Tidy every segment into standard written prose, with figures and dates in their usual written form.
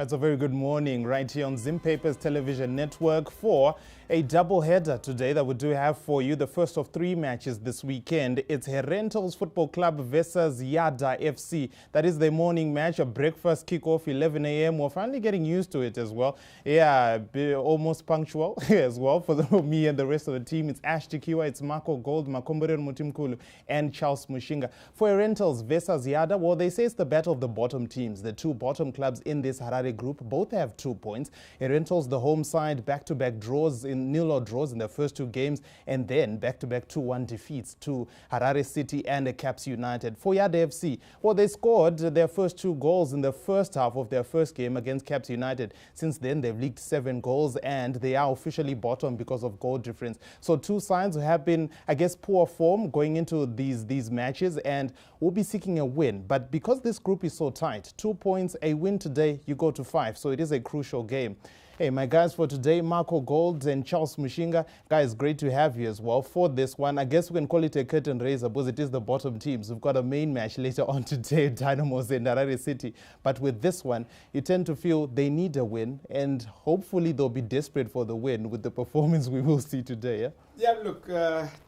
It's a very good morning right here on Zim Papers Television Network for a double header today that we do have for you. The first of three matches this weekend. It's Herentals Football Club versus Yada FC. That is the morning match, a breakfast kickoff 11 a.m. We're finally getting used to it as well. Yeah, almost punctual as well for me and the rest of the team. It's Ash Tikiwa, it's Marco Gold, Makombere Mutimkulu, and Charles Mushinga. For Herentals versus Yada, well, they say it's the battle of the bottom teams. The two bottom clubs in this Harare group both have 2 points. Herentals, the home side, back-to-back draws in nil-or draws in their first 2 games, and then back-to-back 2-1 defeats to Harare City and Caps United. For Yada FC, well, they scored their first 2 goals in the first half of their first game against Caps United. Since then, they've leaked 7 goals, and they are officially bottom because of goal difference. So 2 sides who have been, I guess, poor form going into these matches, and will be seeking a win. But because this group is so tight, 2 points, a win today, you go to 5. So it is a crucial game. Hey, my guys for today, Marco Gold and Charles Mushinga. Guys, great to have you as well for this one. I guess we can call it a curtain raiser because it is the bottom teams. We've got a main match later on today, Dynamos and Harare City. But with this one, you tend to feel they need a win, and hopefully they'll be desperate for the win with the performance we will see today. Yeah, look,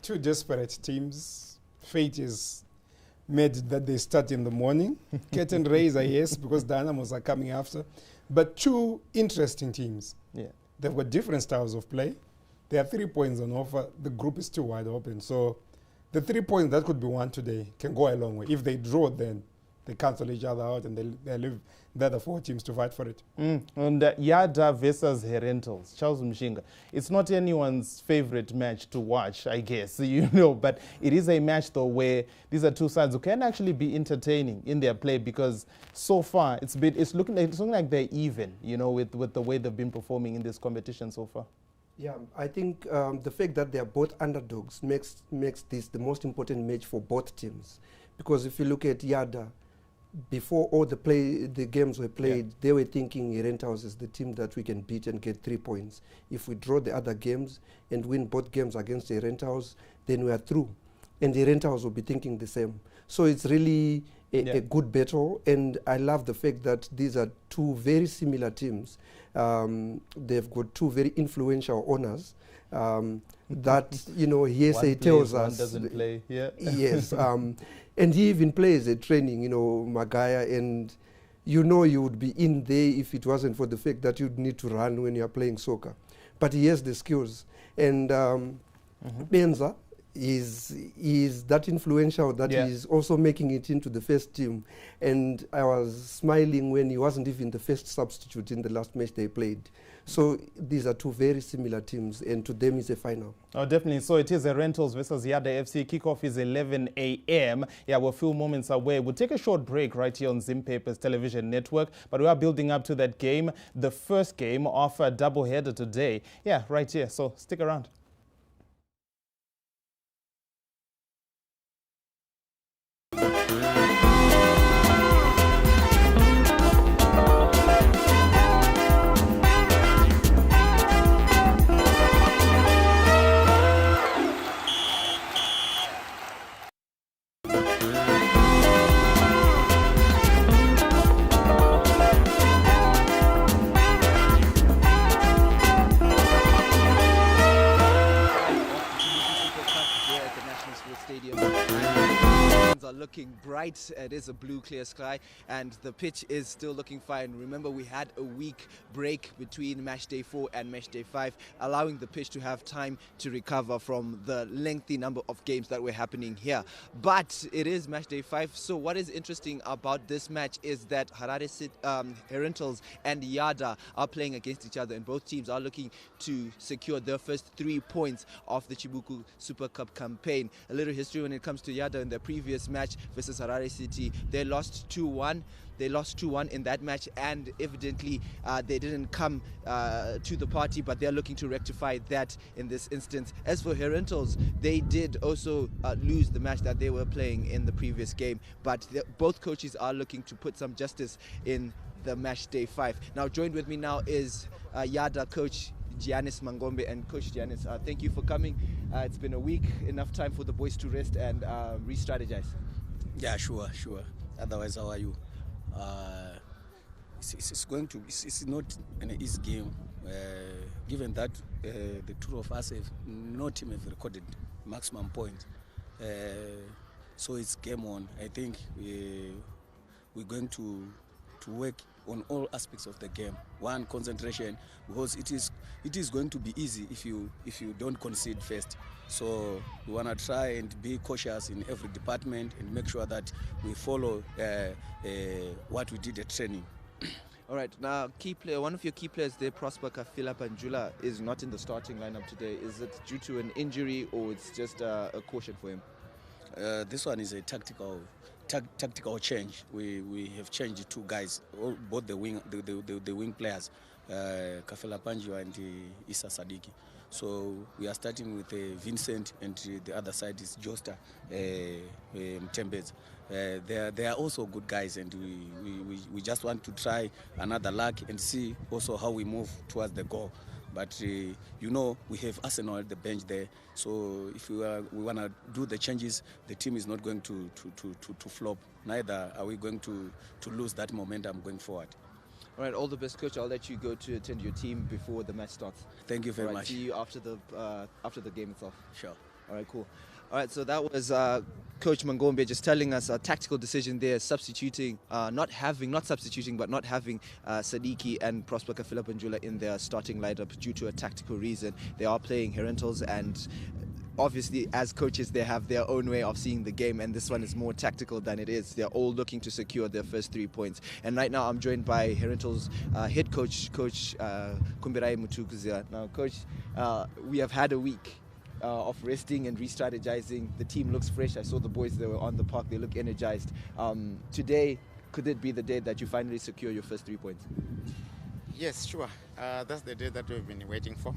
2 desperate teams. Fate is made that they start in the morning. Curtain raiser, yes, because Dynamos are coming after. But 2 interesting teams. Yeah. They've got different styles of play. They have 3 points on offer. The group is still wide open. So the 3 points that could be won today can go a long way. If they draw, then they cancel each other out and they leave the other 4 teams to fight for it. And Yada versus Herentals, Charles Mshinga. It's not anyone's favorite match to watch, I guess, you know, but it is a match, though, where these are 2 sides who can actually be entertaining in their play, because so far it's looking like they're even, you know, with the way they've been performing in this competition so far. Yeah, I think the fact that they are both underdogs makes this the most important match for both teams, because if you look at Yada, before all the games were played, they were thinking Herentals is the team that we can beat and get 3 points. If we draw the other games and win both games against Herentals, then we are through. And Herentals will be thinking the same. So it's really a good battle, and I love the fact that these are 2 very similar teams. They've got 2 very influential owners. That, you know, hearsay tells us. One doesn't play, Yes. And he even plays at training, you know, Magaya, and you know you would be in there if it wasn't for the fact that you'd need to run when you're playing soccer. But he has the skills. And Benza is that influential that is also making it into the first team. And I was smiling when he wasn't even the first substitute in the last match they played. So these are 2 very similar teams, and to them it's a final. Oh, definitely. So it is Herentals versus Yada FC. Kickoff is 11 a.m. Yeah, we're a few moments away. We'll take a short break right here on Zim Papers Television Network, but we are building up to that game, the first game of a double header today. Yeah, right here. So stick around. Looking bright. It is a blue clear sky, and the pitch is still looking fine. Remember, we had a week break between match day 4 and match day 5, allowing the pitch to have time to recover from the lengthy number of games that were happening here. But it is match day 5, so what is interesting about this match is that Harare City, Herentals and Yada are playing against each other, and both teams are looking to secure their first 3 points of the Chibuku Super Cup campaign. A little history when it comes to Yada. In their previous match versus Harare City, they lost 2-1. They lost 2-1 in that match, and evidently they didn't come to the party, but they're looking to rectify that in this instance. As for Herentals, they did also lose the match that they were playing in the previous game, but both coaches are looking to put some justice in the match day 5. Now, joined with me now is Yada coach Giannis Mangombe. And Coach Giannis, thank you for coming. It's been a week, enough time for the boys to rest and re-strategize. Yeah, sure. Otherwise, how are you? it's going to it's not an easy game, given that the two of us have no team have recorded maximum points. So it's game on. I think we're going to work on all aspects of the game. One, concentration, because it is going to be easy if you don't concede first. So we want to try and be cautious in every department and make sure that we follow what we did at training. All right, now key player, one of your key players there, Prosper Kafila-Panjula, is not in the starting lineup today. Is it due to an injury or it's just a caution for him? This one is a tactical change. We have changed two guys, both the wing players, Kafila Panjua and Issa Sadiki. So we are starting with Vincent, and the other side is Josta Mtembez. They are also good guys, and we just want to try another luck and see also how we move towards the goal. But we have Arsenal at the bench there. So if we want to do the changes, the team is not going to flop. Neither are we going to lose that momentum going forward. All right, all the best, Coach. I'll let you go to attend your team before the match starts. Thank you very much. See you after the game itself. Sure. All right, cool. All right, so that was Coach Mangombe just telling us a tactical decision there, substituting, not having Sadiki and Prosper Kafila-Panjula in their starting lineup due to a tactical reason. They are playing Herentals, and obviously, as coaches, they have their own way of seeing the game, and this one is more tactical than it is. They're all looking to secure their first 3 points. And right now, I'm joined by Herentals head coach, Kumbirai Mutukuzia. Now, Coach, we have had a week of resting and re-strategizing. The team looks fresh. I saw the boys that were on the park. They look energized. Today, could it be the day that you finally secure your first 3 points? Yes, sure. That's the day that we've been waiting for.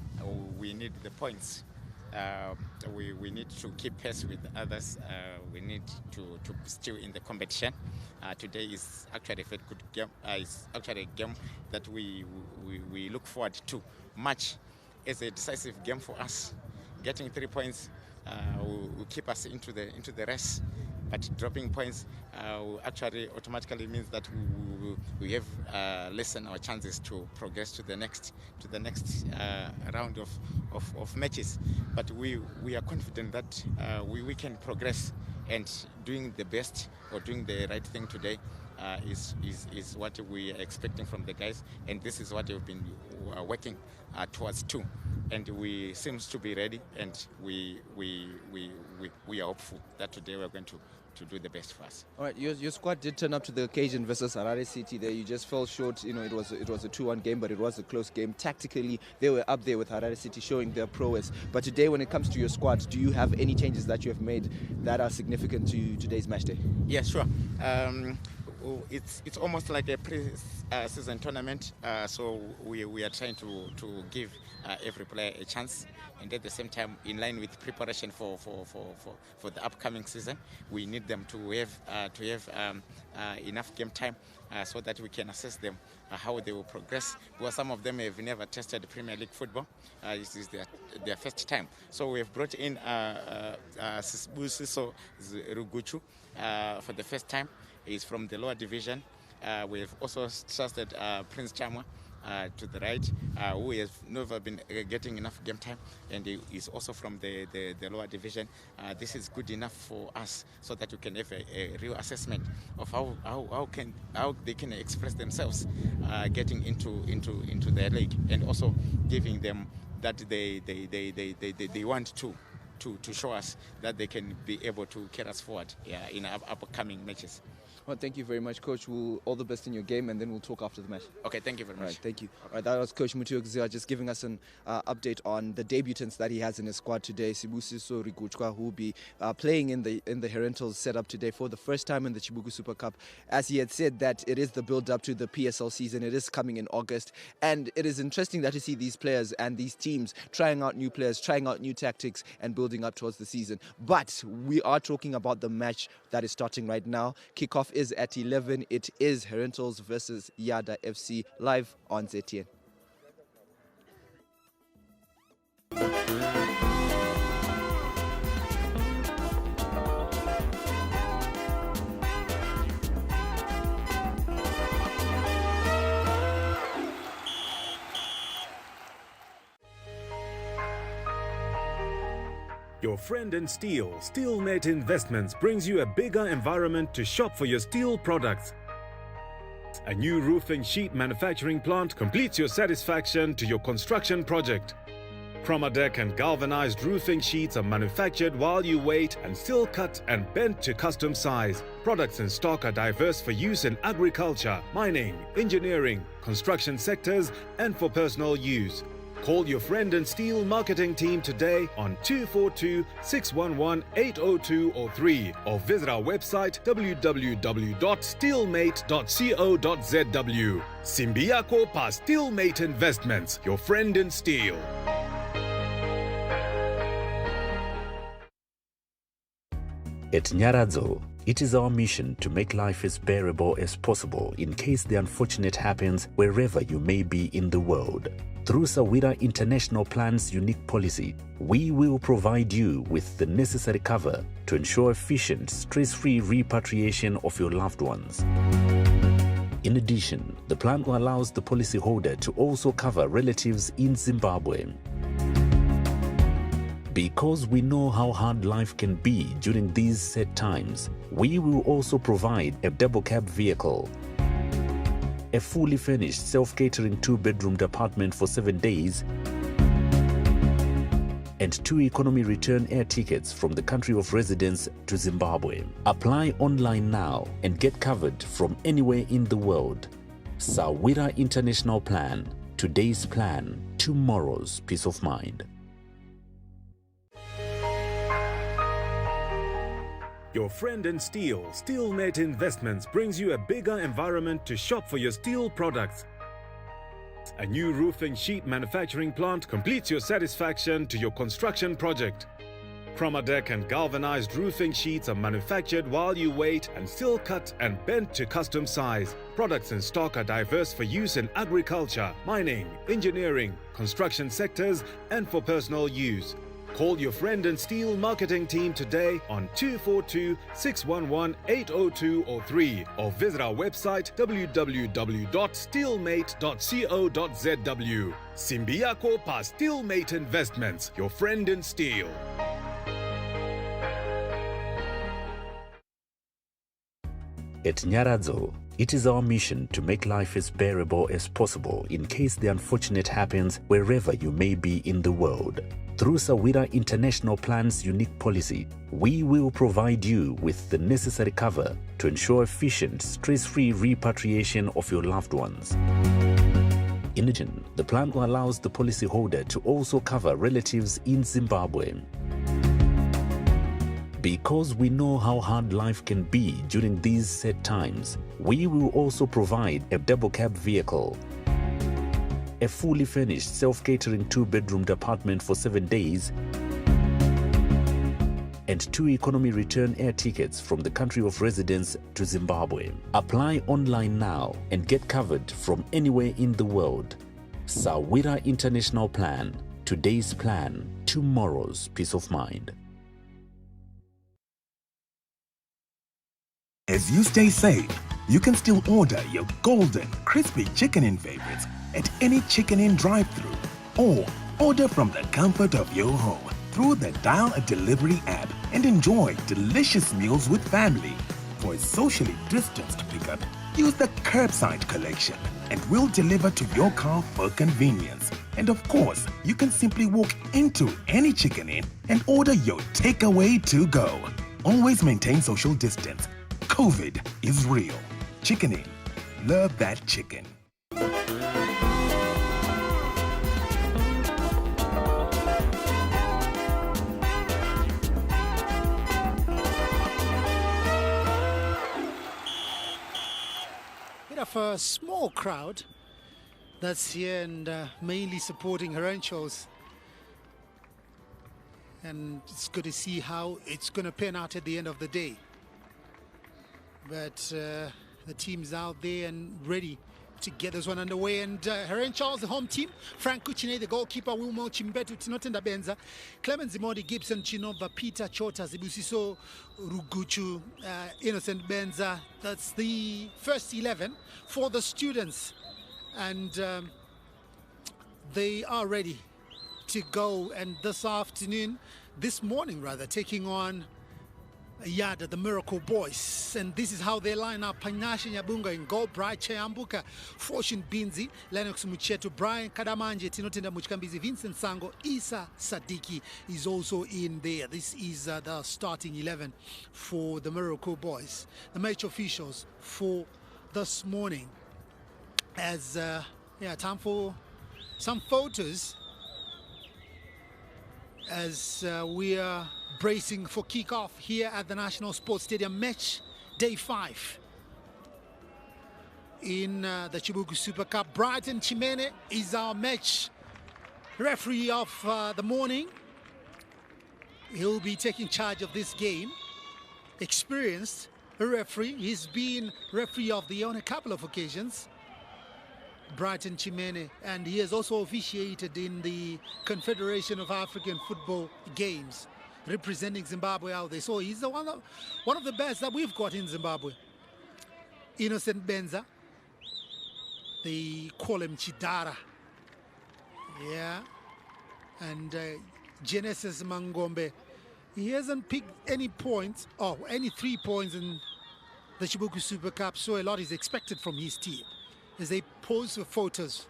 We need the points. We need to keep pace with others. We need to still in the competition. Today is actually a very good game. It's actually a game that we look forward to. Match is a decisive game for us. Getting 3 points will keep us into the race. But dropping points actually automatically means that we have lessened our chances to progress to the next round of matches. But we are confident that we can progress, and doing the best or doing the right thing today is what we are expecting from the guys, and this is what we've been working towards too. And we seems to be ready, and we are hopeful that today we're going to do the best for us. All right, your squad did turn up to the occasion versus Harare City there. You just fell short. It was a 2-1 game, but it was a close game. Tactically, they were up there with Harare City, showing their prowess. But today, when it comes to your squad, do you have any changes that you have made that are significant to today's match day? Yeah, sure. It's almost like a pre-season tournament, so we are trying to give every player a chance, and at the same time, in line with preparation for the upcoming season, we need them to have enough game time so that we can assess them how they will progress. Because some of them have never tested Premier League football. This is their first time. So we have brought in Sibusiso Ruguchu for the first time. He's from the lower division. We have also trusted Prince Chamwa to the right, who has never been getting enough game time, and he is also from the lower division. This is good enough for us so that we can have a real assessment of how they can express themselves getting into their league, and also giving them that they want to show us that they can be able to carry us forward in upcoming matches. Well, thank you very much, Coach. All the best in your game, and then we'll talk after the match. Okay, thank you very much. All right, thank you. All right, that was Coach Mutuokzia just giving us an update on the debutants that he has in his squad today. Sibusiso Riguchwa, who will be playing in the Herentals setup today for the first time in the Chibuku Super Cup. As he had said, that it is the build-up to the PSL season. It is coming in August, and it is interesting that to see these players and these teams trying out new players, trying out new tactics, and building up towards the season. But we are talking about the match that is starting right now. Kickoff is at 11. It is Herentals versus Yada FC, live on ZTN. Your friend in steel, Steelmate Investments, brings you a bigger environment to shop for your steel products. A new roofing sheet manufacturing plant completes your satisfaction to your construction project. Chromadeck and galvanized roofing sheets are manufactured while you wait and still cut and bent to custom size. Products in stock are diverse for use in agriculture, mining, engineering, construction sectors, and for personal use. Call your friend and steel marketing team today on 242-611-80203 or visit our website www.steelmate.co.zw. Simbiako pa Steelmate Investments, your friend in steel. At Nyaradzo, it is our mission to make life as bearable as possible in case the unfortunate happens wherever you may be in the world. Through Sawira International Plan's unique policy, we will provide you with the necessary cover to ensure efficient, stress-free repatriation of your loved ones. In addition, the plan allows the policyholder to also cover relatives in Zimbabwe. Because we know how hard life can be during these set times, we will also provide a double cab vehicle, a fully furnished self-catering 2-bedroomed apartment for 7 days, and 2 economy return air tickets from the country of residence to Zimbabwe. Apply online now and get covered from anywhere in the world. Sawira International Plan. Today's plan, tomorrow's peace of mind. Your friend in steel, Steelmate Investments, brings you a bigger environment to shop for your steel products. A new roofing sheet manufacturing plant completes your satisfaction to your construction project. Chromadeck and galvanized roofing sheets are manufactured while you wait and still cut and bent to custom size. Products in stock are diverse for use in agriculture, mining, engineering, construction sectors, and for personal use. Call your friend and steel marketing team today on 242-611-80203 or visit our website www.steelmate.co.zw. Simbiako pa Steelmate Investments, your friend in steel. At Nyaradzo, it is our mission to make life as bearable as possible in case the unfortunate happens wherever you may be in the world. Through Sawira International Plan's unique policy, we will provide you with the necessary cover to ensure efficient, stress-free repatriation of your loved ones. In addition, the plan allows the policyholder to also cover relatives in Zimbabwe. Because we know how hard life can be during these set times, we will also provide a double cab vehicle, a fully furnished self-catering 2-bedroomed apartment for 7 days, and 2 economy return air tickets from the country of residence to Zimbabwe. Apply online now and get covered from anywhere in the world. Sawira International Plan. Today's plan, tomorrow's peace of mind. As you stay safe, you can still order your golden, crispy Chicken Inn favorites at any Chicken Inn drive-thru or order from the comfort of your home through the Dial a Delivery app and enjoy delicious meals with family. For a socially distanced pickup, use the curbside collection and we'll deliver to your car for convenience. And of course, you can simply walk into any Chicken Inn and order your takeaway to go. Always maintain social distance. COVID is real. Chicken Inn. Love that chicken. Bit of a small crowd that's here and mainly supporting Herenchos. And it's good to see how it's going to pan out at the end of the day. But the team's out there and ready to get this one underway. And Herenchos, the home team, Frank Kuchine, the goalkeeper, Wilmo Chimbetu, Tinotenda Benza, Clemens Zimodi, Gibson Chinova, Peter Chota, Zibusiso, Ruguchu, Innocent Benza. That's the first 11 for the students. And they are ready to go. And this afternoon, this morning rather, taking on Yada, the Miracle Boys. And this is how they line up. Panyasha Nyabunga in goal, Brian Chayambuka, Fortune Binzi, Lennox Mucheto, Brian Kadamanje, Tinotenda Muchkambizi, Vincent Sango, Isa Sadiki is also in there. This is the starting 11 for the Miracle Boys. The match officials for this morning. As, time for some photos as we are bracing for kickoff here at the National Sports Stadium. Match day 5 in the Chibuku Super Cup. Brighton Chimene is our match referee of the morning. He'll be taking charge of this game. Experienced referee. He's been referee of the year on a couple of occasions. Brighton Chimene, and he has also officiated in the Confederation of African Football Games, representing Zimbabwe out there. So he's one of the best that we've got in Zimbabwe. Innocent Benza, they call him Chidara. Yeah. And Genesis Mangombe, he hasn't picked any points, or any 3 points in the Chibuku Super Cup, so a lot is expected from his team as they pose for photos.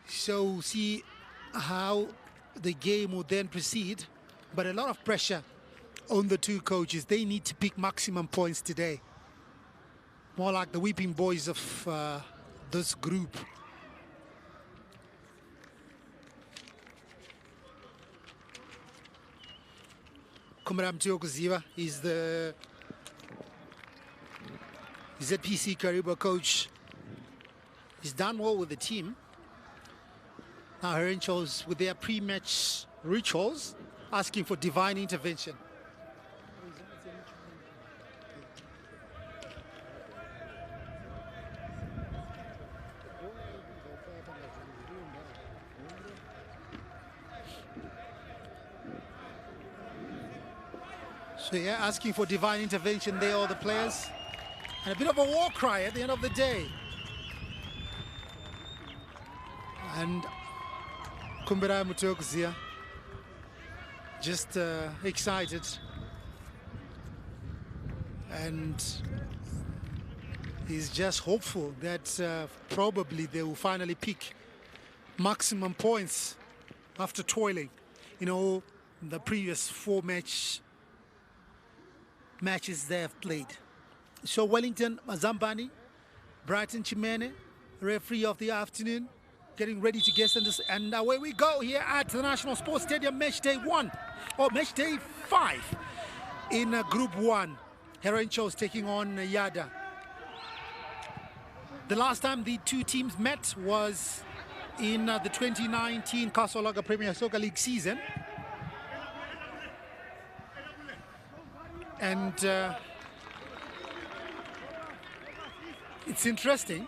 So see how the game will then proceed, but a lot of pressure on the two coaches. They need to pick maximum points today, more like the weeping boys of this group. Kumram Tiokuziva is the ZPC Kariba coach. He's done well with the team. Now Herenchos with their pre-match rituals, asking for divine intervention. So yeah, asking for divine intervention there, all the players. And a bit of a war cry at the end of the day. And Kumbera Mutokuzia just excited. And he's just hopeful that probably they will finally pick maximum points after toiling. You know, the previous 4 matches they have played. So Wellington Mazambani, Brighton Chimene, referee of the afternoon, getting ready to guess on this. And away we go here at the National Sports Stadium, match day 1, or match day 5 in Group 1. Herenchos taking on Yada. The last time the two teams met was in the 2019 Kasolaga Premier Soccer League season. And it's interesting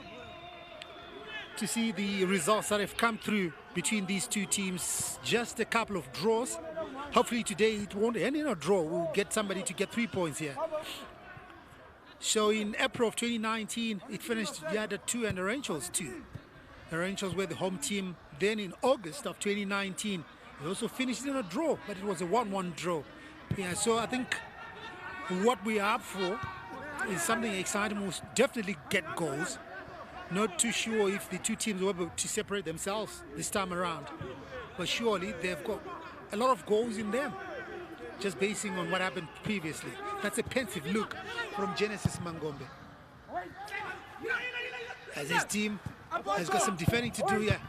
to see the results that have come through between these two teams. Just a couple of draws. Hopefully today it won't end in a draw. We'll get somebody to get 3 points here. So in April of 2019, it finished Yada 2 and Herenchos 2. Herenchos were the home team. Then in August of 2019, it also finished in a draw, but it was a 1-1 draw. Yeah, so I think what we are up for is something exciting. We'll definitely get goals. Not too sure if the two teams were able to separate themselves this time around, but surely they've got a lot of goals in them, just basing on what happened previously. That's a pensive look from Genesis Mangombe, as his team has got some defending to do here.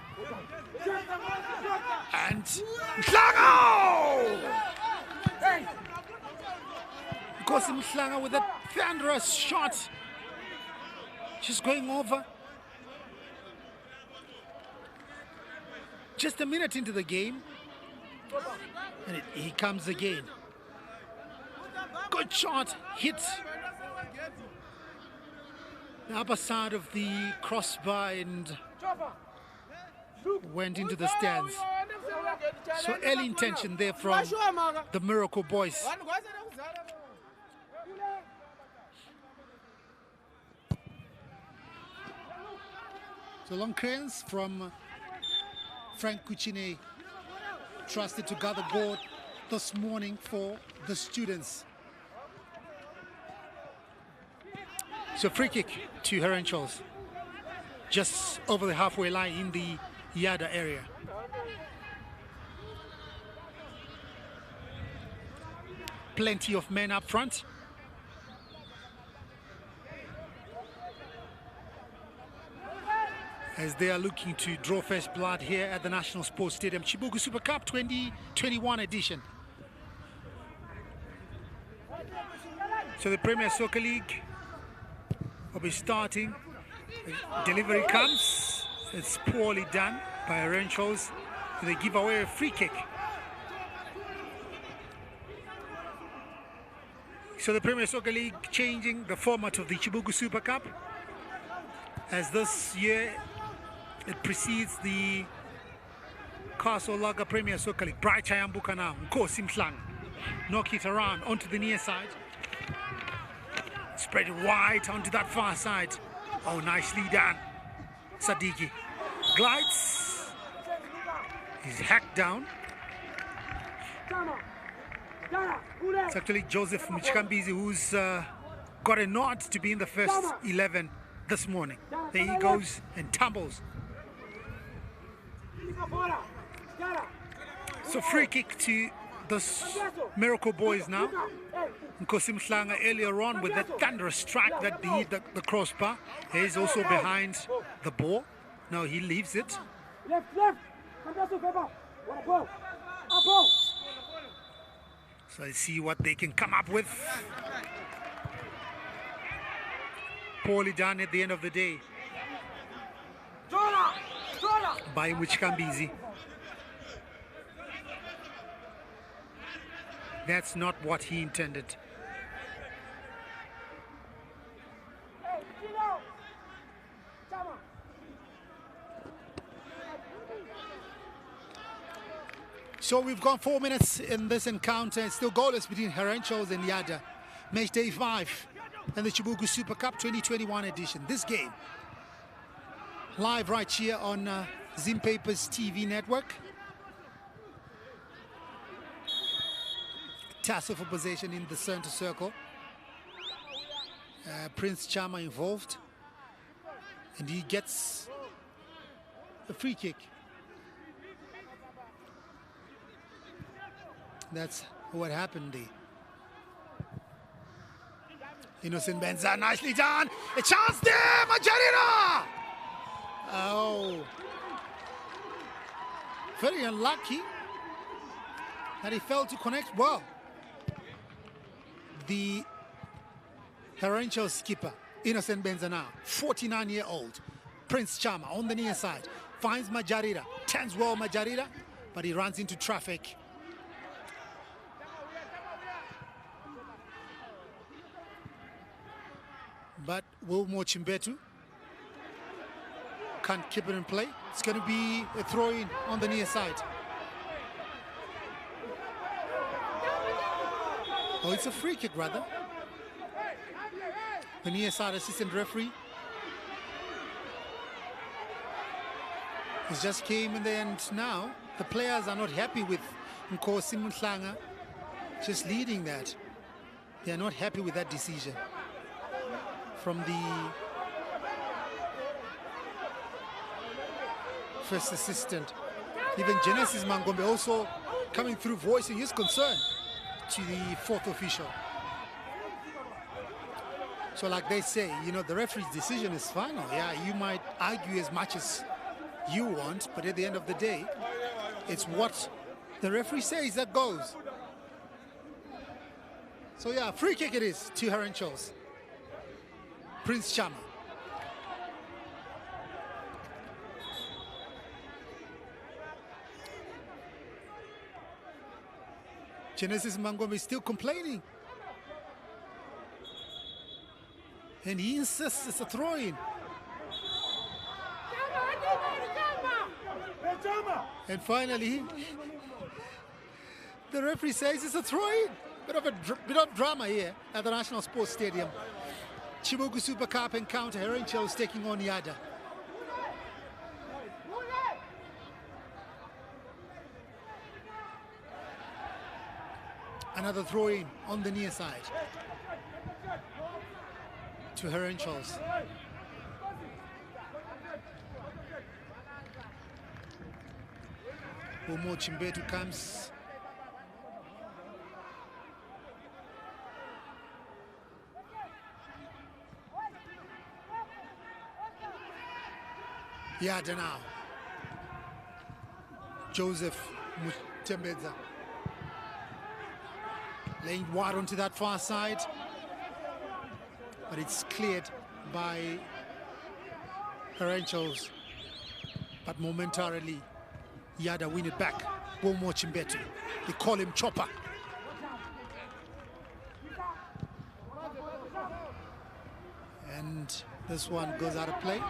And Mhlanga! Kosi Mhlanga with a thunderous shot, just going over. Just a minute into the game, and he comes again. Good shot, hit the upper side of the crossbar and went into the stands. So early intention there from the Miracle Boys. So long clearance from Frank Kuchine trusted to gather gold this morning for the students. So free kick to Herentals, just over the halfway line in the Yada area. Plenty of men up front. As they are looking to draw first blood here at the National Sports Stadium. Chibuku Super Cup 2021 edition. So the Premier Soccer League will be starting. The delivery comes. It's poorly done by Herentals. They give away a free kick. So the Premier Soccer League changing the format of the Chibuku Super Cup, as this year it precedes the Castle Lager Premier Soccer League. Bright Chayambuka now, Nkosi Mhlanga, knock it around onto the near side. Spread it wide onto that far side. Oh, nicely done. Sadiki glides. He's hacked down. It's actually Joseph Mchikambizi who's got a nod to be in the first 11 this morning. There he goes and tumbles. So free kick to the Miracle Boys now. Nkosi Mhlanga earlier on with that thunderous strike that hit the crossbar. He's also behind the ball. Now he leaves it. So let's see what they can come up with. Poorly done at the end of the day by Mchikambizi. That's not what he intended. So we've gone 4 minutes in this encounter. It's still goalless between Herentals and Yada. Match day 5 in the Chibuku Super Cup 2021 edition. This game live right here on Zim Papers TV network. Tassel for possession in the center circle. Prince Chama involved, and he gets a free kick. That's what happened there. Innocent Benza, nicely done. A chance there, Majarira! Oh. Very unlucky that he failed to connect well. The Herentals skipper, Innocent Benza now, 49-year-old. Prince Chama on the near side, finds Majarira, turns well Majarira, but he runs into traffic. But Wilmo Chimbetu can't keep it in play. It's going to be a throw-in on the near side. Oh, it's a free kick rather. The near side assistant referee has just came in there, and now the players are not happy with Nkosi Mhlanga just leading that. They are not happy with that decision from the first assistant. Even Genesis Mangombe also coming through voicing his concern to the fourth official. So like they say, you know, the referee's decision is final. Yeah, you might argue as much as you want, but at the end of the day, it's what the referee says that goes. So yeah, free kick it is to Herentals. Prince Chama. Genesis Mangombe is still complaining. And he insists it's a throw-in. And finally, the referee says it's a throw-in. Bit of drama here at the National Sports Stadium. Chibuku Super Cup encounter, Herentals taking on Yada. Another throw in on the near side to Herenchals. Umo Chimbetu comes. Yada now. Joseph Mutembeza laying wide onto that far side, but it's cleared by Herenchals. But momentarily, Yada win it back. Womo Chimbetu. They call him Chopper. And this one goes out of play.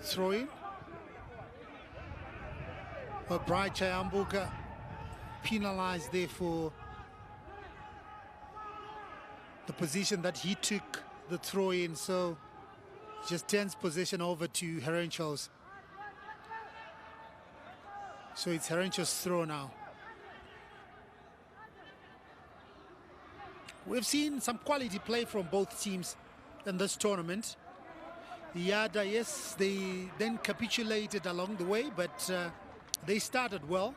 Throw in. But Bright Chayambuka penalized there for the position that he took the throw in, so just turns possession over to Herenchals. So it's Herenchals' throw now. We've seen some quality play from both teams in this tournament. Yada, yes, they then capitulated along the way, but they started well.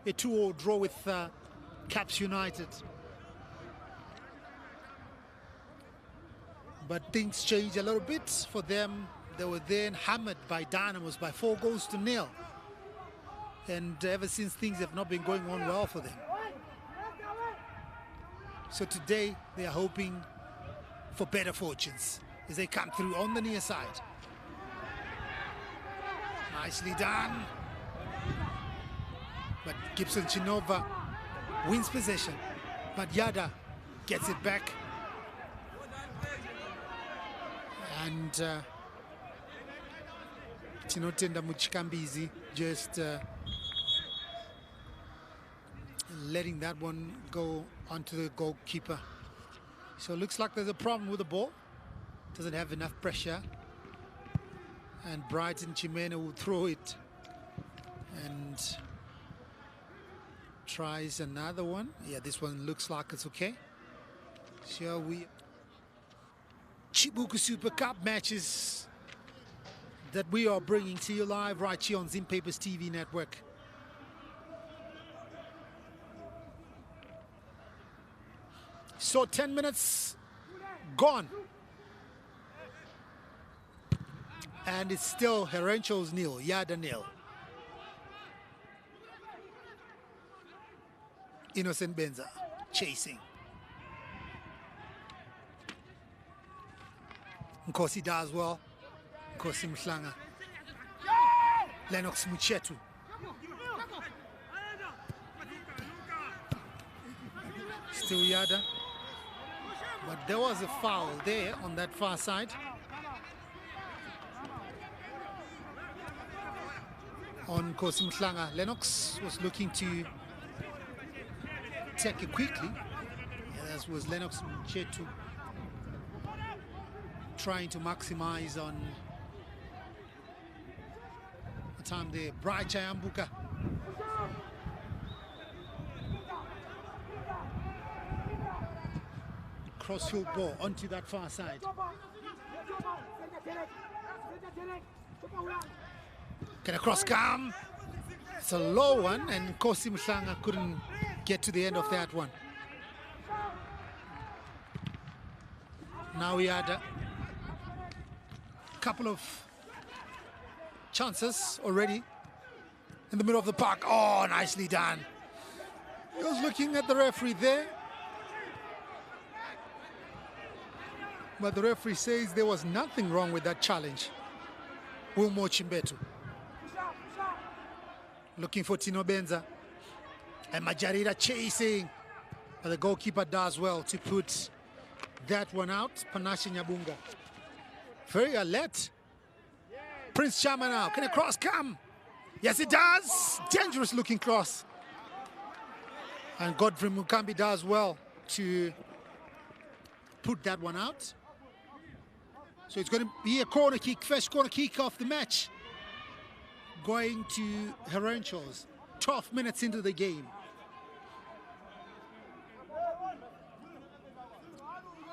A 2-2 draw with Caps United. But things changed a little bit for them. They were then hammered by Dynamos by 4-0. And ever since, things have not been going on well for them. So today, they are hoping for better fortunes as they come through on the near side. Nicely done. But Gibson Chinova wins possession. But Yada gets it back. And Tinotenda Muchikambizi just letting that one go onto the goalkeeper. So it looks like there's a problem with the ball. Doesn't have enough pressure. And Brighton Chimena will throw it. And tries another one. Yeah, this one looks like it's okay. Shall we? Chibuku Super Cup matches that we are bringing to you live right here on Zim Papers TV network. So 10 minutes gone. And it's still Herenchals nil, Yada nil. Innocent Benza chasing. Nkosi does well. Nkosi Mhlanga. Lennox Muchetu. Still Yada. But there was a foul there on that far side. On Nkosi Mhlanga. Lennox was looking to take it quickly. Yeah, that was Lennox Muchetu, trying to maximize on the time there. Bright Chayambuka. Crossfield ball onto that far side. Can a cross come? It's a low one, and Nkosi Mhlanga couldn't get to the end of that one. Now we had a couple of chances already in the middle of the park. Oh, nicely done. He was looking at the referee there, but the referee says there was nothing wrong with that challenge. Wilmo Chimbetu looking for Tino Benza, and Majarira chasing, but the goalkeeper does well to put that one out. Panache Nyabunga very alert. Prince Chama now, can a cross come? Yes, it does. Dangerous looking cross. And Godfrey Mukambi does well to put that one out. So it's going to be a corner kick, first corner kick of the match. going to Herenchos. 12 minutes into the game.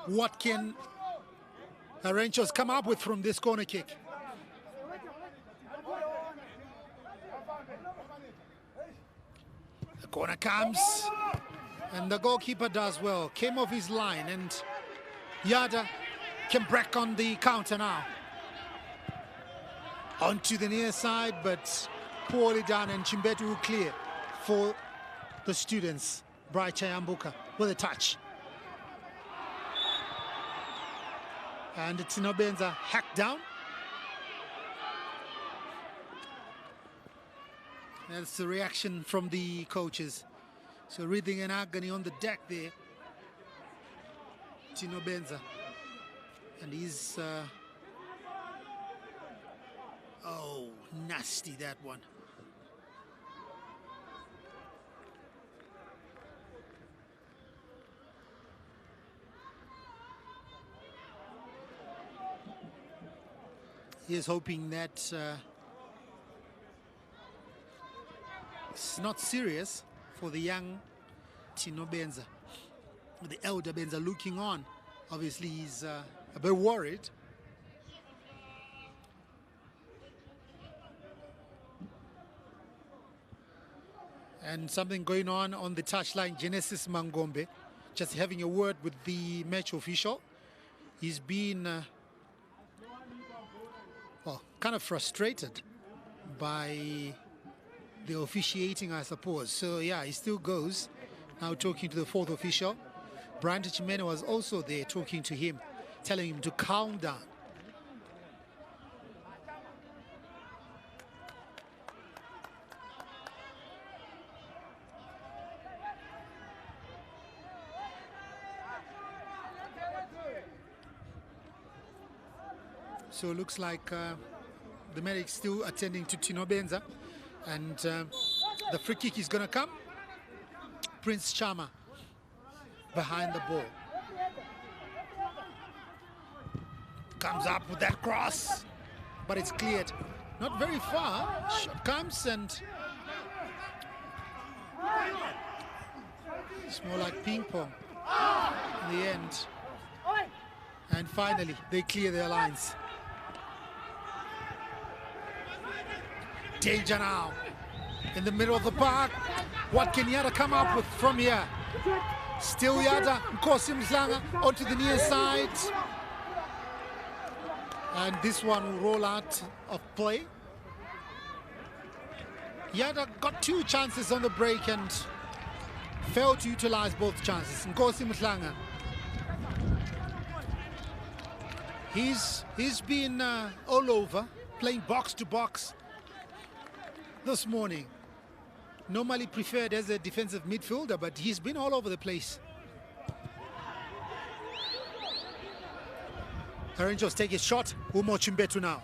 What can Herenchos come up with from this corner kick? The corner comes, and the goalkeeper does well. Came off his line, and Yada can break on the counter now. Onto the near side, but poorly done, and Chimbetu will clear for the students. Bright Chayambuka with a touch. And Tino Benza hacked down. That's the reaction from the coaches. So breathing in agony on the deck there. Tino Benza. And he's... oh, nasty that one. He is hoping that it's not serious for the young Tino Benza. The elder Benza looking on. Obviously, he's a bit worried. And something going on the touchline. Genesis Mangombe just having a word with the match official. He's been well, kind of frustrated by the officiating, I suppose. So yeah, he still goes. Now talking to the fourth official. Brian Chimene was also there talking to him, telling him to calm down. So it looks like the medics still attending to Tino Benza, and the free kick is going to come. Prince Chama behind the ball. Comes up with that cross, but it's cleared. Not very far. Shot comes and it's more like ping pong in the end. And finally, they clear their lines. Danger now in the middle of the park. What can Yada come up with from here? Still Yada, Nkosi Mhlanga onto the near side. And this one will roll out of play. Yada got two chances on the break and failed to utilize both chances. Nkosi Mhlanga. He's been all over, playing box to box this morning. Normally preferred as a defensive midfielder, but he's been all over the place. Rangers take a shot. Umo Chimbetu now.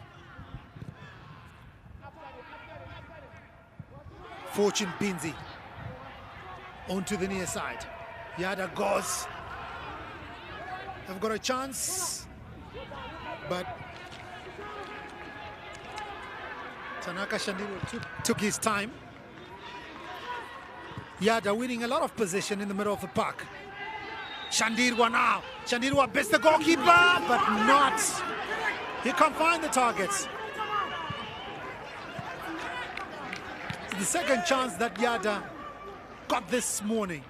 Fortune Binzi onto the near side. Yada goes. They've got a chance, but Tanaka Shandiro took his time. Yada winning a lot of possession in the middle of the park. Shandirwa now. Shandirwa beats the goalkeeper, but not. He can't find the targets. The second chance that Yada got this morning.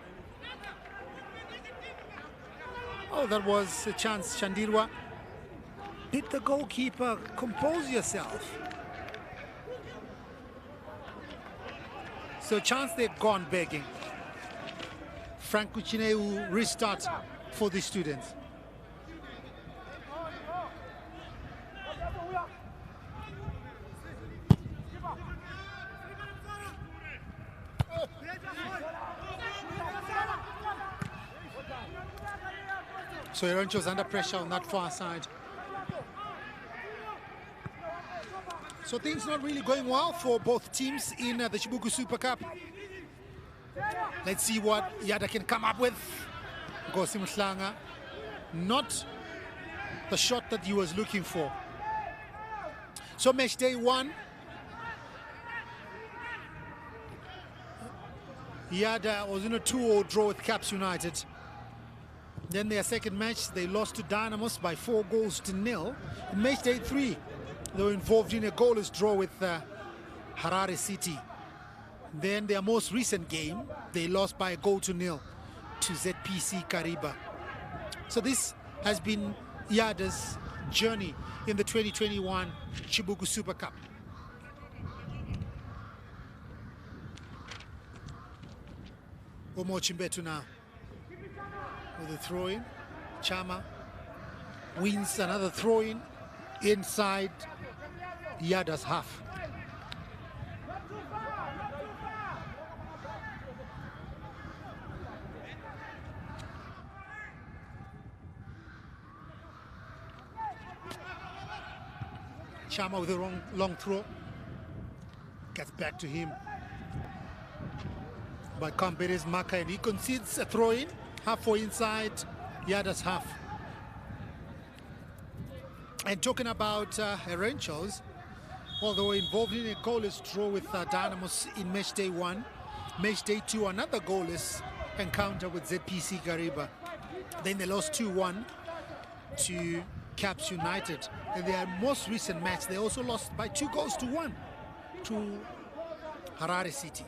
Oh, that was a chance. Shandirwa beat the goalkeeper. Compose yourself. So chance they've gone begging. Frank Kuchine will restart for the students. So Erancho's under pressure on that far side. So things not really going well for both teams in the Chibuku Super Cup. Let's see what Yada can come up with. Nkosi Mhlanga, not the shot that he was looking for. So match day one, Yada was in a 2-0 draw with Caps United. Then their second match, they lost to Dynamos by 4-0. In match day 3, they were involved in a goalless draw with Harare City. Then their most recent game, they lost by 1-0 to ZPC Kariba. So this has been Yada's journey in the 2021 Chibuku Super Cup. Omo Chimbetu now with a throw-in. Chama wins another throw-in inside Yada's half. Chama with a long throw. Gets back to him by Kampere's Maka, and he concedes a throw-in halfway inside Yada's half. And talking about Herenchos, well, they were involved in a goalless draw with Dynamos in match day 1. Match day 2, another goalless encounter with ZPC Kariba. Then they lost 2-1 to Caps United. In their most recent match, they also lost by 2-1 to Harare City.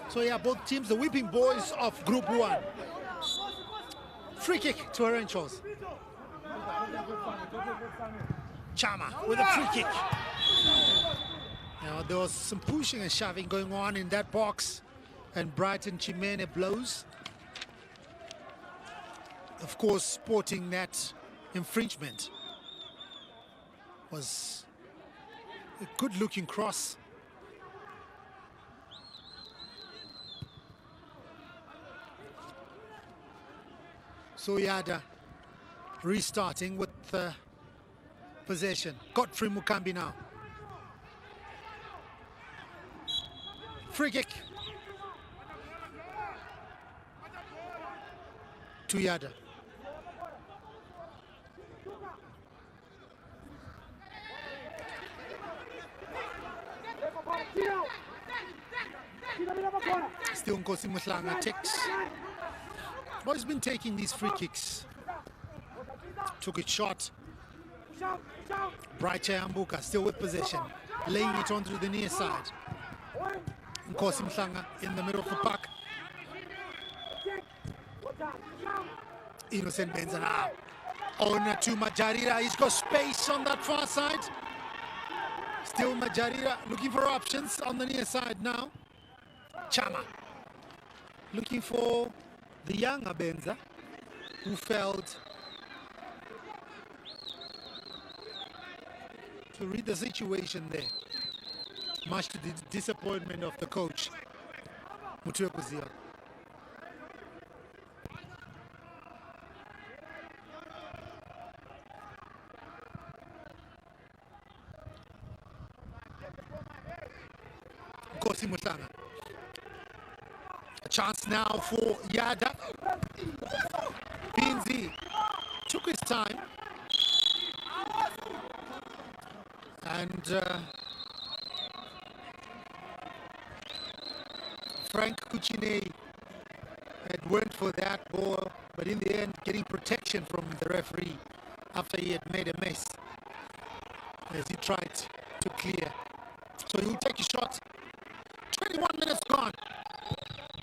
So yeah, both teams, the whipping boys of Group 1. Free kick to Herenchos. Chama with a free kick. Now there was some pushing and shoving going on in that box, and Brighton Chimene blows. Of course, sporting that infringement was a good-looking cross. So Yada restarting with possession. Godfrey Mukambi now. Free kick to Yada. Still Nkosi Muhlanga takes. But he's been taking these free kicks. Took it short. Bright Chayambuka still with possession. Laying it onto the near side. Nkosi Muhlanga in the middle of the park. Innocent Benzana. On to Majarira. He's got space on that far side. Still Majarira looking for options on the near side now. Chama looking for the young Abenza, who failed to read the situation there, much to the disappointment of the coach, Mutuekuzia. Nkosi Muhlanga. A chance now for Yada. Binzi took his time. And Frank Kuchine had went for that ball, but in the end getting protection from the referee after he had made a mess as he tried to clear. So he'll take a shot. 21 minutes gone.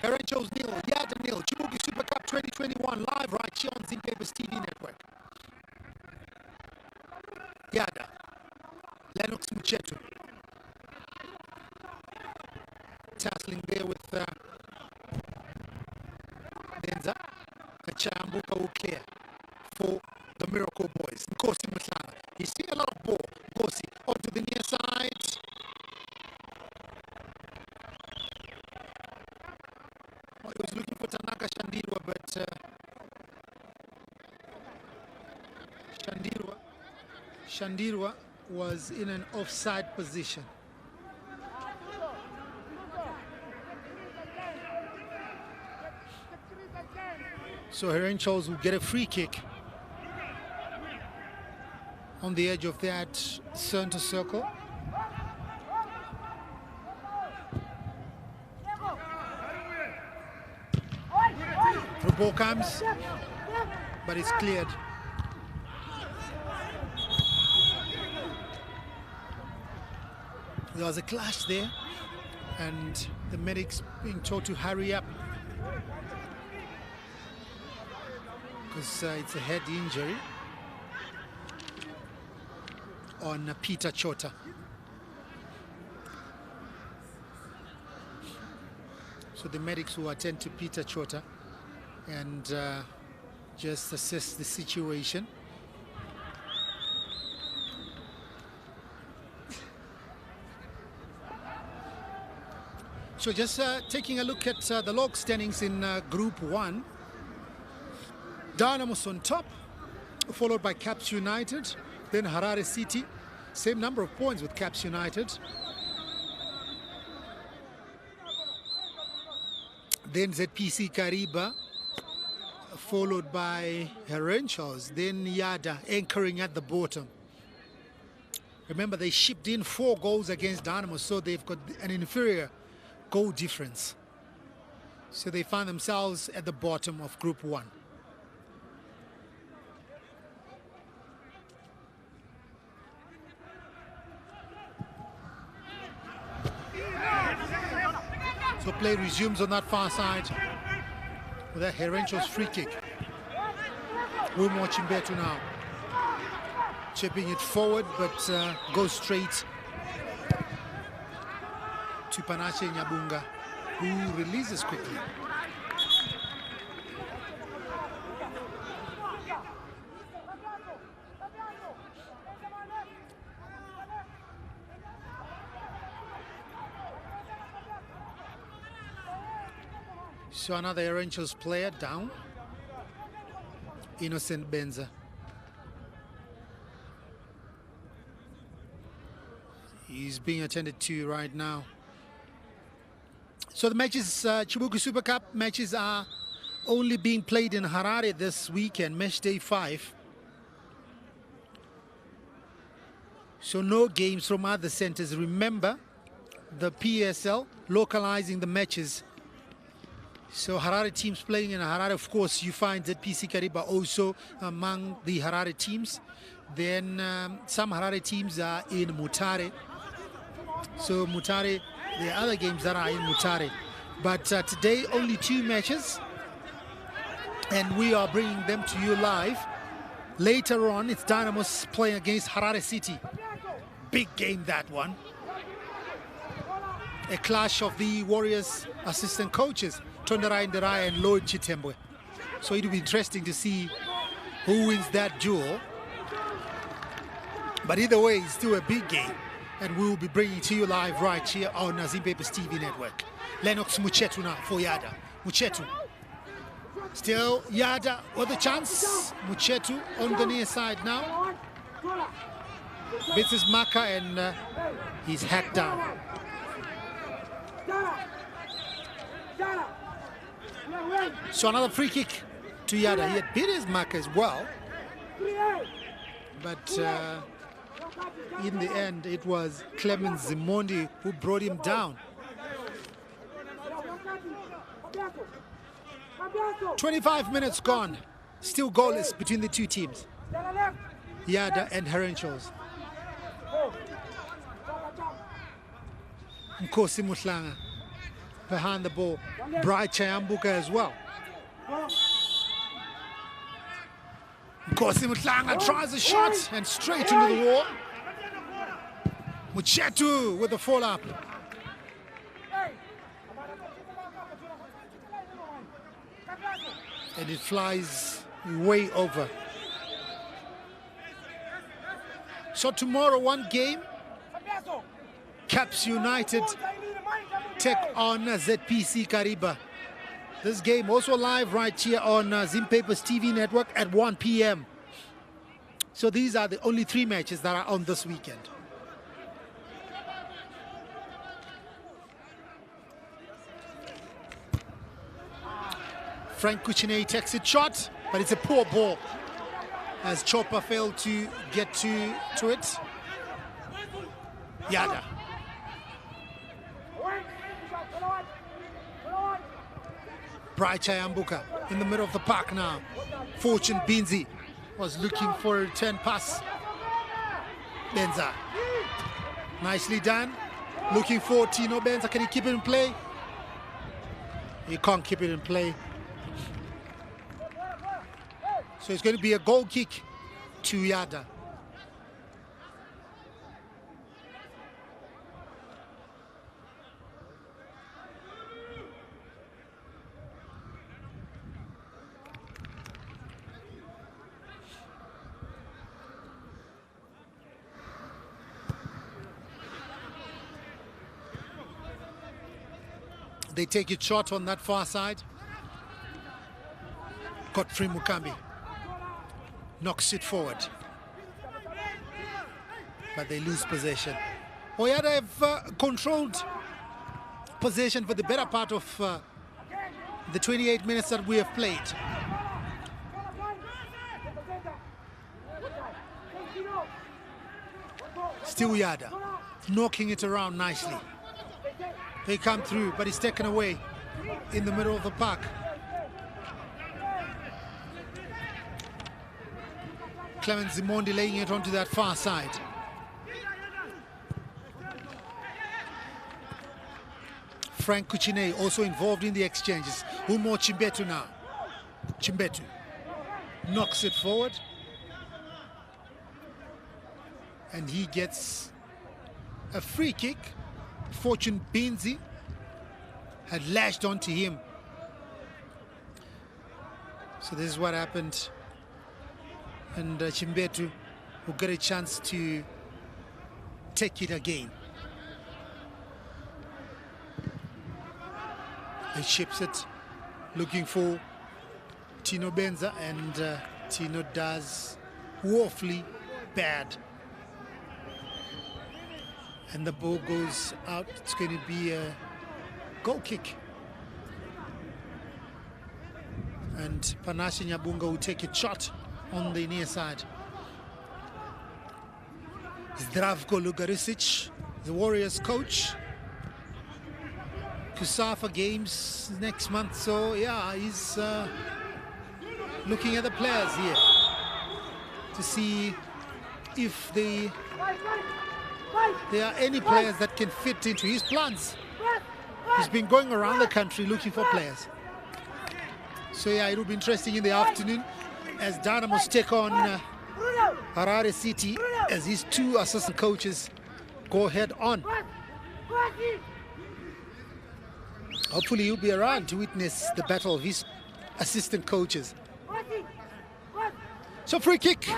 Herenchos 0, Yada 0. Chibuku Super Cup 2021 live right here on Zimpapers TV network. Yada. Lennox Muchetu. Tassling there with Benza. Chayambuka will clear for the Miracle Boys. Nkosi Muhlanga. He's seeing a lot of ball. Nkosi onto the near side. Well, he was looking for Tanaka Shandirwa, but Shandirwa was in an offside position. So Herenchos will get a free kick on the edge of that center circle. The ball comes, but it's cleared. There was a clash there, and the medics being told to hurry up because it's a head injury on Peter Chota. So the medics will attend to Peter Chota and just assess the situation. So just taking a look at the log standings in Group 1. Dynamos on top, followed by Caps United, then Harare City, same number of points with Caps United. Then ZPC Kariba, followed by Herenchos, then Yada anchoring at the bottom. Remember, they shipped in 4 goals against Dynamo, so they've got an inferior goal difference. So they find themselves at the bottom of Group 1. So play resumes on that far side with a Herencho's free kick. We're watching better now. Chipping it forward, but goes straight to Panache Nyabunga, who releases quickly. So another Herencho's player down, Innocent Benza. He's being attended to right now. So the matches, Chibuku Super Cup matches are only being played in Harare this weekend, match day 5. So no games from other centers. Remember, the PSL localizing the matches. So Harare teams playing in Harare, of course, you find ZPC Kariba also among the Harare teams. Then some Harare teams are in Mutare. So Mutare, there are other games that are in Mutare. But today, only 2 matches. And we are bringing them to you live. Later on, it's Dynamos playing against Harare City. Big game, that one. A clash of the Warriors assistant coaches, Tonderai Nderai and Lloyd Chitembwe. So it'll be interesting to see who wins that duel. But either way, it's still a big game. And we will be bringing it to you live right here on Zimbabwe's TV network. Lennox Muchetu now for Yada. Muchetu. Still Yada with a chance. Muchetu on the near side now. This is Maka and he's hacked down. So another free kick to Yada. He had beat his mark as well. But in the end, it was Clemens Zimondi who brought him down. 25 minutes gone. Still goalless between the two teams. Yada and Herenchos. Nkosi Mutlanga behind the ball. Bright Chayambuka as well. Nkosi Mutlanga tries a shot and straight into the wall. Muchetu with the follow-up. And it flies way over. So tomorrow, one game. Caps United take on ZPC Kariba. This game also live right here on Zimbabwe's TV network at 1 p.m. So these are the only 3 matches that are on this weekend. Frank Kuchine takes it shot, but it's a poor ball as Chopper failed to get to it. Yada. Bright Chayambuka in the middle of the park now. Fortune Binzi was looking for a return pass. Benza. Nicely done. Looking for Tino Benza. Can he keep it in play? He can't keep it in play. So it's going to be a goal kick to Yada. They take it short on that far side. Godfrey Mukambi knocks it forward, but they lose possession. Oyada have controlled possession for the better part of the 28 minutes that we have played. Still Yada knocking it around nicely. They come through, but it's taken away in the middle of the park. Clement Zimondi laying it onto that far side. Frank Kuchine also involved in the exchanges. Umo Chimbetu now. Chimbetu knocks it forward. And he gets a free kick. Fortune Binzi had lashed onto him. So this is what happened. And Chimbetu will get a chance to take it again. He ships it, looking for Tino Benza, and Tino does woefully bad. And the ball goes out. It's going to be a goal kick. And Panache Nyabunga will take a shot on the near side. Zdravko Lugarisic, the Warriors coach. Kusafa games next month, so yeah, he's looking at the players here to see if there are any players that can fit into his plans. He's been going around the country looking for players. So yeah, it'll be interesting in the afternoon as Dynamos take on Harare City as his two assistant coaches go head on. Hopefully he'll be around to witness the battle of his assistant coaches. So free kick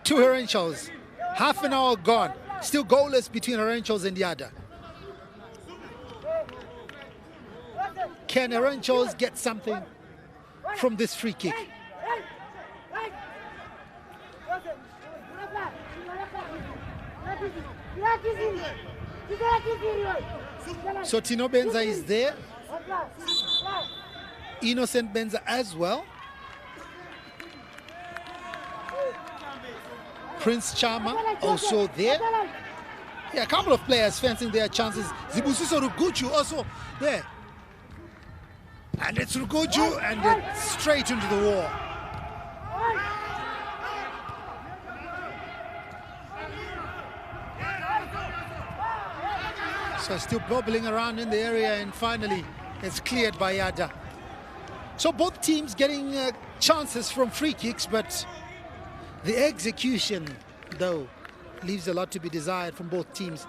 to Herenchals. Half an hour gone. Still goalless between Herenchals and Yada. Can Herenchals get something from this free kick? So Tino Benza is there. Innocent Benza as well. Prince Chama also there. Yeah, a couple of players fencing their chances. Zibusiso Ruguchu also there. And it's Ruguchu, and it's straight into the wall. So still bobbling around in the area, and finally it's cleared by Yada. So both teams getting chances from free kicks, but the execution, though, leaves a lot to be desired from both teams.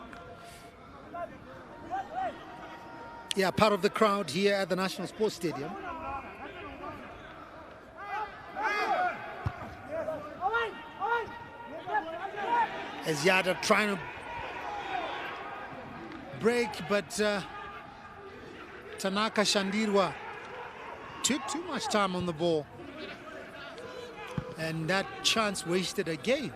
Yeah, part of the crowd here at the National Sports Stadium. As Yada trying to break, but Tanaka Shandirwa took too much time on the ball. And that chance wasted again.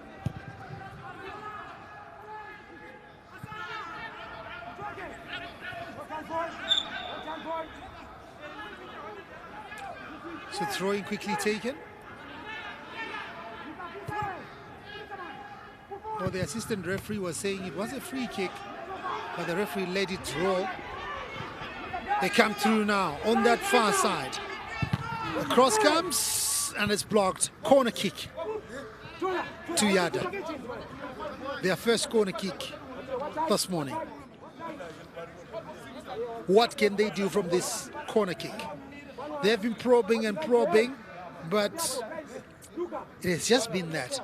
So throwing quickly taken. Well, the assistant referee was saying it was a free kick, but the referee let it roll. They come through now on that far side. Cross comes and it's blocked. Corner kick to Yada. Their first corner kick this morning. What can they do from this corner kick? They have been probing and probing, but it has just been that.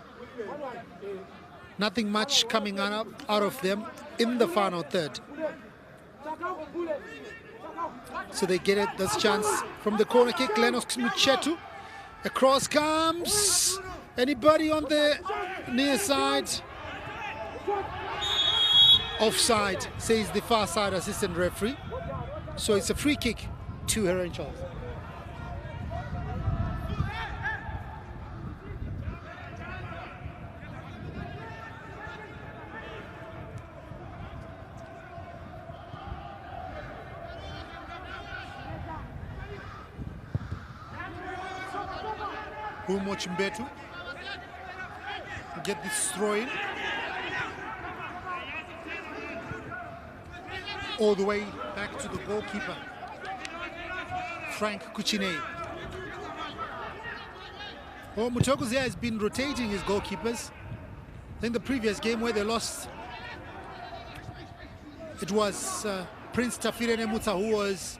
Nothing much coming out of them in the final third. So they get it, this chance from the corner kick. Lennox Muchetu. Across comes. Anybody on the near side? Offside, says the far side assistant referee. So it's a free kick to Heron Charles. Humo Chimbetu get this throw in all the way back to the goalkeeper, Frank Kuchine. Well, Mutokozia has been rotating his goalkeepers. I think the previous game where they lost, it was Prince Tafirene Muta who was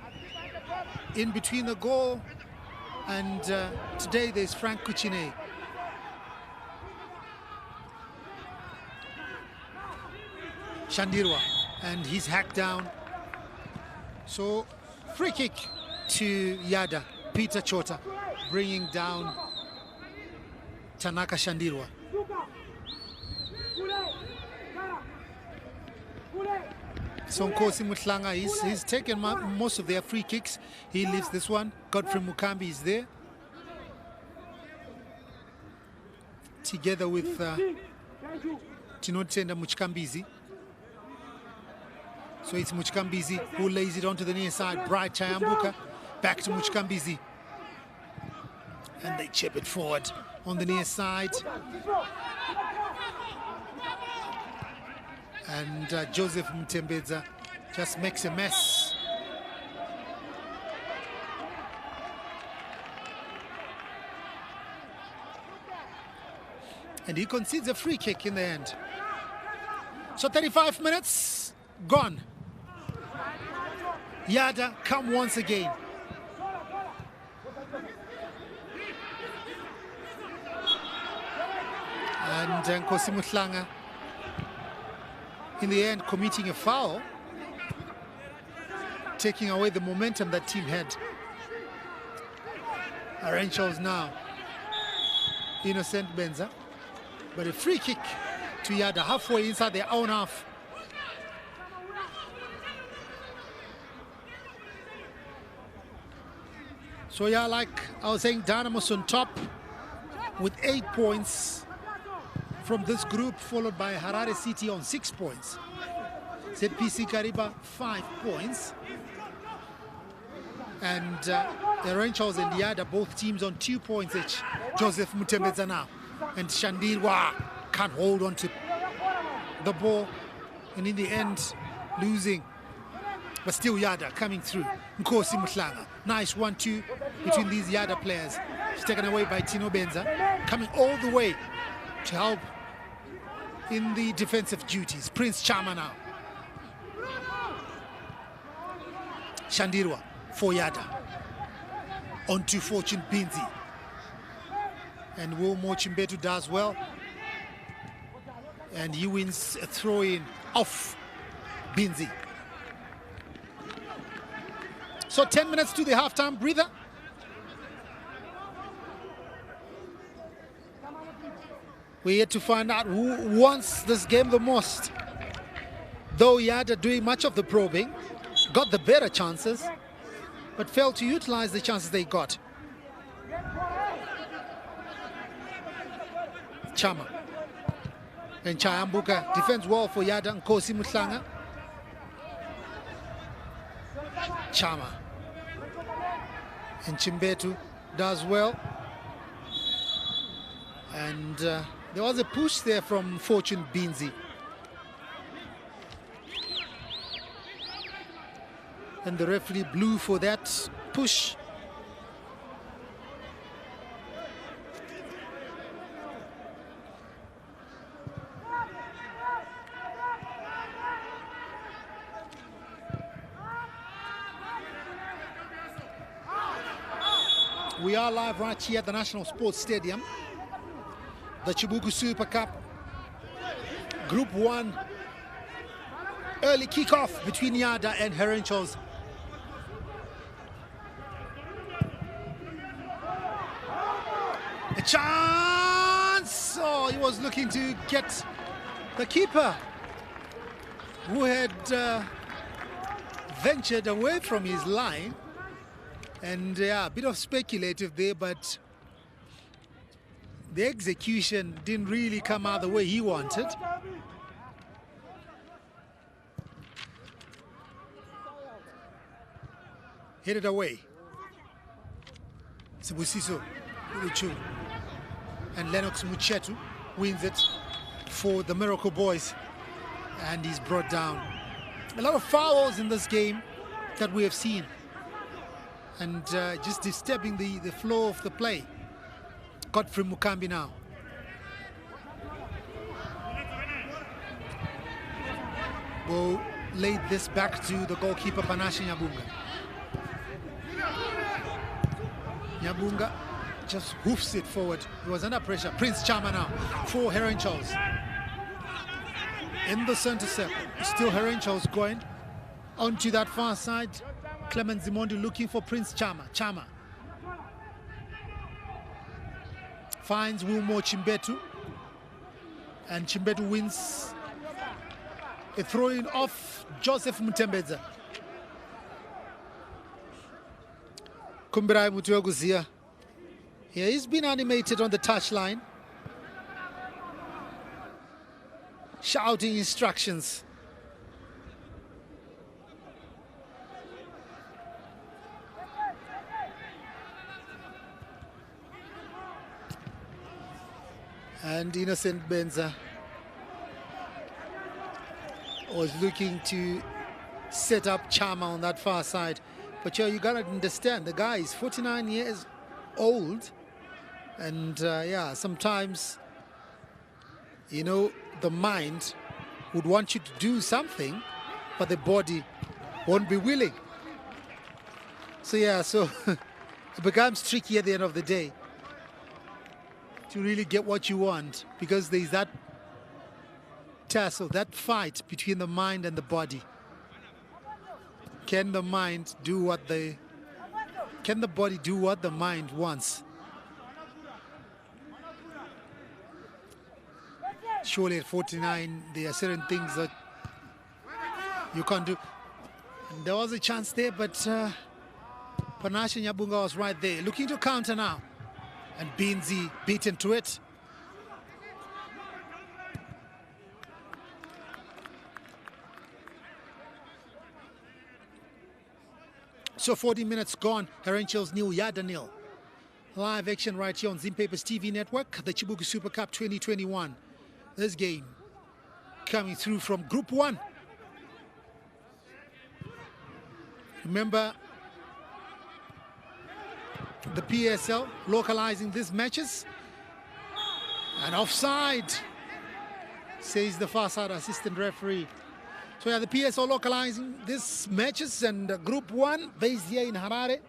in between the goal, and today there's Frank Kuchine. Shandirwa, and he's hacked down. So free kick to Yada. Peter Chota bringing down Tanaka Shandirwa. So Nkosi Mutlanga, he's taken most of their free kicks. He leaves this one. Godfrey Mukambi is there, together with Tinotenda Muchkambizi. So it's Muchkambizi who lays it onto the near side. Bright Chayambuka back to Muchkambizi. And they chip it forward on the near side. And Joseph Mtembeza just makes a mess. And he concedes a free kick in the end. So 35 minutes gone. Yada come once again. And Nkosi Mutlanga in the end committing a foul, taking away the momentum that team had. Arranchals now. Innocent Benza. But a free kick to Yada halfway inside their own half. So yeah, like I was saying, Dynamo's on top with 8 points from this group, followed by Harare City on 6 points. ZPC Kariba 5 points. And Ranchers and Yada, both teams on 2 points each. Joseph Mutembeza now. And Shandirwa can't hold on to the ball. And in the end, losing. But still Yada coming through. Nkosi Mutlanga. Nice 1-2 between these Yada players. It's taken away by Tino Benza. Coming all the way to help in the defensive duties. Prince Chama now. Shandirwa for Yada. On to Fortune Binzi. And Wilmo Chimbetu does well. And he wins a throw-in off Binzi. So 10 minutes to the halftime breather. We're yet to find out who wants this game the most. Though Yada doing much of the probing, got the better chances, but failed to utilize the chances they got. Chama. And Chayambuka defends well for Yada. Nkosi Mutlanga. Chama. And Chimbetu does well. And there was a push there from Fortune Binzi. And the referee blew for that push. We are live right here at the National Sports Stadium. The Chibuku Super Cup. Group 1. Early kickoff between Yada and Herenchos. A chance! Oh, he was looking to get the keeper, who had ventured away from his line. And yeah, a bit of speculative there, but the execution didn't really come out the way he wanted. Headed away. Sibusiso Uruchu and Lennox Muchetu wins it for the Miracle Boys, and he's brought down. A lot of fouls in this game that we have seen, and just disturbing the flow of the play. Godfrey Mukambi now. Will laid this back to the goalkeeper Panache Nyabunga. Nyabunga just hoofs it forward. He was under pressure. Prince Chama now for Herenchos. In the center circle, still Herenchos going onto that far side. Clement Zimondi looking for Prince Chama. Chama finds Wilmo Chimbetu, and Chimbetu wins a throw-in off Joseph Mutembeza. Kumbirai Mutuaguzia. Yeah, he's been animated on the touchline, shouting instructions. And Innocent Benza was looking to set up Chama on that far side. But you gotta understand, the guy is 49 years old. And yeah, sometimes, you know, the mind would want you to do something, but the body won't be willing. So yeah, so it becomes tricky at the end of the day to really get what you want, because there's that tussle, that fight between the mind and the body. Can the mind do what can the body do what the mind wants? Surely at 49, there are certain things that you can't do. And there was a chance there, but Panache Nyabunga was right there, looking to counter now. And Binzi beaten to it. So 40 minutes gone. Herenchos nil, Yada nil. Live action right here on Zimpapers TV network. The Chibuku Super Cup 2021. This game coming through from Group 1. Remember, the PSL localizing these matches. And offside, says the far side assistant referee. So yeah, the PSL localizing these matches, and Group 1 based here in Harare,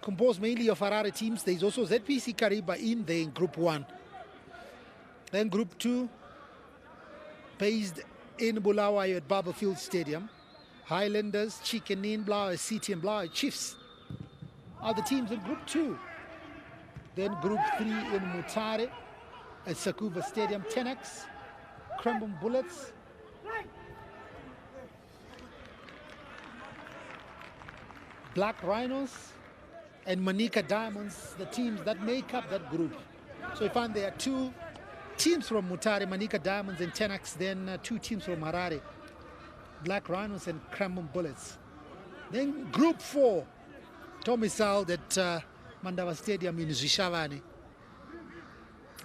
composed mainly of Harare teams. There's also ZPC Kariba in there in Group 1. Then Group 2, based in Bulawayo at Barberfield Stadium. Highlanders, Chikenin, Blaue City and Blaue Chiefs are the teams in Group 2. Then Group 3 in Mutare at Sakuba Stadium. Tenax, Crembon Bullets, Black Rhinos, and Manica Diamonds, the teams that make up that group. So you find there are 2 teams from Mutare, Manica Diamonds and Tenax, then 2 teams from Harare, Black Rhinos and Crembon Bullets. Then Group 4, domiciled at Mandava Stadium in Zhishavani.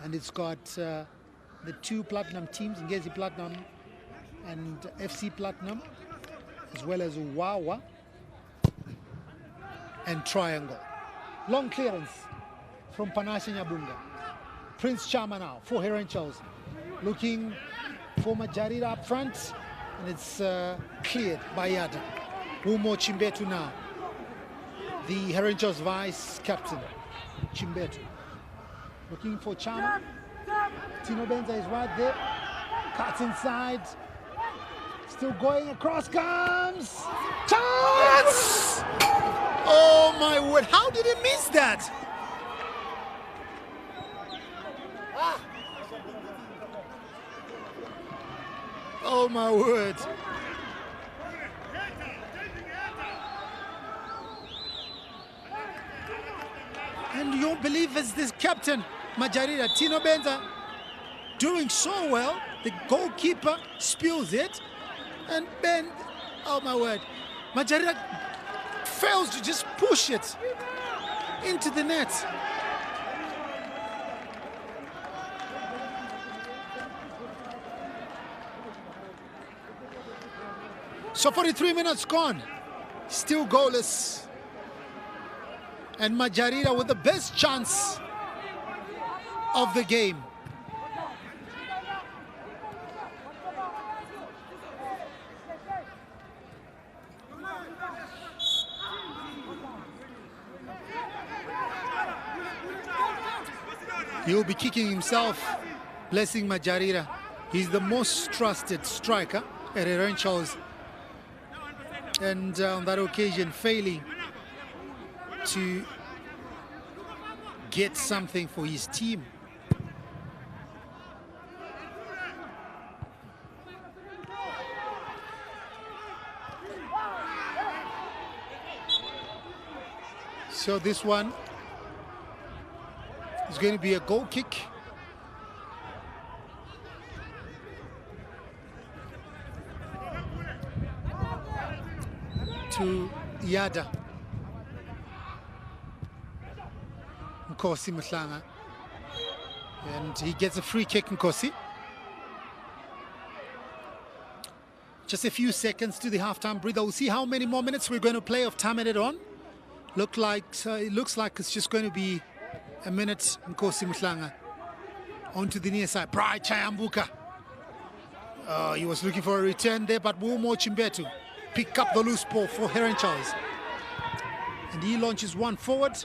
And it's got the 2 platinum teams, Ngezi Platinum and FC Platinum, as well as Wawa and Triangle. Long clearance from Panache Nyabunga. Prince Chama now for Herenchos, looking for Majarira up front, and it's cleared by Yada. Umo Chimbetu now, the Herenchos vice captain. Chimbetu. Looking for Chama. Tino Benza is right there. Cuts inside. Still going across, comes. Chance! Oh my word, how did he miss that? Oh my word. And you won't believe it's this captain, Majarira, Tino Benza, doing so well. The goalkeeper spills it. And Ben, oh my word, Majarira fails to just push it into the net. So 43 minutes gone, still goalless. And Majarira with the best chance of the game. He'll be kicking himself, blessing Majarira. He's the most trusted striker at Herencho's. And on that occasion, failing to get something for his team. So this one is going to be a goal kick. To Yada. Nkosi Mhlanga. And he gets a free kick, Nkosi. Just a few seconds to the halftime breather. We'll see how many more minutes we're going to play of time added on. It looks like it's just going to be a minute. Nkosi Mhlanga onto the near side. Bright Chayambuka. He was looking for a return there, but Wumo Chimbetu pick up the loose ball for Herencho's. And he launches one forward.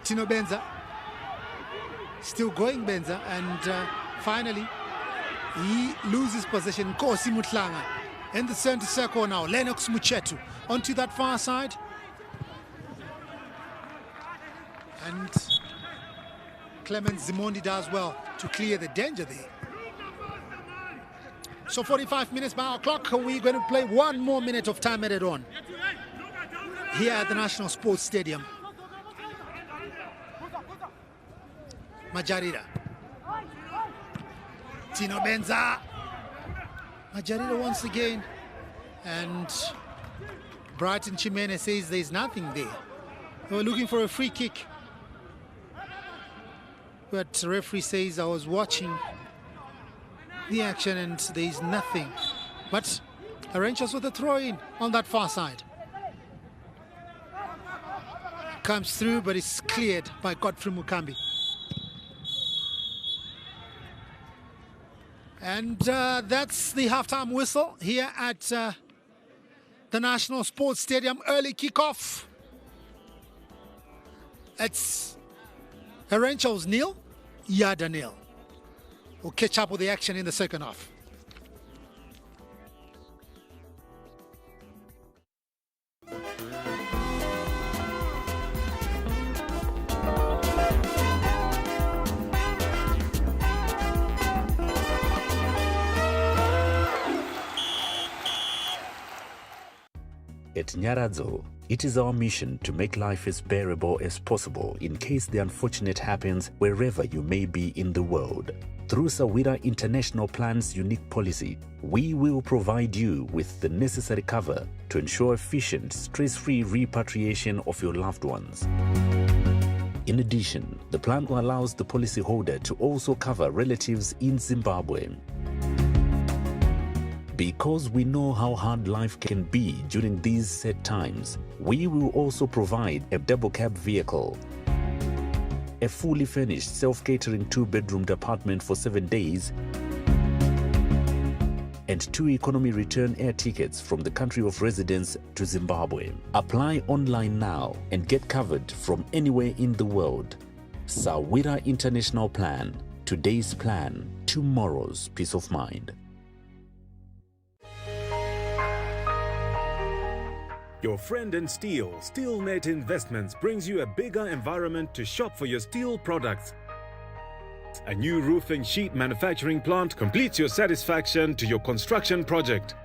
Tino Benza. Still going Benza. And finally, he loses possession. Nkosi Mhlanga in the center circle now. Lennox Muchetu onto that far side. And Clement Zimondi does well to clear the danger there. So 45 minutes by our clock. We're going to play one more minute of time added on here at the National Sports Stadium. Majarira. Tino Benza. Majarira once again. And Brighton Chimene says there's nothing there. They were looking for a free kick. But the referee says I was watching the action and there's nothing. But Rangers with a throw-in on that far side. Comes through, but it's cleared by Godfrey Mukambi. And that's the halftime whistle here at the National Sports Stadium. Early kickoff. It's Herencho's nil, Yada nil. We'll catch up with the action in the second half. At Nyaradzo, it is our mission to make life as bearable as possible in case the unfortunate happens wherever you may be in the world. Through Sawira International Plan's unique policy, we will provide you with the necessary cover to ensure efficient, stress-free repatriation of your loved ones. In addition, the plan allows the policyholder to also cover relatives in Zimbabwe. Because we know how hard life can be during these set times, we will also provide a double cab vehicle, a fully furnished self-catering 2-bedroom apartment for 7 days, and 2 economy return air tickets from the country of residence to Zimbabwe. Apply online now and get covered from anywhere in the world. Sawira International Plan. Today's plan, tomorrow's peace of mind. Your friend in steel, Steelmate Investments, brings you a bigger environment to shop for your steel products. A new roofing sheet manufacturing plant completes your satisfaction to your construction project.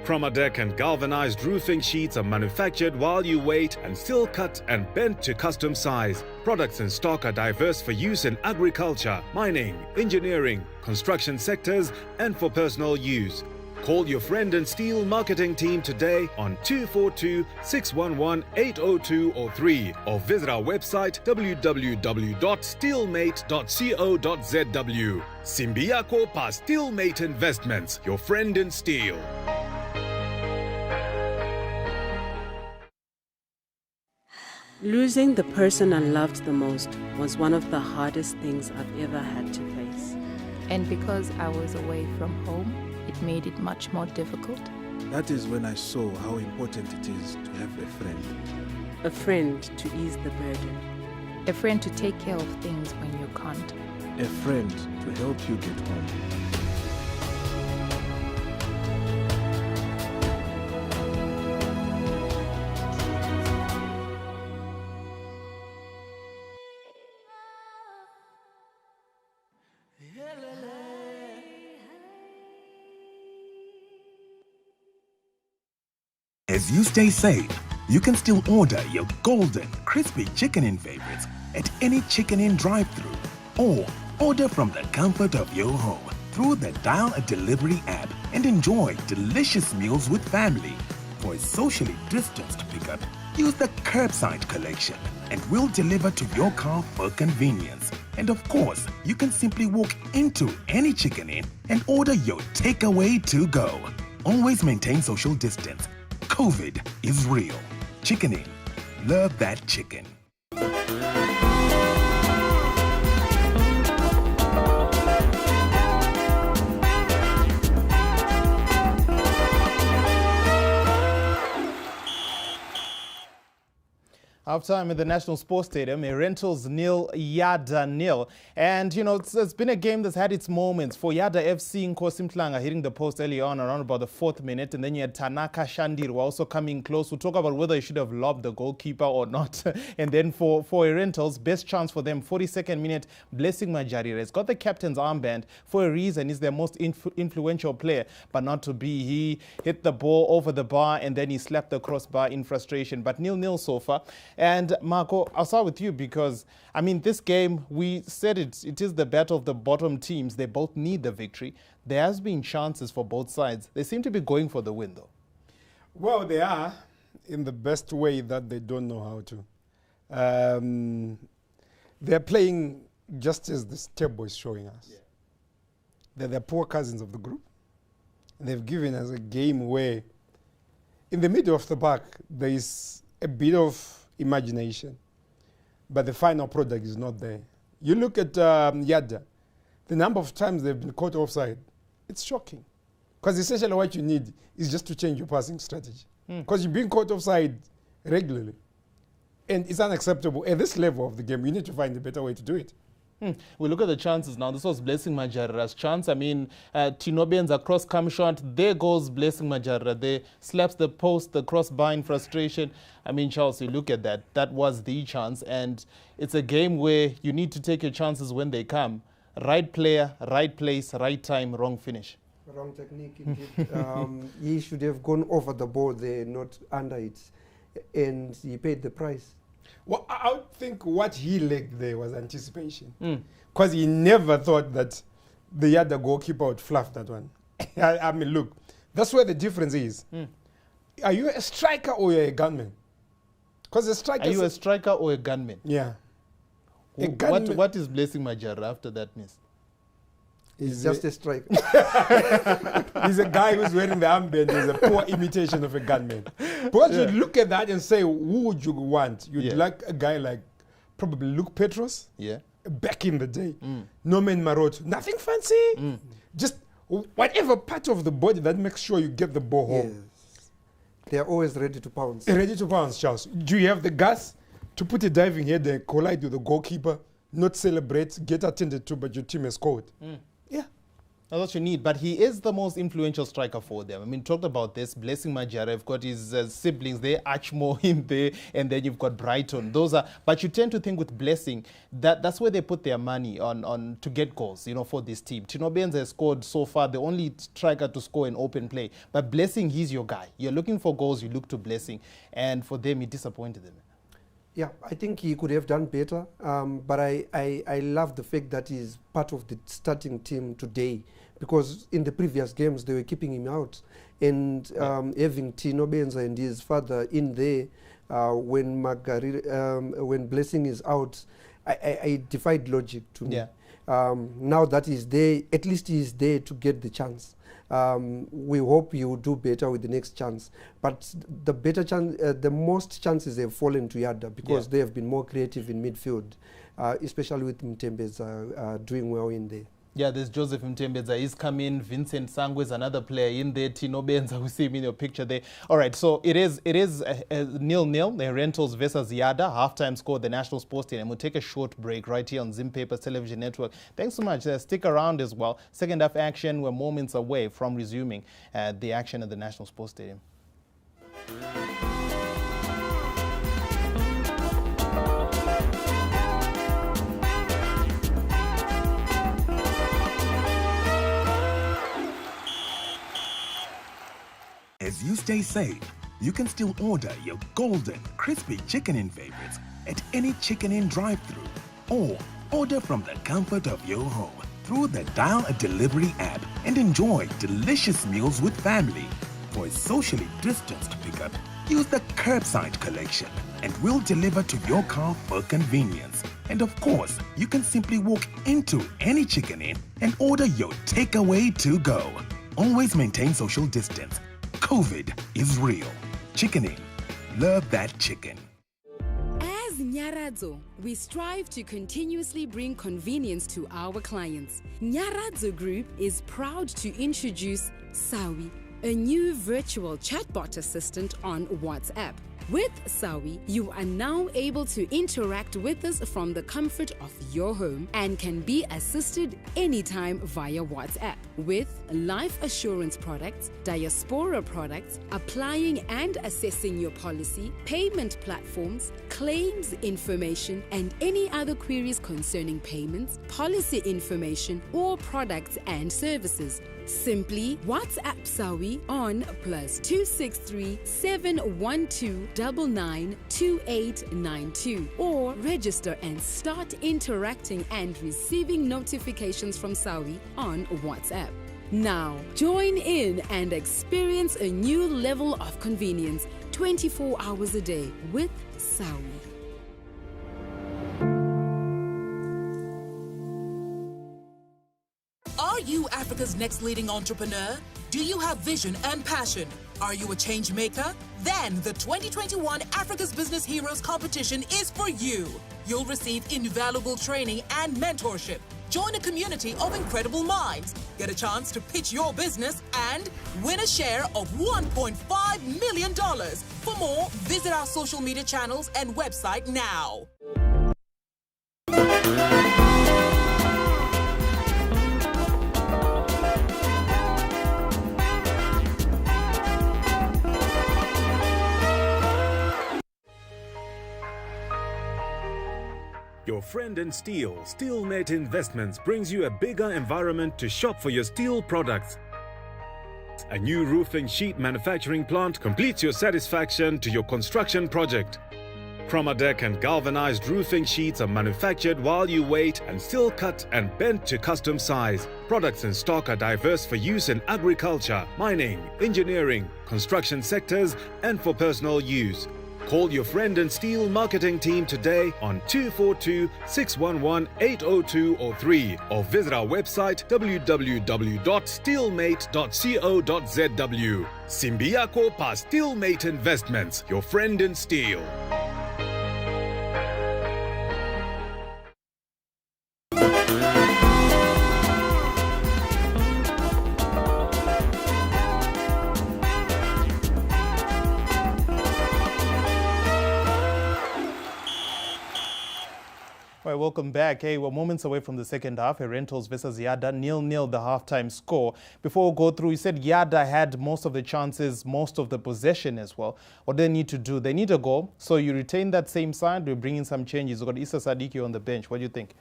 Chromadeck and galvanized roofing sheets are manufactured while you wait and still cut and bent to custom size. Products in stock are diverse for use in agriculture, mining, engineering, construction sectors, and for personal use. Call your friend and steel marketing team today on 242-611-80203 or visit our website www.steelmate.co.zw. Simbiako pa Steelmate Investments, your friend in steel. Losing the person I loved the most was one of the hardest things I've ever had to face. And because I was away from home, it made it much more difficult. That is when I saw how important it is to have a friend. A friend to ease the burden. A friend to take care of things when you can't. A friend to help you get home. As you stay safe, you can still order your golden, crispy chicken in favorites at any Chicken Inn drive-thru or order from the comfort of your home through the Dial a Delivery app and enjoy delicious meals with family. For a socially distanced pickup, use the curbside collection and we'll deliver to your car for convenience. And of course, you can simply walk into any Chicken Inn and order your takeaway to go. Always maintain social distance. COVID is real. Chicken Inn. Love that chicken. Halftime at the National Sports Stadium, Rentals 0, Yada 0. And, you know, it's been a game that's had its moments. For Yada FC, Nkosi Mhlanga hitting the post early on around about the 4th minute. And then you had Tanaka Shandir also coming close. We'll talk about whether he should have lobbed the goalkeeper or not. And then for Rentals, best chance for them, 42nd minute, Blessing Majarires. Got the captain's armband for a reason. He's their most influential player, but not to be. He hit the ball over the bar and then he slapped the crossbar in frustration. But 0-0 so far. And Marco, I'll start with you because, I mean, this game, we said it is the battle of the bottom teams. They both need the victory. There has been chances for both sides. They seem to be going for the win, though. Well, they are in the best way that they don't know how to. They're playing just as this table is showing us. Yeah. They're the poor cousins of the group. And they've given us a game where in the middle of the park, there is a bit of imagination, but the final product is not there. You look at Yada, the number of times they've been caught offside, it's shocking. Because essentially what you need is just to change your passing strategy. Because you're being caught offside regularly. And it's unacceptable. At this level of the game, you need to find a better way to do it. We look at the chances now. This was Blessing Majarira's chance. I mean, Tinobians across come short. There goes Blessing Majarira. They slaps the post, the crossbar in frustration. I mean, Charles, you look at that. That was the chance. And it's a game where you need to take your chances when they come. Right player, right place, right time, wrong finish. Wrong technique, indeed. He should have gone over the ball there, not under it. And he paid the price. Well, I would think what he lacked there was anticipation. Because he never thought that the other goalkeeper would fluff that one. I mean, look, that's where the difference is. Are you a striker or you're a gunman? Because a striker... Are you a striker or a gunman? Yeah. What is Blessing Majarira after that miss? He's just a striker. He's a guy who's wearing the armband. He's a poor imitation of a gunman. But you look at that and say, who would you want? You'd like a guy like probably Luke Petros. Yeah. Back in the day. Norman Maroto. Nothing fancy. Just whatever part of the body that makes sure you get the ball home. Yes. They are always ready to pounce. Ready to pounce, Charles. Do you have the gas to put a diving head there, collide with the goalkeeper, not celebrate, get attended to, but your team has scored? Yeah. That's what you need, but he is the most influential striker for them. I mean, talked about this. Blessing Majara, you've got his siblings there, Archmore in there, and then you've got Brighton. Those are, but you tend to think with Blessing that's where they put their money on to get goals, for this team. Tino Benz has scored so far, the only striker to score in open play. But Blessing, he's your guy. You're looking for goals, you look to Blessing, and for them, he disappointed them. Yeah, I think he could have done better, but I love the fact that he's part of the starting team today, because in the previous games they were keeping him out, and having Tino Benza and his father in there when Blessing is out, I defied logic to me. Now that he's there, at least he's there to get the chance. We hope he will do better with the next chance, but the better chance, the most chances have fallen to Yada, because they have been more creative in midfield, especially with Mtembeza doing well in there. Yeah, there's Joseph Mtembeza. He's come in. Vincent Sangwe is another player in there. Tino Benza, we see him in your picture there. All right, so it is 0-0. The Rentals versus Yada. Halftime score, the National Sports Stadium. We'll take a short break right here on Zim Papers Television Network. Thanks so much. Stick around as well. Second half action. We're moments away from resuming the action at the National Sports Stadium. As you stay safe, you can still order your golden, crispy chicken in favorites at any Chicken Inn drive-thru, or order from the comfort of your home through the Dial a Delivery app and enjoy delicious meals with family. For a socially distanced pickup, use the curbside collection and we'll deliver to your car for convenience. And of course, you can simply walk into any Chicken Inn and order your takeaway to go. Always maintain social distance. COVID is real. Chicken Inn. Love that chicken. As Nyaradzo, we strive to continuously bring convenience to our clients. Nyaradzo Group is proud to introduce Sawi, a new virtual chatbot assistant on WhatsApp. With Sawi, you are now able to interact with us from the comfort of your home and can be assisted anytime via WhatsApp. With life assurance products, diaspora products, applying and assessing your policy, payment platforms, claims information, and any other queries concerning payments, policy information, or products and services. Simply WhatsApp Sawi on +263 712 992892 or register and start interacting and receiving notifications from Sawi on WhatsApp. Now, join in and experience a new level of convenience 24 hours a day with Sawi. Are you Africa's next leading entrepreneur? Do you have vision and passion? Are you a change maker? Then the 2021 Africa's Business Heroes competition is for you. You'll receive invaluable training and mentorship. Join a community of incredible minds. Get a chance to pitch your business and win a share of $1.5 million. For more, visit our social media channels and website now. Your friend in steel, SteelMate Investments, brings you a bigger environment to shop for your steel products. A new roofing sheet manufacturing plant completes your satisfaction to your construction project. Chromadeck and galvanized roofing sheets are manufactured while you wait and still cut and bent to custom size. Products in stock are diverse for use in agriculture, mining, engineering, construction sectors, and for personal use. Call your friend and steel marketing team today on 242-611-80203 or visit our website www.steelmate.co.zw. Simbiako pa SteelMate Investments, your friend in steel. All right, welcome back. Hey, we're moments away from the second half. Rentals versus Yada, 0-0 the halftime score. Before we go through, you said Yada had most of the chances, most of the possession as well. What do they need to do? They need a goal. So you retain that same side. We bring in some changes. We've got Issa Sadiki on the bench. What do you think?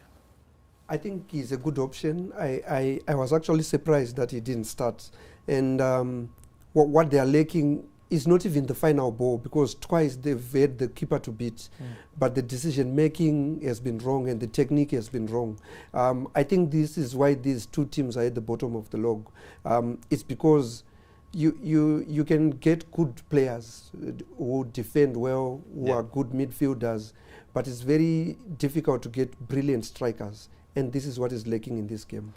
I think he's a good option. I was actually surprised that he didn't start. And what they are lacking is not even the final ball, because twice they've had the keeper to beat, but the decision making has been wrong and the technique has been wrong. I think this is why these two teams are at the bottom of the log. It's because you can get good players who defend well, who are good midfielders, but it's very difficult to get brilliant strikers, and this is what is lacking in this game.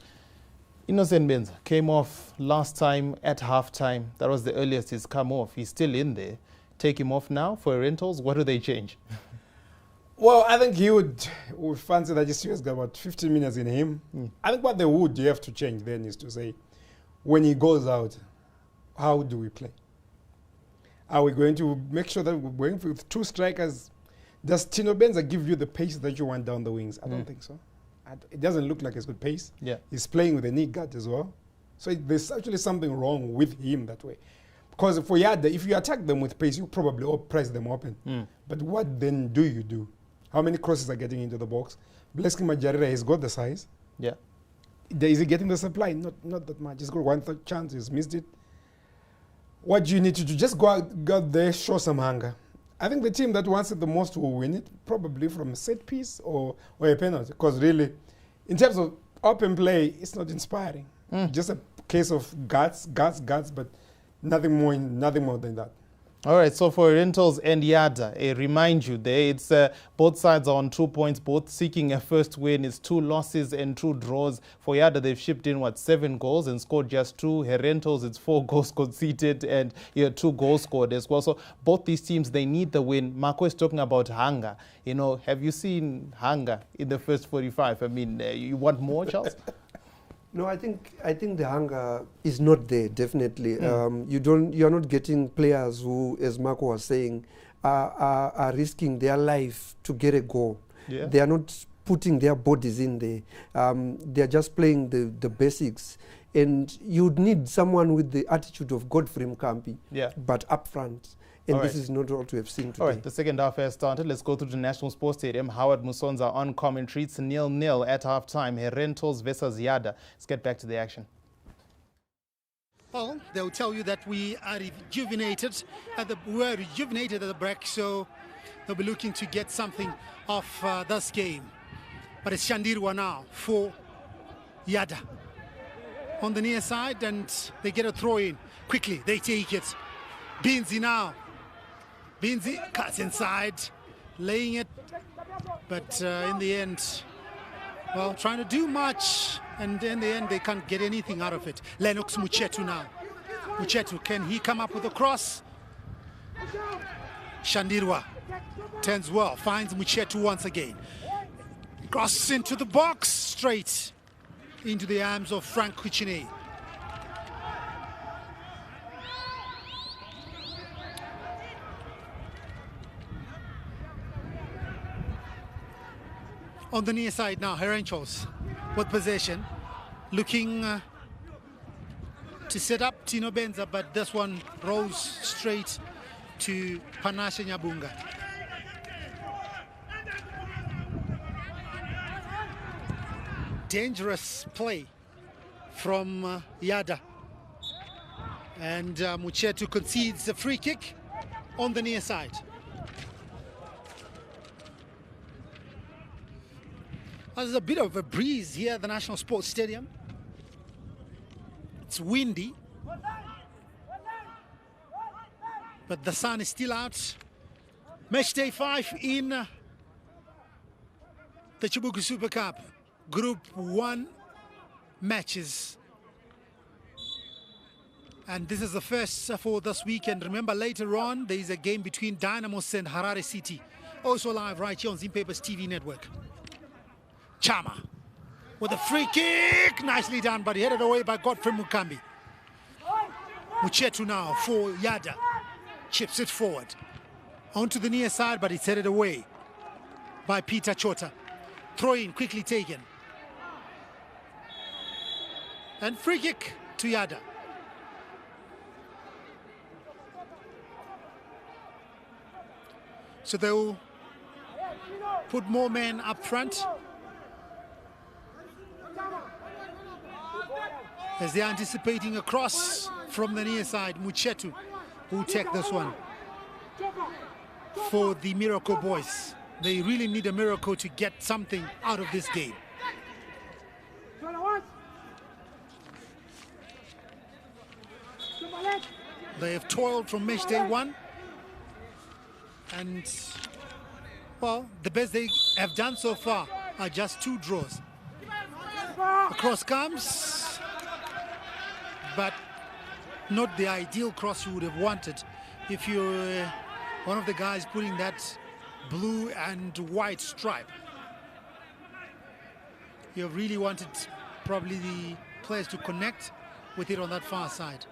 Innocent Benza came off last time at halftime. That was the earliest he's come off. He's still in there. Take him off now for Rentals. What do they change? Well, I think he would fancy that he still has got about 15 minutes in him. I think what they would have to change then is to say, when he goes out, how do we play? Are we going to make sure that we're going with two strikers? Does Tino Benza give you the pace that you want down the wings? I don't think so. It doesn't look like he's got pace. Yeah. He's playing with a knee guard as well. So there's actually something wrong with him that way. Because for Yada, if you attack them with pace, you probably press them open. But what then do you do? How many crosses are getting into the box? Blesky Majarira has got the size. Yeah. Is he getting the supply? Not that much. He's got one chance. He's missed it. What do you need to do? Just go out there, show some hunger. I think the team that wants it the most will win it, probably from a set piece or a penalty. Because really, in terms of open play, it's not inspiring. Just a case of guts, but nothing more than that. All right, so for Rentals and Yada, I remind you there, it's both sides are on 2 points, both seeking a first win. It's 2 losses and 2 draws. For Yada, they've shipped in, 7 goals and scored just 2. Rentals, it's 4 goals conceded and 2 goals scored as well. So both these teams, they need the win. Marco is talking about hunger. Have you seen hunger in the first 45? I mean, you want more, Charles? No, I think the hunger is not there, definitely. You are not getting players who, as Marco was saying, are risking their life to get a goal. Yeah. They are not putting their bodies in there. They are just playing the basics. And you'd need someone with the attitude of Godfrey Mkampi, but up front. And this is not what we have seen today. All right, the second half has started. Let's go to the National Sports Stadium. Howard Musonza on commentary. It's 0-0 at halftime. Rentals versus Yada. Let's get back to the action. Well, they'll tell you that we are rejuvenated at the break, so they'll be looking to get something off this game. But it's Shandirwa now for Yada on the near side, and they get a throw in. Quickly, they take it. Binzi now. Binzi cuts inside, laying it, but in the end, well, trying to do much, and in the end, they can't get anything out of it. Lennox Muchetu now. Muchetu, can he come up with a cross? Shandirwa turns well, finds Muchetu once again. Crosses into the box, straight into the arms of Frank Kuchine. On the near side now, Herenchos with possession, looking to set up Tino Benza, but this one rolls straight to Panashe Nyabunga. Dangerous play from Yada. And Muchetu concedes a free kick on the near side. There's a bit of a breeze here at the National Sports Stadium. It's windy, but the sun is still out. Match day 5 in the Chibuku Super Cup. Group 1 matches. And this is the first for this weekend. Remember, later on, there is a game between Dynamos and Harare City. Also live right here on Zimpapers TV network. Chama with a free kick, nicely done, but headed away by Godfrey Mukambi. Muchetu now for Yada, chips it forward onto the near side, but it's headed away by Peter Chota. Throw in, quickly taken. And free kick to Yada. So they'll put more men up front as they're anticipating a cross from the near side. Muchetu will take this one for the Miracle boys. They really need a miracle to get something out of this game. They have toiled from match day one, and well, the best they have done so far are just 2 draws. A cross comes, but not the ideal cross you would have wanted if you're one of the guys putting that blue and white stripe. You really wanted probably the players to connect with it on that far side.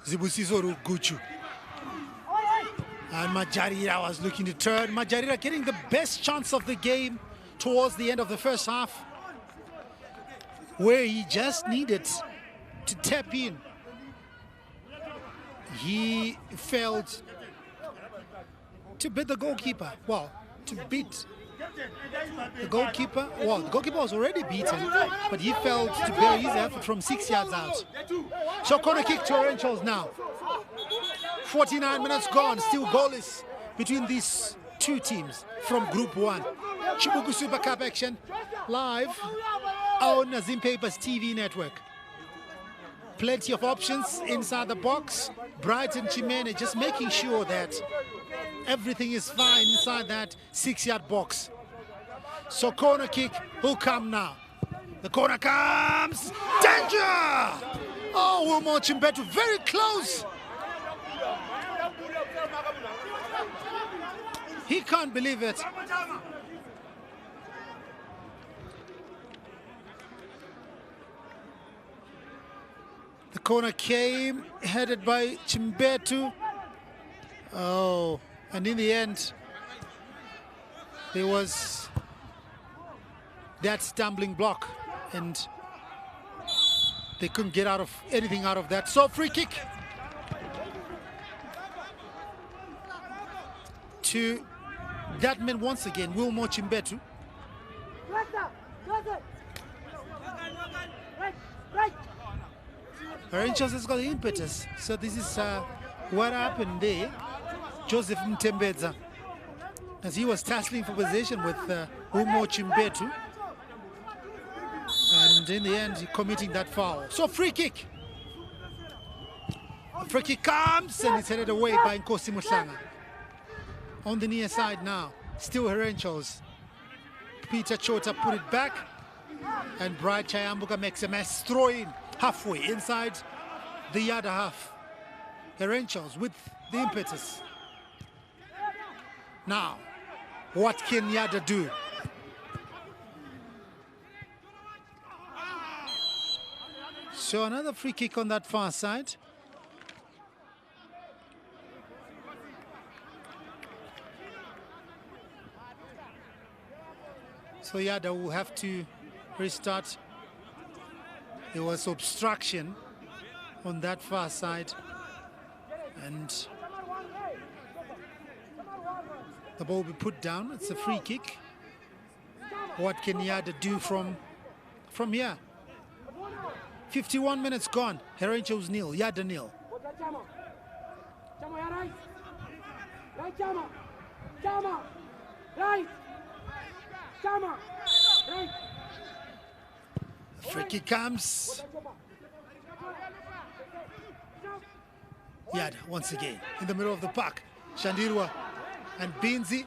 Zibusiso Guchu. And Majarira was looking to turn. Majarira getting the best chance of the game towards the end of the first half, where he just needed to tap in. He failed to beat the goalkeeper. Well, to beat the goalkeeper. Well, the goalkeeper was already beaten, but he failed to bear his effort from 6 yards out. So corner kick to Orange now. 49 minutes gone, still goalless between these two teams from Group 1. Chibuku Super Cup action live on Zim Papers TV network. Plenty of options inside the box. Brighton Chimene just making sure that everything is fine inside that 6-yard box. So corner kick will come now. The corner comes. Danger! Oh, Wilmore Chimbetu very close. He can't believe it. The corner came, headed by Chimbetu. Oh, and in the end, there was that stumbling block, and they couldn't get anything out of that. So free kick to that man once again, Wilmore Chimbetu. Rangers has got the impetus. So this is what happened there. Joseph Mtembedza, as he was tussling for possession with Wilmore Chimbetu. And in the end, committing that foul. So free kick. Free kick comes and it's headed away by Nkosi Muhlanga. On the near side now, still Herenchos. Peter Chota put it back, and Bright Chayambuka makes a mess, throw in halfway inside the other half. Herenchos with the impetus. Now, what can Yada do? So another free kick on that far side. So Yada will have to restart. There was obstruction on that far side, and the ball will be put down. It's a free kick. What can Yada do from here? 51 minutes gone. Herenchos nil, Yada nil. Free kick comes. Yada once again in the middle of the park. Shandirwa and Binzi.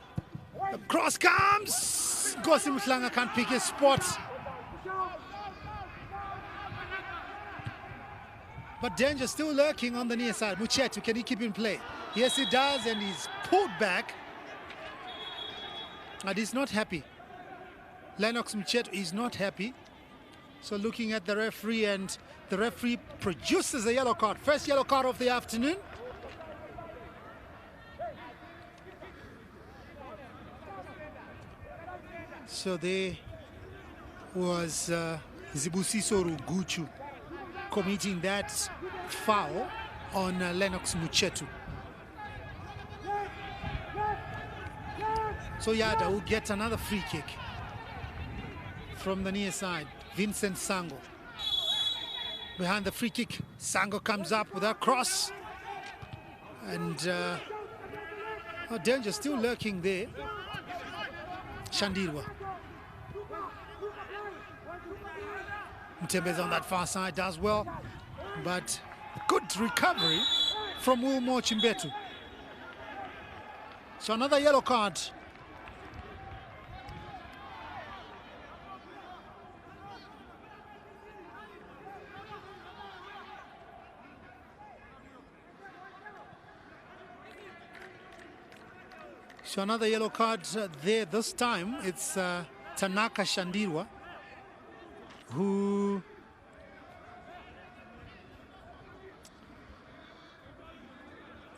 The cross comes. Nkosi Muhlanga can't pick his spot. But danger still lurking on the near side. Muchetu, can he keep in play? Yes, he does, and he's pulled back. And he's not happy. Lennox Muchetu is not happy. So looking at the referee, and the referee produces a yellow card. First yellow card of the afternoon. So there was Zibusiso Ruguchu committing that foul on Lennox Muchetu. So Yada will get another free kick from the near side. Vincent Sango. Behind the free kick, Sango comes up with a cross. And danger still lurking there. Shandirwa. Mtembeza on that far side does well, but good recovery from Wilmore Chimbetu. So another yellow card. So another yellow card there. This time it's Tanaka Shandirwa, who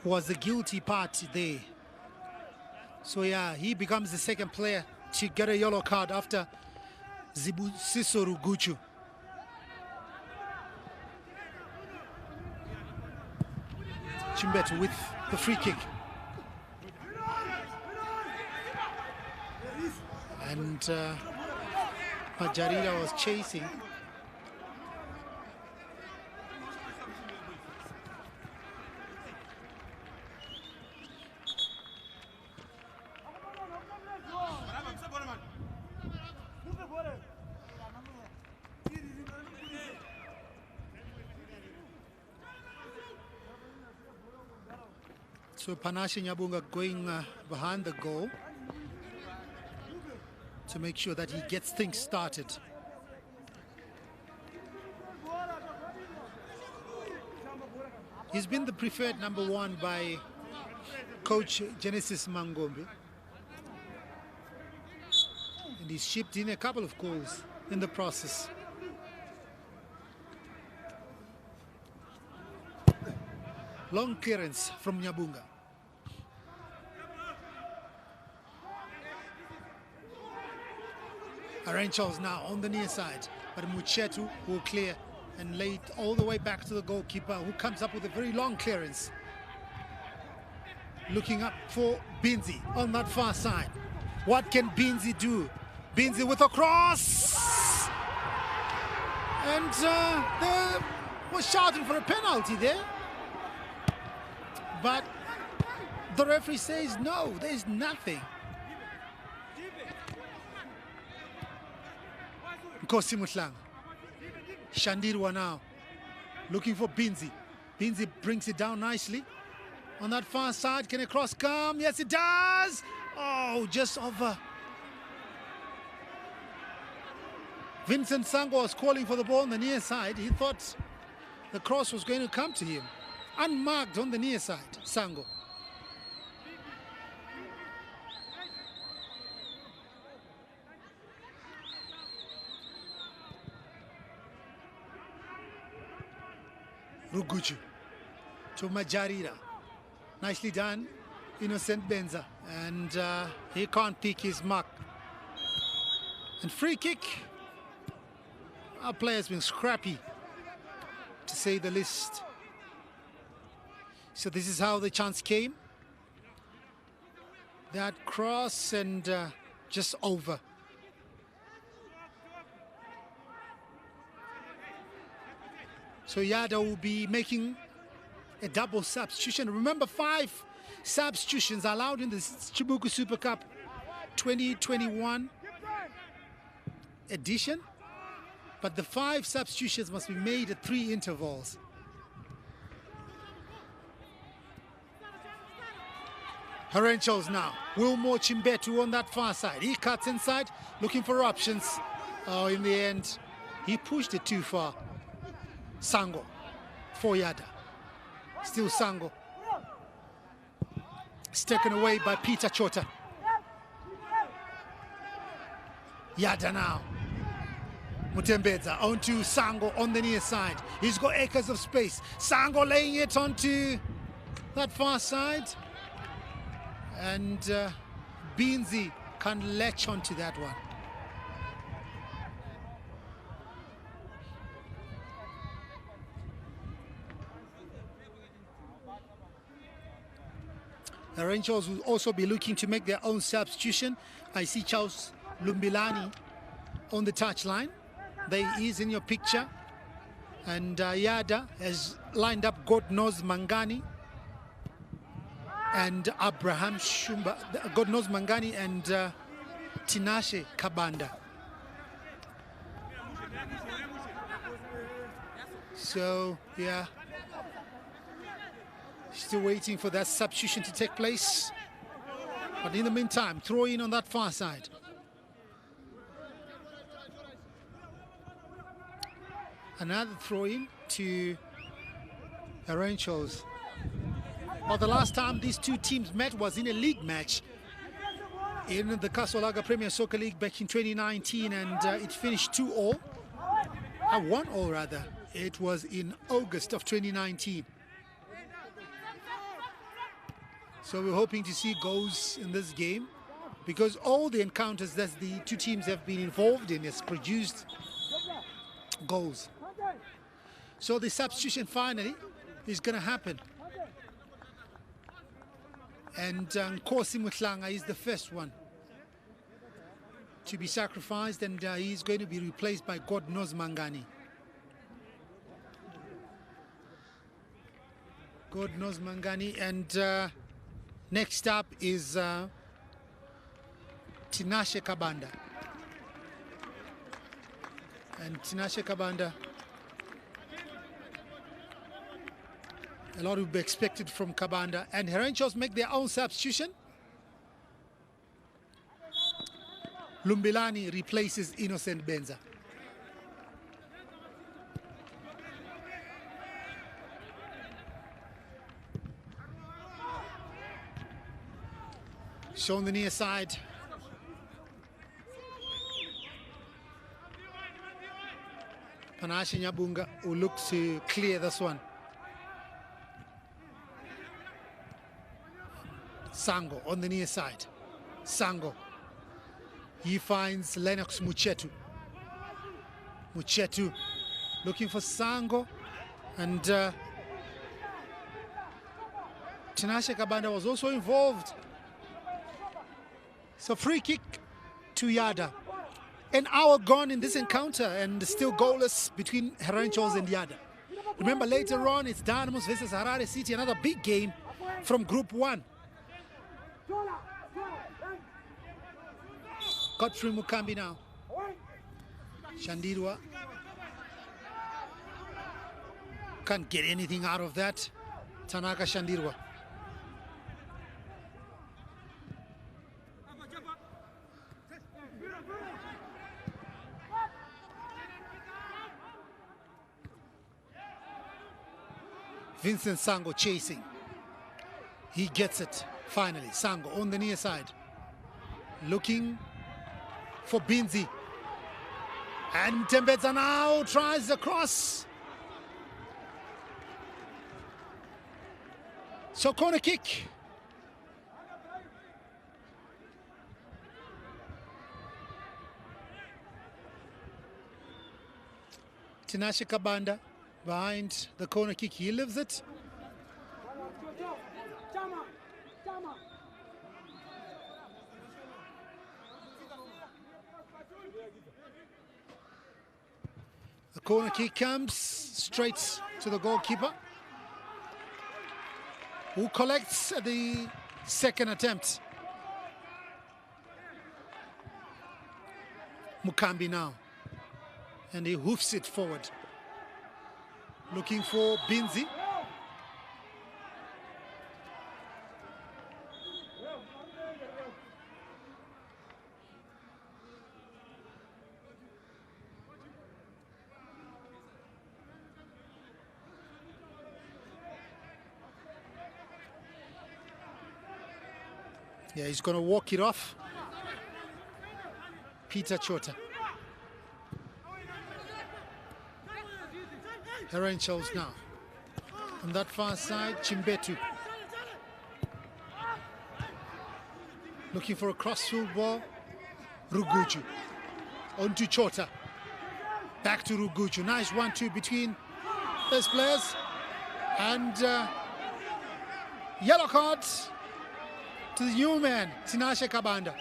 was the guilty party there. So yeah, he becomes the second player to get a yellow card after Zibusiso Ruguchu. Chimbetu with the free kick. And Majarira was chasing. So Panache Nyabunga going behind the goal to make sure that he gets things started. He's been the preferred number one by coach Genesis Mangombe. And he's shipped in a couple of goals in the process. Long clearance from Nyabunga. Arenchos now on the near side, but Muchetu will clear and lay it all the way back to the goalkeeper, who comes up with a very long clearance. Looking up for Binzi on that far side. What can Binzi do? Binzi with a cross! And they were shouting for a penalty there. But the referee says no, there's nothing. Nkosi Mutlang. Shandirwa now looking for Binzi. Binzi brings it down nicely. On that far side, can a cross come? Yes, it does. Oh, just over. Vincent Sango was calling for the ball on the near side. He thought the cross was going to come to him. Unmarked on the near side, Sango. Ruguchu to Majarira. Nicely done, Innocent Benza. And he can't pick his mark. And free kick. Our player's been scrappy, to say the least. So this is how the chance came. That cross and just over. So Yada will be making a double substitution. Remember, 5 substitutions allowed in the Chibuku Super Cup 2021 edition. But the 5 substitutions must be made at 3 intervals. Herenchos now. Wilmore Chimbetu on that far side. He cuts inside, looking for options. Oh, in the end, he pushed it too far. Sango for Yada. Still Sango. It's taken away by Peter Chota. Yada now. Mutembeza onto Sango on the near side. He's got acres of space. Sango laying it onto that far side. And Beansy can latch onto that one. The Rangers will also be looking to make their own substitution. I see Charles Lumbilani on the touchline. There he is in your picture. And Yada has lined up God knows Mangani and Abraham Shumba. God knows Mangani and Tinashe Kabanda. So, yeah. Still waiting for that substitution to take place. But in the meantime, throw in on that far side. Another throw in to Rangers. Well, the last time these two teams met was in a league match in the Kasolaga Premier Soccer League back in 2019, and it finished 2-all. 1-all rather. It was in August of 2019. So we're hoping to see goals in this game, because all the encounters that the two teams have been involved in has produced goals. So the substitution finally is going to happen. And Nkosi Mutlanga is the first one to be sacrificed, and he's going to be replaced by God knows Mangani. God knows Mangani, and next up is Tinashe Kabanda. And Tinashe Kabanda, a lot will be expected from Kabanda. And Herenchos make their own substitution. Lumbilani replaces Innocent Benza. Shown the near side. Panache Nyabunga will look to clear this one. Sango on the near side. Sango. He finds Lennox Muchetu. Muchetu looking for Sango, and Tinashe Kabanda was also involved. So free kick to Yada. An hour gone in this encounter and still goalless between Herenchos and Yada. Remember, later on it's Dynamos versus Harare City, another big game from Group 1. Godfrey Mukambi now. Shandirwa can't get anything out of that. Tanaka Shandirwa. Vincent Sango chasing. He gets it finally. Sango on the near side. Looking for Binzi. And Mtembeza now tries the cross. So corner kick. Tinashe Kabanda behind the corner kick. He lives it. The corner kick comes straight to the goalkeeper, who collects the second attempt. Mukambi now, and he hoofs it forward, looking for Binzi. Yeah, he's going to walk it off. Peter Chota. Herentials now. On that far side, Chimbetu. Looking for a cross-field ball. Ruguju. On to Chota. Back to Ruguju. Nice 1-2 between those players. And yellow card to the new man, Tinashe Kabanda.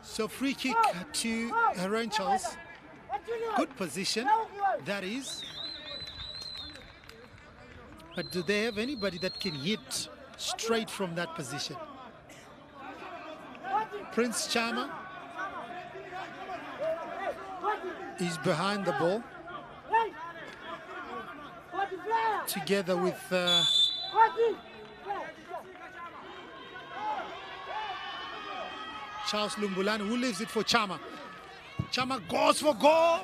So free kick to Herentials. Good position, that is. But do they have anybody that can hit straight from that position? Prince Chama is behind the ball, together with Charles Lumbulani, who leaves it for Chama. Chama goes for goal.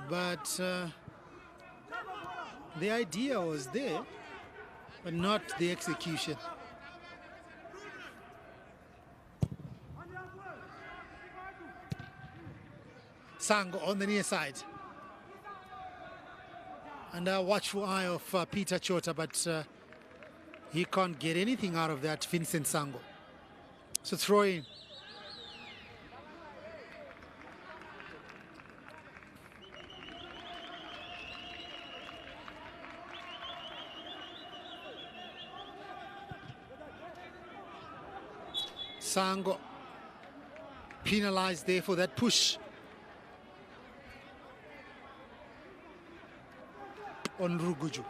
But the idea was there, but not the execution. Sango on the near side. Under a watchful eye of Peter Chota, but he can't get anything out of that, Vincent Sango. So throw in. Sango penalized there for that push on Ruguju.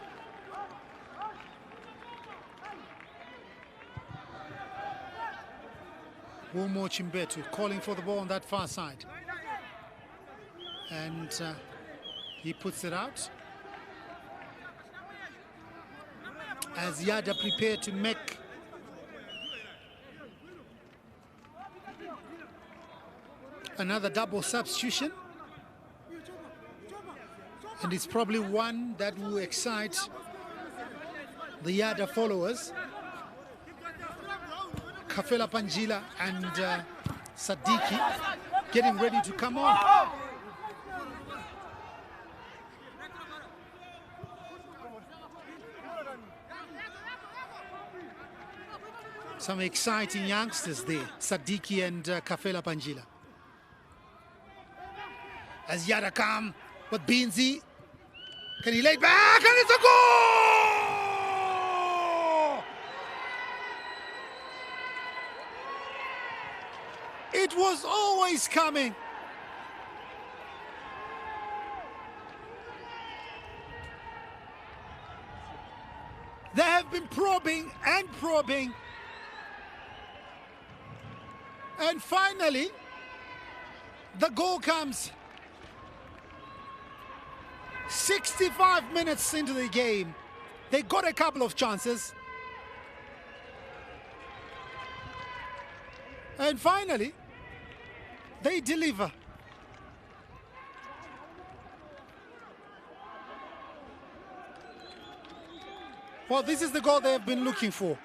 Umo Chimbetu calling for the ball on that far side. And he puts it out. As Yada prepared to make another double substitution. And it's probably one that will excite the Yada followers. Kafela Panjila and Sadiki getting ready to come on. Some exciting youngsters there, Sadiki and Kafela Panjila. As Yada come with Binzi, can he lay back? And it's a goal! It was always coming. They have been probing and probing. And finally, the goal comes. 65 minutes into the game. They got a couple of chances. And finally, they deliver. Well, this is the goal they have been looking for.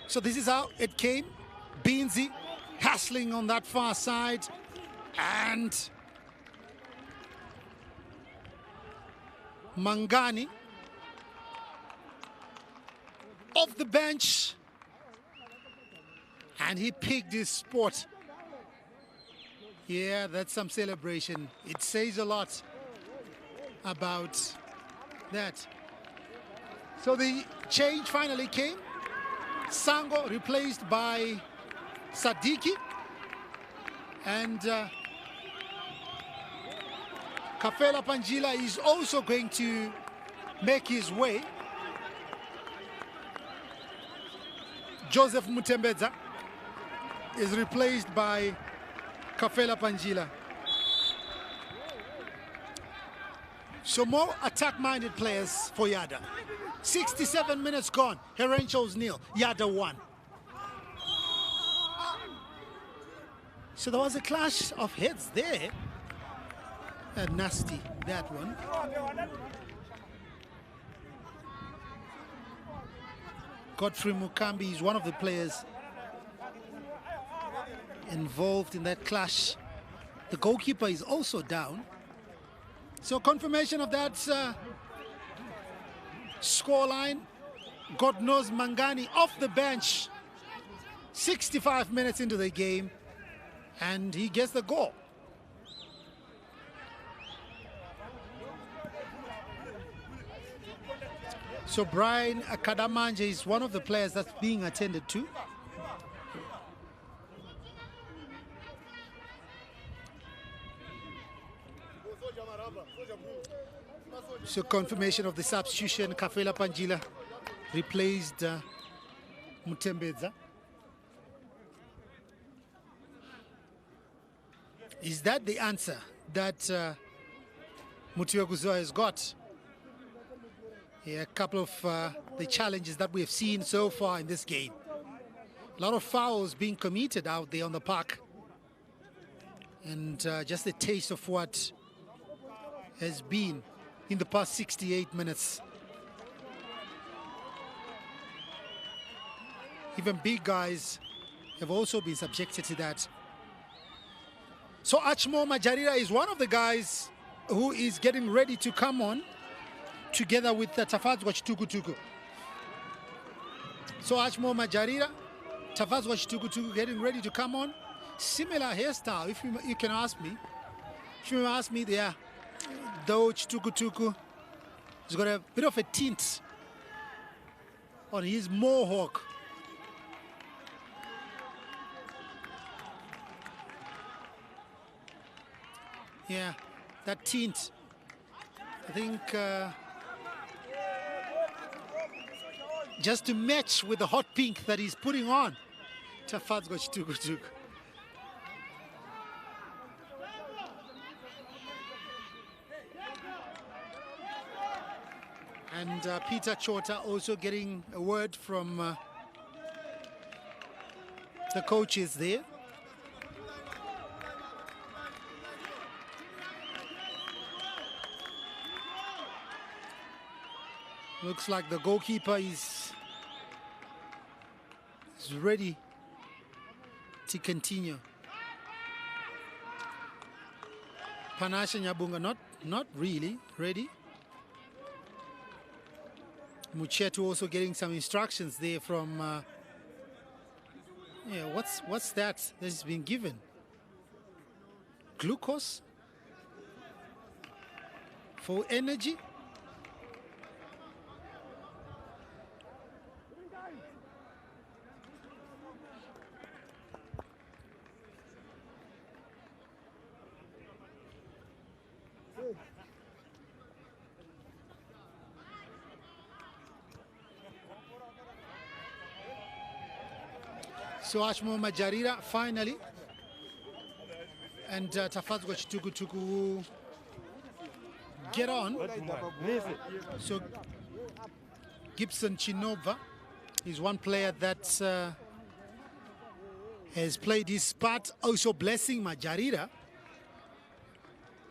So this is how it came. Binzi hassling on that far side, and Mangani off the bench, and he picked his spot. Yeah, that's some celebration. It says a lot about that. So the change finally came. Sango replaced by Sadiki, and Kafela Panjila is also going to make his way. Joseph Mutembeza is replaced by Kafela Panjila. So more attack-minded players for Yada. 67 minutes gone. Herentials nil. Yada 1. So there was a clash of heads there. Nasty, that one. Godfrey Mukambi is one of the players involved in that clash. The goalkeeper is also down. So confirmation of that scoreline. God knows Mangani off the bench. 65 minutes into the game, and he gets the goal. So Brian Akadamanje is one of the players that's being attended to. So confirmation of the substitution, Kafela Panjila replaced Mutembeza. Is that the answer that Mutiwa Guzoa has got? Yeah, a couple of the challenges that we have seen so far in this game. A lot of fouls being committed out there on the park. And just a taste of what has been in the past 68 minutes. Even big guys have also been subjected to that. So Achmo Majarira is one of the guys who is getting ready to come on together with Tafadzwa Chitukutuku. So Achmo Majarira, Tafadzwa Chitukutuku getting ready to come on. Similar hairstyle, if you can ask me. If you ask me, yeah, though Chitukutuku has got a bit of a tint on his mohawk. Yeah, that tint. I think just to match with the hot pink that he's putting on. Tafadzwa Chitukutuku. And Peter Chota also getting a word from the coaches there. Looks like the goalkeeper is ready to continue. Panashe Nyabunga not really ready. Muchetu also getting some instructions there from yeah, what's that has been given? Glucose for energy? So Achmo Majarira finally, and Tafadzwa Chitukutuku will get on. So Gibson Chinova is one player that has played his part, also blessing Majarira.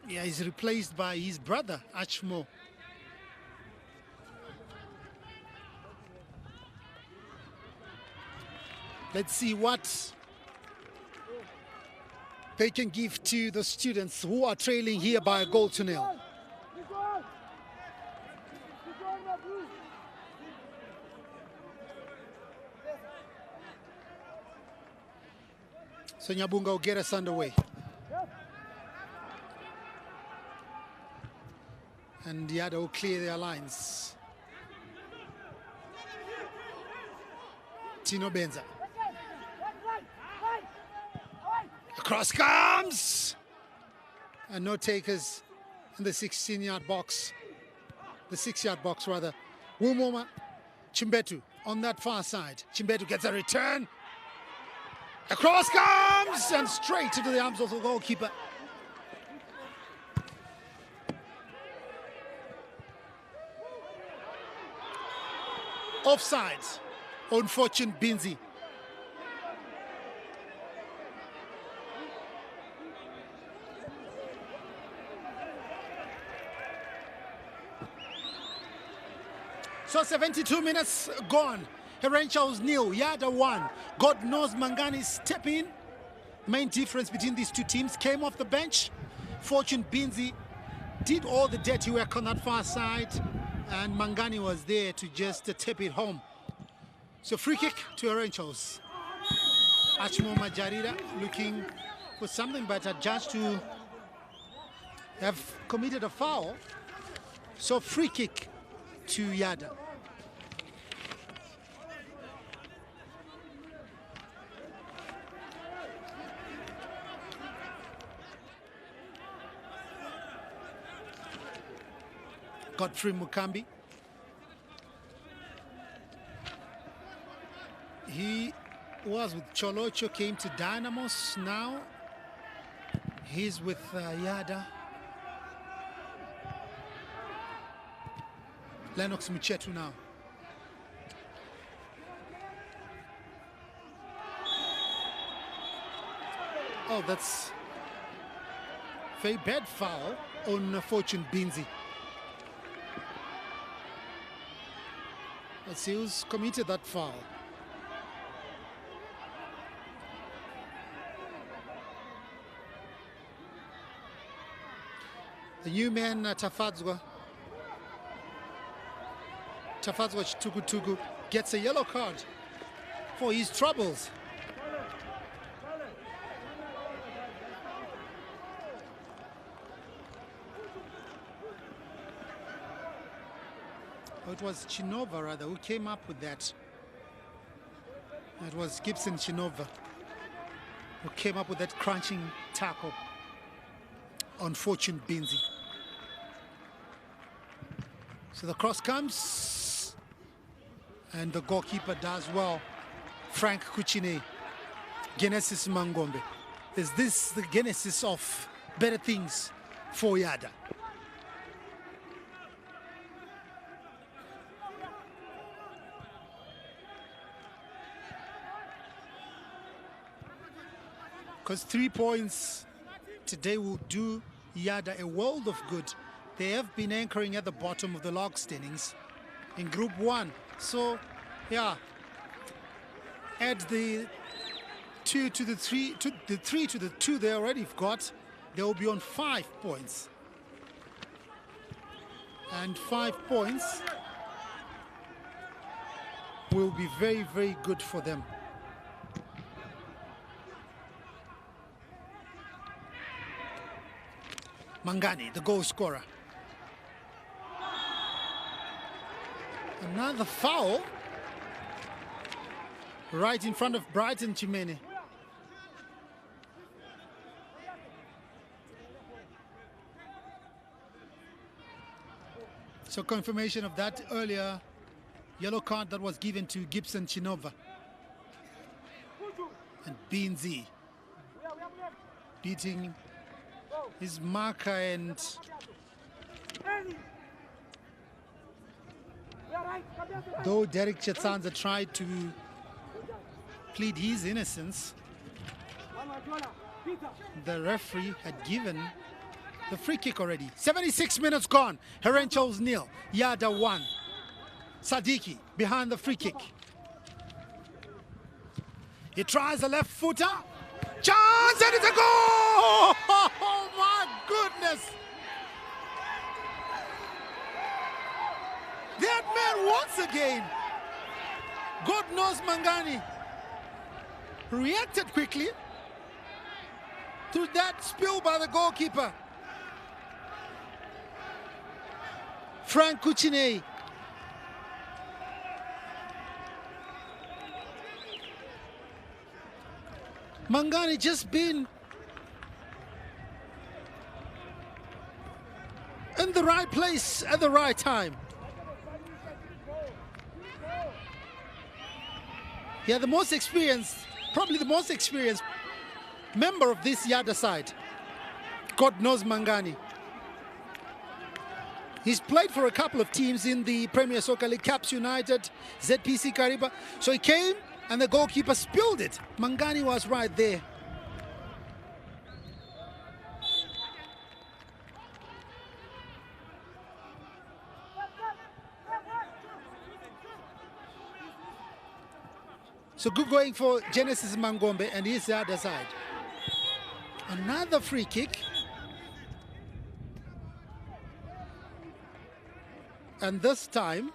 Yeah, he's replaced by his brother Achmo. Let's see what they can give to the students who are trailing here by a goal to nil. So Nyabunga will get us underway. And Yada will clear their lines. Tino Benza. Cross comes! And no takers in the 16-yard box. The 6-yard box, rather. Wumoma Chimbetu on that far side. Chimbetu gets a return. A cross comes! And straight into the arms of the goalkeeper. Offside on Fortune Binzi. So 72 minutes gone. Herentials nil, Yada 1. God knows Mangani step in. Main difference between these two teams came off the bench. Fortune Binzi did all the dirty work on that far side, and Mangani was there to just tip it home. So free kick to Herentials. Achmo Majarida looking for something, but adjudged to have committed a foul. So free kick to Yada. Godfrey Mukambi. He was with Cholocho, came to Dynamos. Now he's with Yada. Lennox Muchetu now. Oh, that's very bad foul on Fortune Binzi. Let's see who's committed that foul. The new man, Tafadzwa Chibuku, gets a yellow card for his troubles. It was Chinova, rather, who came up with that. It was Gibson Chinova who came up with that crunching tackle on Fortune Binzi. So the cross comes, and the goalkeeper does well. Frank Kuchine, Genesis Mangombe. Is this the genesis of better things for Yada? Because 3 points today will do Yada a world of good. They have been anchoring at the bottom of the log standings in Group 1. So, yeah, add the 2 to the 3, to the 3 to the 2 they already got, they will be on 5 points. And 5 points will be very, very good for them. Mangani, the goal scorer. Another foul right in front of Brighton Chimene. So confirmation of that earlier yellow card that was given to Gibson Chinova. And Binzi beating his marker, and though Derek Chetsanza tried to plead his innocence, the referee had given the free kick already. 76 minutes gone. Herentials nil, Yada 1. Sadiki behind the free kick. He tries a left footer. Chance, and it's a goal! Oh my goodness! That man once again, God knows Mangani, reacted quickly to that spill by the goalkeeper. Frank Kuchine. Mangani just been in the right place at the right time. Yeah, the most experienced, probably the most experienced member of this Yada side. God knows Mangani. He's played for a couple of teams in the Premier Soccer League, Caps United, ZPC Kariba. So he came and the goalkeeper spilled it. Mangani was right there. So good going for Genesis Mangombe, and he's the other side. Another free kick. And this time,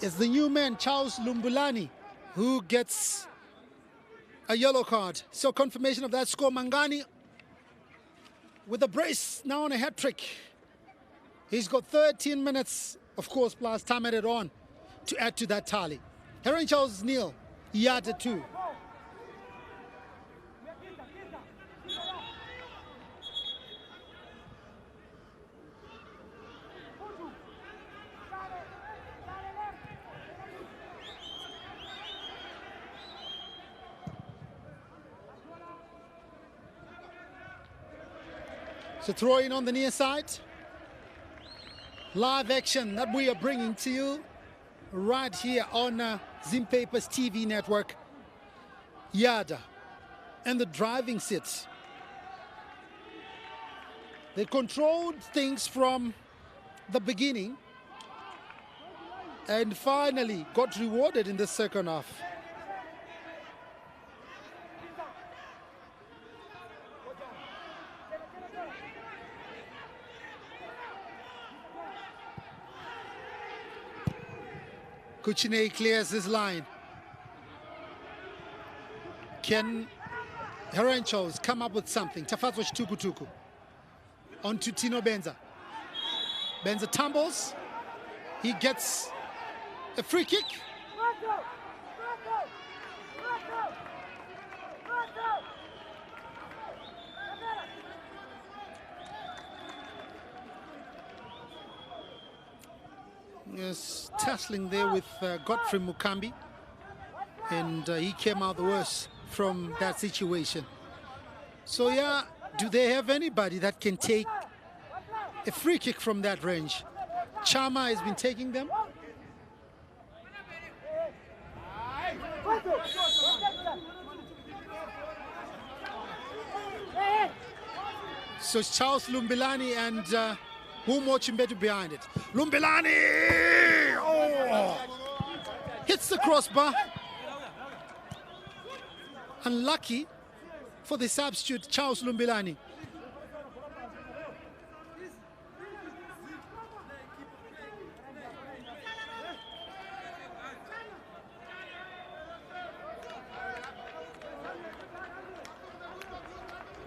it's the new man, Charles Lumbulani, who gets a yellow card. So confirmation of that score. Mangani with a brace, now on a hat trick. He's got 13 minutes, of course, plus time added on to add to that tally. Heron Charles nil, Yada 2. So throw in on the near side. Live action that we are bringing to you right here on Zim Papers TV network. Yada and the driving seat. They controlled things from the beginning and finally got rewarded in the second half. Kuchine clears his line. Can Herenchos come up with something? Tafatwa Tukutuku. On to Tino Benza. Benza tumbles. He gets a free kick. Yes, tussling there with Godfrey Mukambi, and he came out the worst from that situation. So yeah, do they have anybody that can take a free kick from that range? Chama has been taking them. So it's Charles Lumbilani and Humo Chimbetu behind it. Lumbilani! Oh! Hits the crossbar. Unlucky for the substitute, Charles Lumbilani.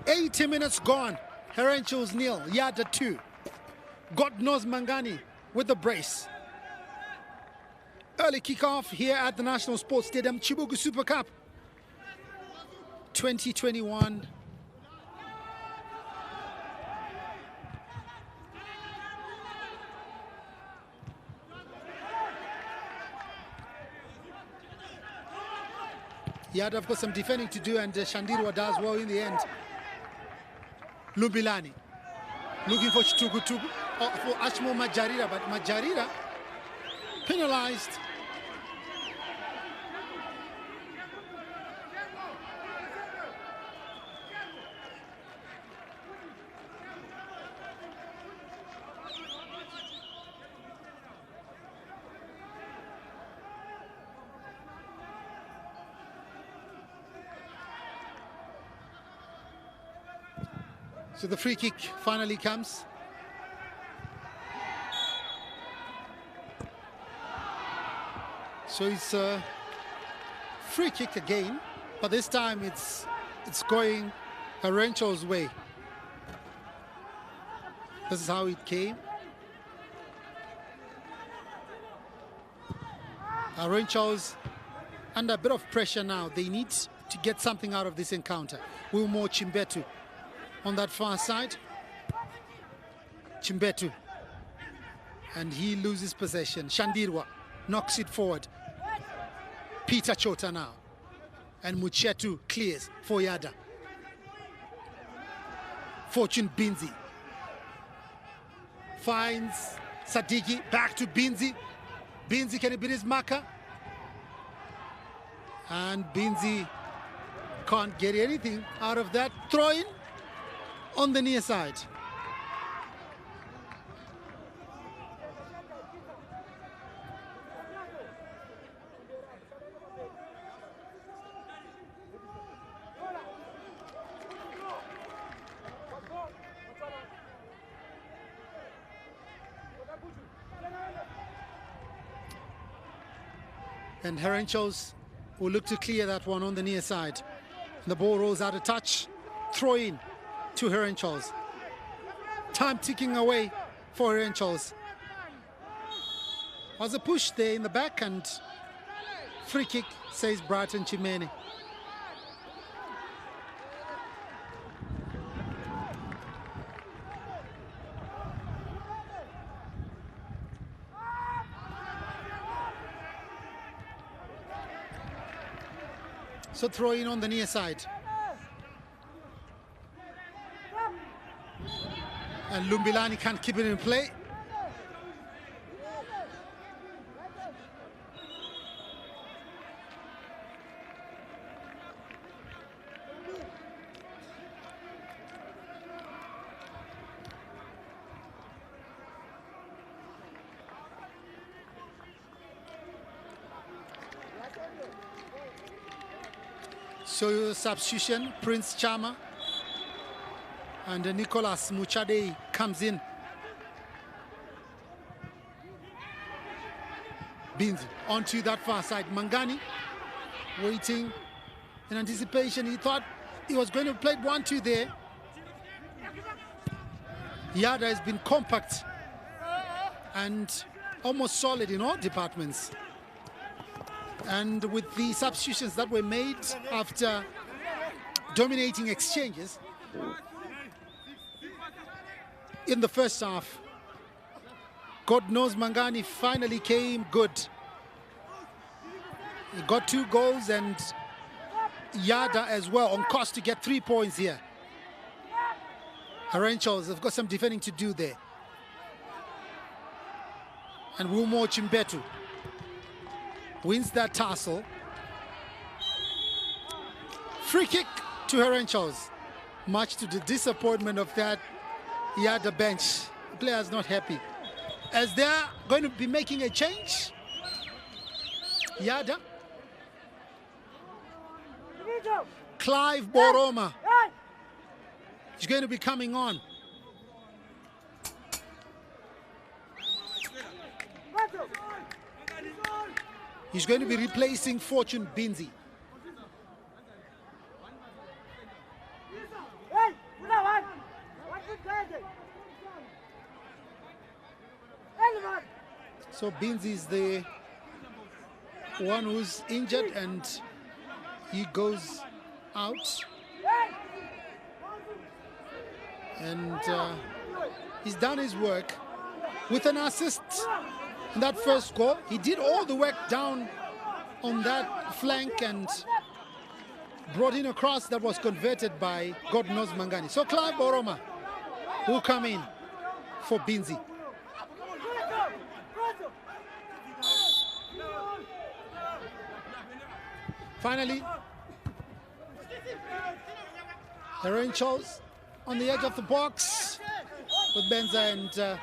"80 minutes gone. Herenchos nil, Yada 2. God knows Mangani with the brace. Early kickoff here at the National Sports Stadium, Chibuku Super Cup 2021. Yada have got some defending to do, and Shandirwa does well in the end. Lumbilani looking for Tukutuku, for Ashmo Majarira, but Majarira penalized. So the free kick finally comes. So it's a free kick again, but this time it's going Herencho's way. This is how it came. Herencho's under a bit of pressure now. They need to get something out of this encounter. Wilmo Chimbetu on that far side. Chimbetu. And he loses possession. Shandirwa knocks it forward. Peter Chota now. And Muchetu clears for Yada. Fortune Binzi finds Sadiki, back to Binzi. Binzi, can he beat his marker? And Binzi can't get anything out of that. Throw in on the near side. And Herenchos will look to clear that one on the near side. The ball rolls out of touch. Throw in to Herenchos. Time ticking away for Herenchos. Was a push there in the back, and free kick, says Brighton Chimene. So throw in on the near side. And Lumbilani can't keep it in play. So substitution, Prince Chama and Nicolas Muchade comes in. Binzi onto that far side. Mangani waiting in anticipation. He thought he was going to play 1-2 there. Yada has been compact and almost solid in all departments. And with the substitutions that were made after dominating exchanges in the first half, God knows Mangani finally came good. He got 2 goals, and Yada as well on course to get 3 points here. Herenchos have got some defending to do there. And Wumo Chimbetu wins that tussle. Free kick to Herenchos, much to the disappointment of that Yada bench. The players not happy, as they're going to be making a change. Yada. Clive Boroma is going to be coming on. He's going to be replacing Fortune Binzi. So Binzi is the one who's injured, and he goes out. And he's done his work with an assist. In that first goal, he did all the work down on that flank and brought in a cross that was converted by God knows Mangani. So Clive Boroma will come in for Binzi. Finally, Herenchos on the edge of the box with Benza, and there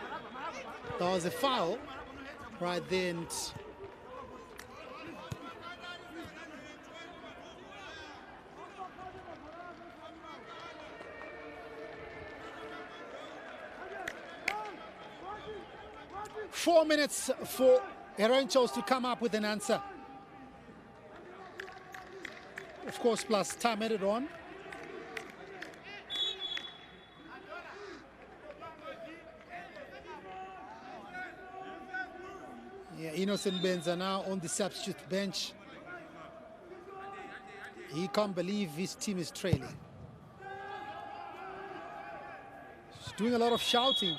was a foul right there. And four minutes for Herenchos to come up with an answer. Of course, plus time added on. Yeah, Innocent Benza now on the substitute bench. He can't believe his team is trailing. He's doing a lot of shouting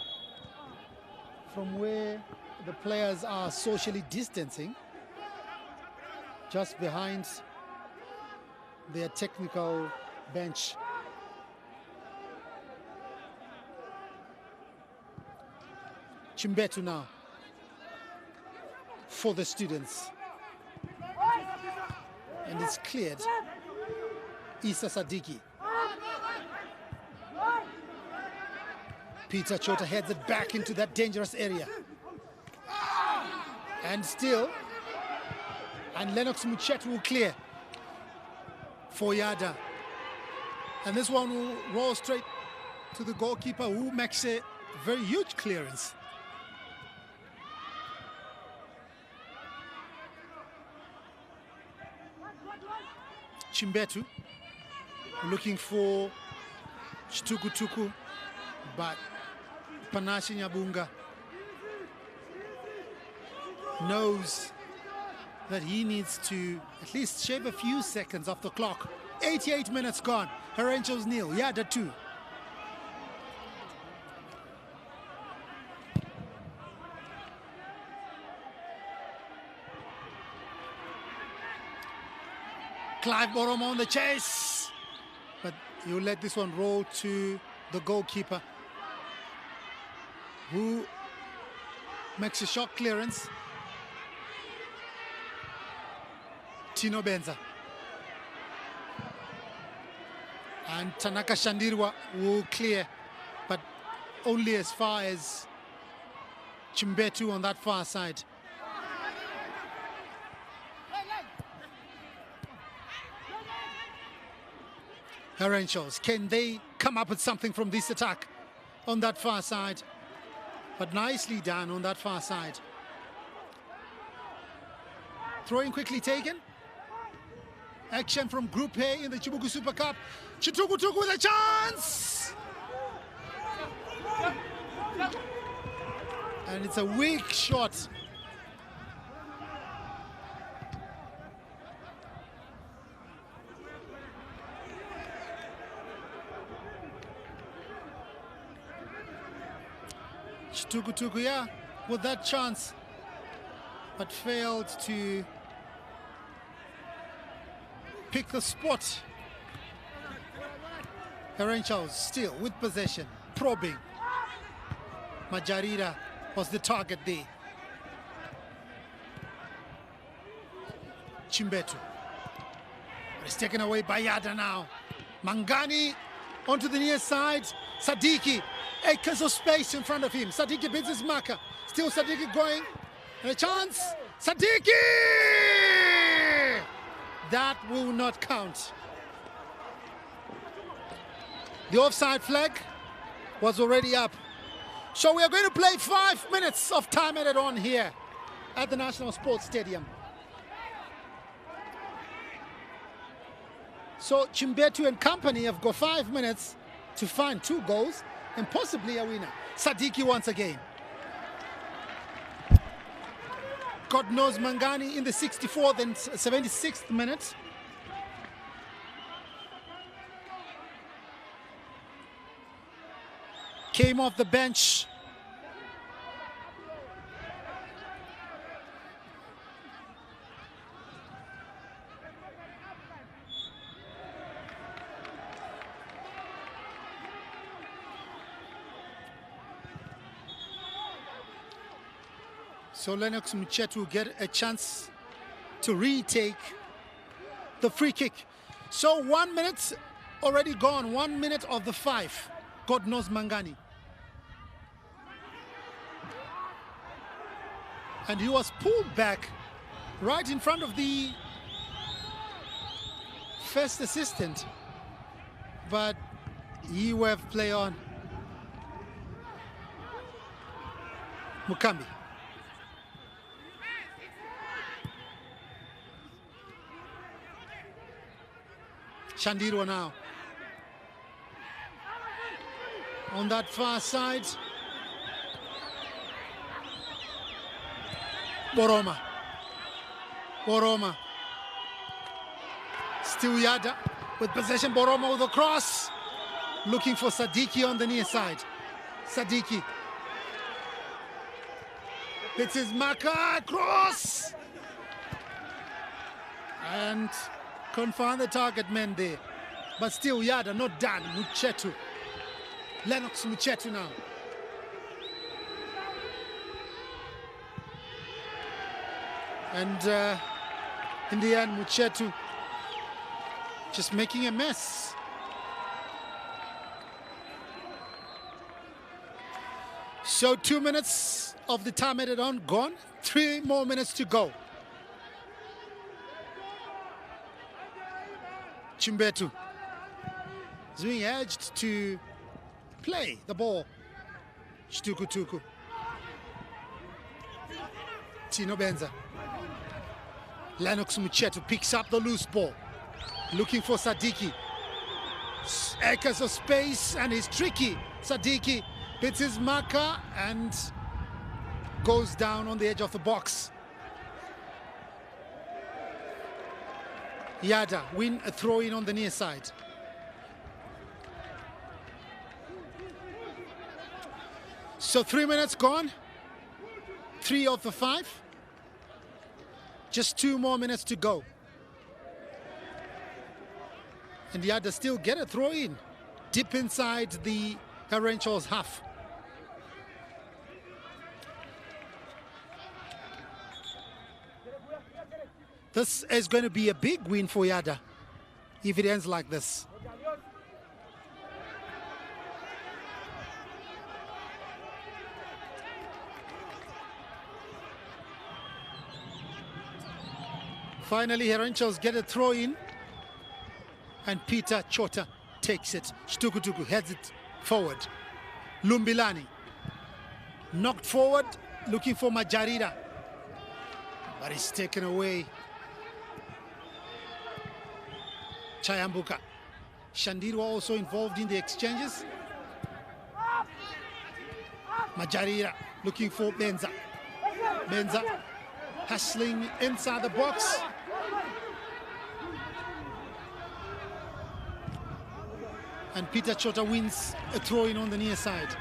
from where the players are socially distancing, just behind their technical bench. Chimbetu now for the students, and it's cleared. Issa Sadiki. Peter Chota heads it back into that dangerous area, and still, and Lennox Muchet will clear for Yada, and this one will roll straight to the goalkeeper, who makes a very huge clearance. Chimbetu looking for Chibuku, but Panache Nyabunga knows that he needs to at least shave a few seconds off the clock. 88 minutes gone. Herentials nil, Yada 2. Clive Boromo on the chase, but you let this one roll to the goalkeeper, who makes a shot clearance. Tino Benza. And Tanaka Shandirwa will clear, but only as far as Chimbetu on that far side. Herentials, can they come up with something from this attack on that far side? But nicely done on that far side. Throwing quickly taken. Action from Group A in the Chibuku Super Cup. Chitukutuku with a chance! And it's a weak shot. Chitukutuku, yeah, with that chance, but failed to pick the spot. Herentials still with possession, probing. Majarira was the target there. Chimbetu. It's taken away by Yada now. Mangani onto the near side. Sadiki, acres of space in front of him. Sadiki bids his marker. Still Sadiki going. And a chance. Sadiki! That will not count. The offside flag was already up. So we are going to play 5 minutes of time added on here at the National Sports Stadium. So Chimbetu and company have got 5 minutes to find 2 goals and possibly a winner. Sadiki once again. God knows Mangani in the 64th and 76th minute. Came off the bench. So Lennox Muchetu get a chance to retake the free kick. So 1 minute already gone, 1 minute of the 5. God knows Mangani. And he was pulled back right in front of the first assistant. But he will have play on. Mukambi. Shandirwa now. On that far side. Boroma. Boroma. Still Yada with possession. Boroma with a cross. Looking for Sadiki on the near side. Sadiki. It's his marker. Cross. And couldn't find the target man there. But still Yada not done. Muchetu. Lennox Muchetu now. And in the end, Muchetu just making a mess. So 2 minutes of the time added on gone. 3 more minutes to go. Chimbetu is being urged to play the ball. Chitukutuku. Tino Benza. Lennox Muchetu picks up the loose ball. looking for Sadiki. Acres of space, and he's tricky. Sadiki hits his marker and goes down on the edge of the box. Yada win a throw-in on the near side. So 3 minutes gone. 3 of the 5. Just 2 more minutes to go. And Yada still get a throw-in deep inside the Herencho's half. This is going to be a big win for Yada if it ends like this. Finally, Herenchos get a throw in, and Peter Chota takes it. Shtukutuku heads it forward. Lumbilani knocked forward, looking for Majarira, but it's taken away. Chayambuka. Shandirwa also involved in the exchanges. Majarira looking for Benza. Benza hustling inside the box. And Peter Chota wins a throw-in on the near side.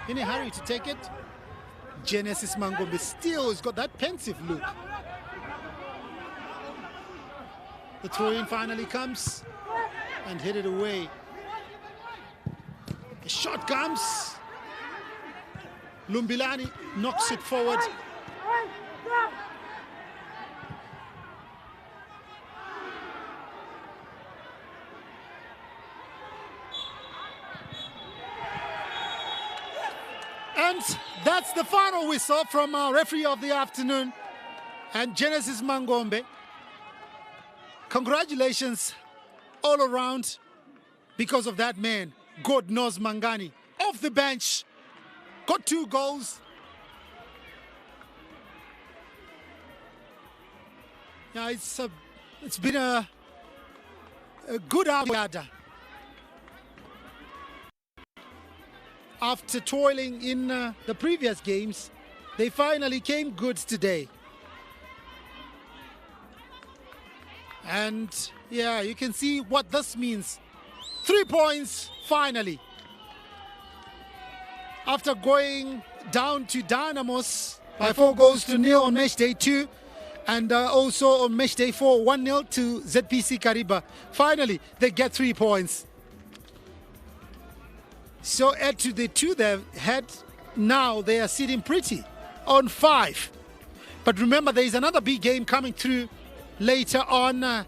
In a hurry to take it. Genesis Mangombe still has got that pensive look. The throw-in finally comes and hit it away. The shot comes. Lumbilani knocks it forward. And that's the final whistle from our referee of the afternoon and Genesis Mangombe. Congratulations all around because of that man, God knows Mangani, off the bench, got 2 goals. Yeah, it's been a good outing. After toiling in the previous games, they finally came good today. And yeah, you can see what this means. 3 points finally. After going down to Dynamos by 4-0 on match day 2, and also on match day 4, 1-0 to ZPC Kariba. Finally, they get 3 points. So add to the 2 they've had, now they are sitting pretty on 5. But remember, there is another big game coming through later on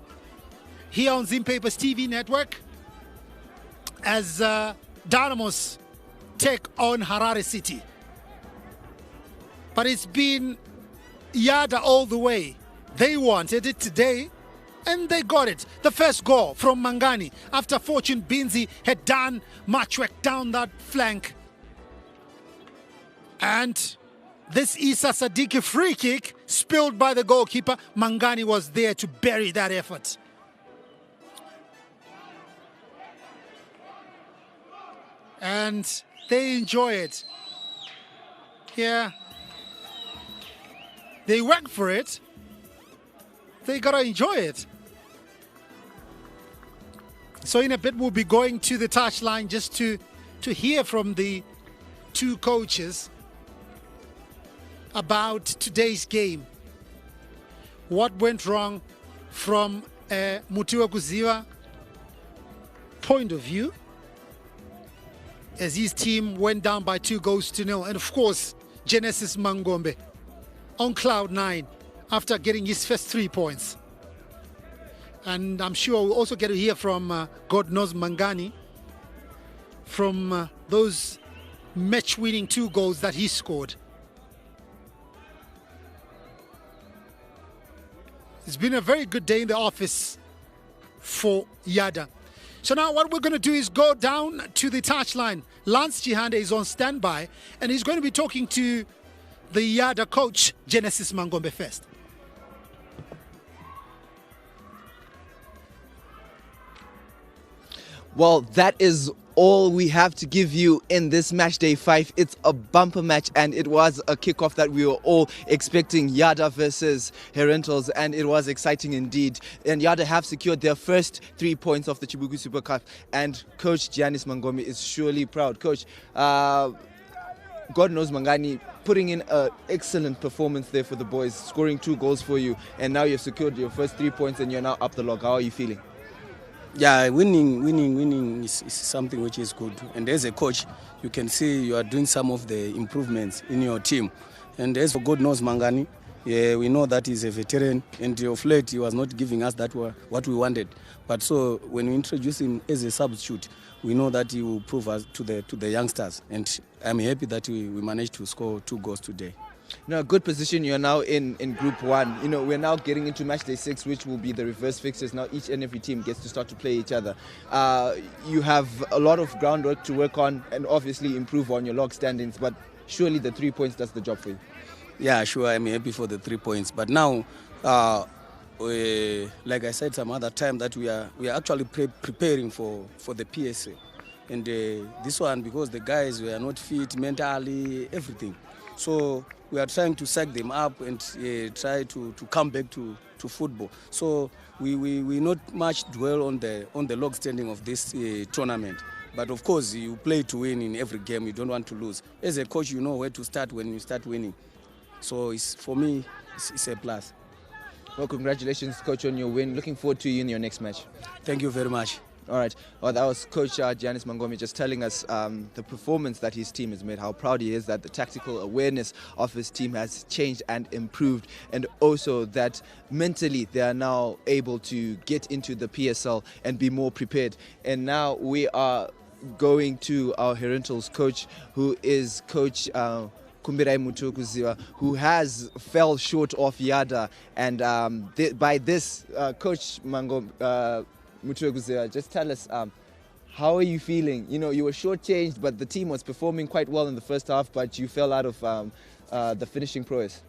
here on Zimpapers TV network as Dynamos take on Harare City. But it's been Yada all the way. They wanted it today, and they got it. The first goal from Mangani after Fortune Binzi had done much work down that flank. And this Isa Sadiki free kick spilled by the goalkeeper. Mangani was there to bury that effort. And they enjoy it. Yeah. They work for it. They gotta enjoy it. So in a bit we'll be going to the touchline just to hear from the 2 coaches about today's game. What went wrong from a Mutiwa Kuziwa point of view as his team went down by 2-0. And of course, Genesis Mangombe on cloud 9 after getting his first 3 points. And I'm sure we'll also get to hear from God knows Mangani from those match-winning 2 goals that he scored. It's been a very good day in the office for Yada. So now what we're going to do is go down to the touchline. Lance Chihande is on standby, and he's going to be talking to the Yada coach, Genesis Mangombe, first. Well, that is all we have to give you in this match day 5. It's a bumper match, and it was a kickoff that we were all expecting, Yada versus Herentals, and it was exciting indeed. And Yada have secured their first 3 points of the Chibuku Super Cup, and Coach Giannis Mangomi is surely proud. Coach, God knows Mangani putting in an excellent performance there for the boys, scoring 2 goals for you, and now you've secured your first 3 points and you're now up the log. How are you feeling? Yeah, winning is something which is good. And as a coach, you can see you are doing some of the improvements in your team. And as for God knows Mangani, yeah, we know that he's a veteran, and of late he was not giving us that what we wanted. But so when we introduce him as a substitute, we know that he will prove us to the youngsters. And I'm happy that we managed to score 2 goals today. Now, good position you're now in Group 1. You know, we're now getting into match day 6, which will be the reverse fixtures. Now each and every team gets to start to play each other. You have a lot of groundwork to work on and obviously improve on your log standings, but surely the 3 points does the job for you. Yeah, sure, I'm happy for the 3 points. But now, like I said some other time, that we are actually preparing for the PSA. And this one, because the guys were not fit mentally, everything. So we are trying to sack them up and try to come back to football. So we not much dwell on the log standing of this tournament. But of course, you play to win in every game. You don't want to lose. As a coach, you know where to start when you start winning. So for me, it's a plus. Well, congratulations, Coach, on your win. Looking forward to you in your next match. Thank you very much. All right. Well, that was Coach Giannis Mangomi just telling us the performance that his team has made, how proud he is that the tactical awareness of his team has changed and improved, and also that mentally they are now able to get into the PSL and be more prepared. And now we are going to our Herentals coach, who is Coach Kumbirai Mutukuziwa, who has fell short of Yada. And by this, Coach Mango Mutukuziwa, just tell us, how are you feeling? You know, you were shortchanged, but the team was performing quite well in the first half, but you fell out of the finishing prowess.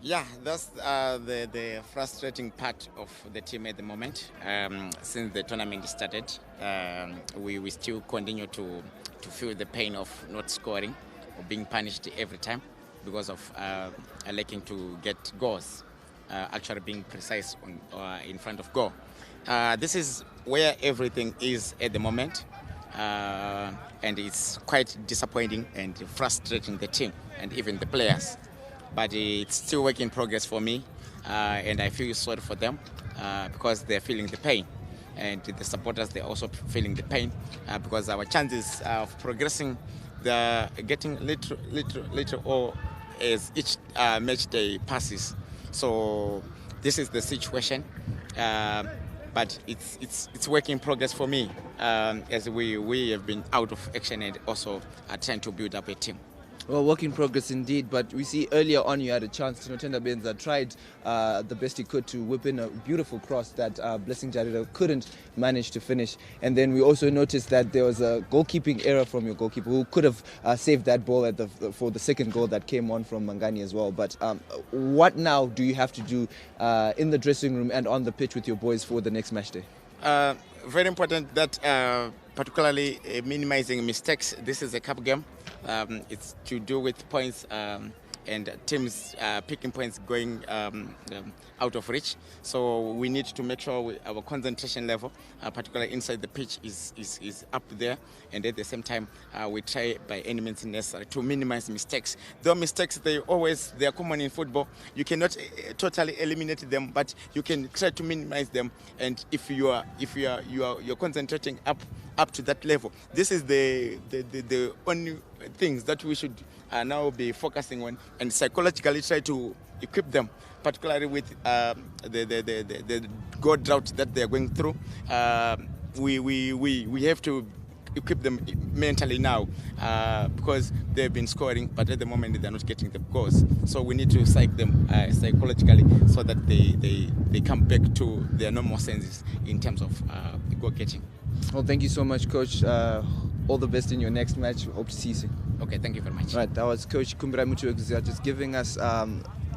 Yeah, that's the frustrating part of the team at the moment. Since the tournament started, we still continue to feel the pain of not scoring or being punished every time because of lacking to get goals, actually being precise in front of goal. This is where everything is at the moment, and it's quite disappointing and frustrating the team and even the players. But it's still work in progress for me, and I feel sorry for them because they're feeling the pain. And the supporters, they're also feeling the pain because our chances of progressing, they're getting little or as each match day passes. So this is the situation. But it's work in progress for me as we have been out of action and also are trying to build up a team. Well, work in progress indeed, but we see earlier on you had a chance. Tenda Benza tried the best he could to whip in a beautiful cross that Blessing Jarida couldn't manage to finish. And then we also noticed that there was a goalkeeping error from your goalkeeper who could have saved that ball for the second goal that came on from Mangani as well. But what now do you have to do in the dressing room and on the pitch with your boys for the next match day? Very important that particularly minimizing mistakes. This is a cup game. It's to do with points and teams picking points going out of reach. So we need to make sure our concentration level, particularly inside the pitch, is up there. And at the same time, we try by any means necessary to minimize mistakes. Though mistakes, they are common in football. You cannot totally eliminate them, but you can try to minimize them. And if you're concentrating up to that level, this is the only things that we should now be focusing on, and psychologically try to equip them, particularly with the goal drought that they are going through. We have to equip them mentally now because they've been scoring, but at the moment they're not getting the goals. So we need to psych them psychologically so that they come back to their normal senses in terms of goal getting. Well, thank you so much, Coach. All the best in your next match. Hope to see you soon. Okay, thank you very much. Right, that was Coach Kumbirai Mutukuziwa just giving us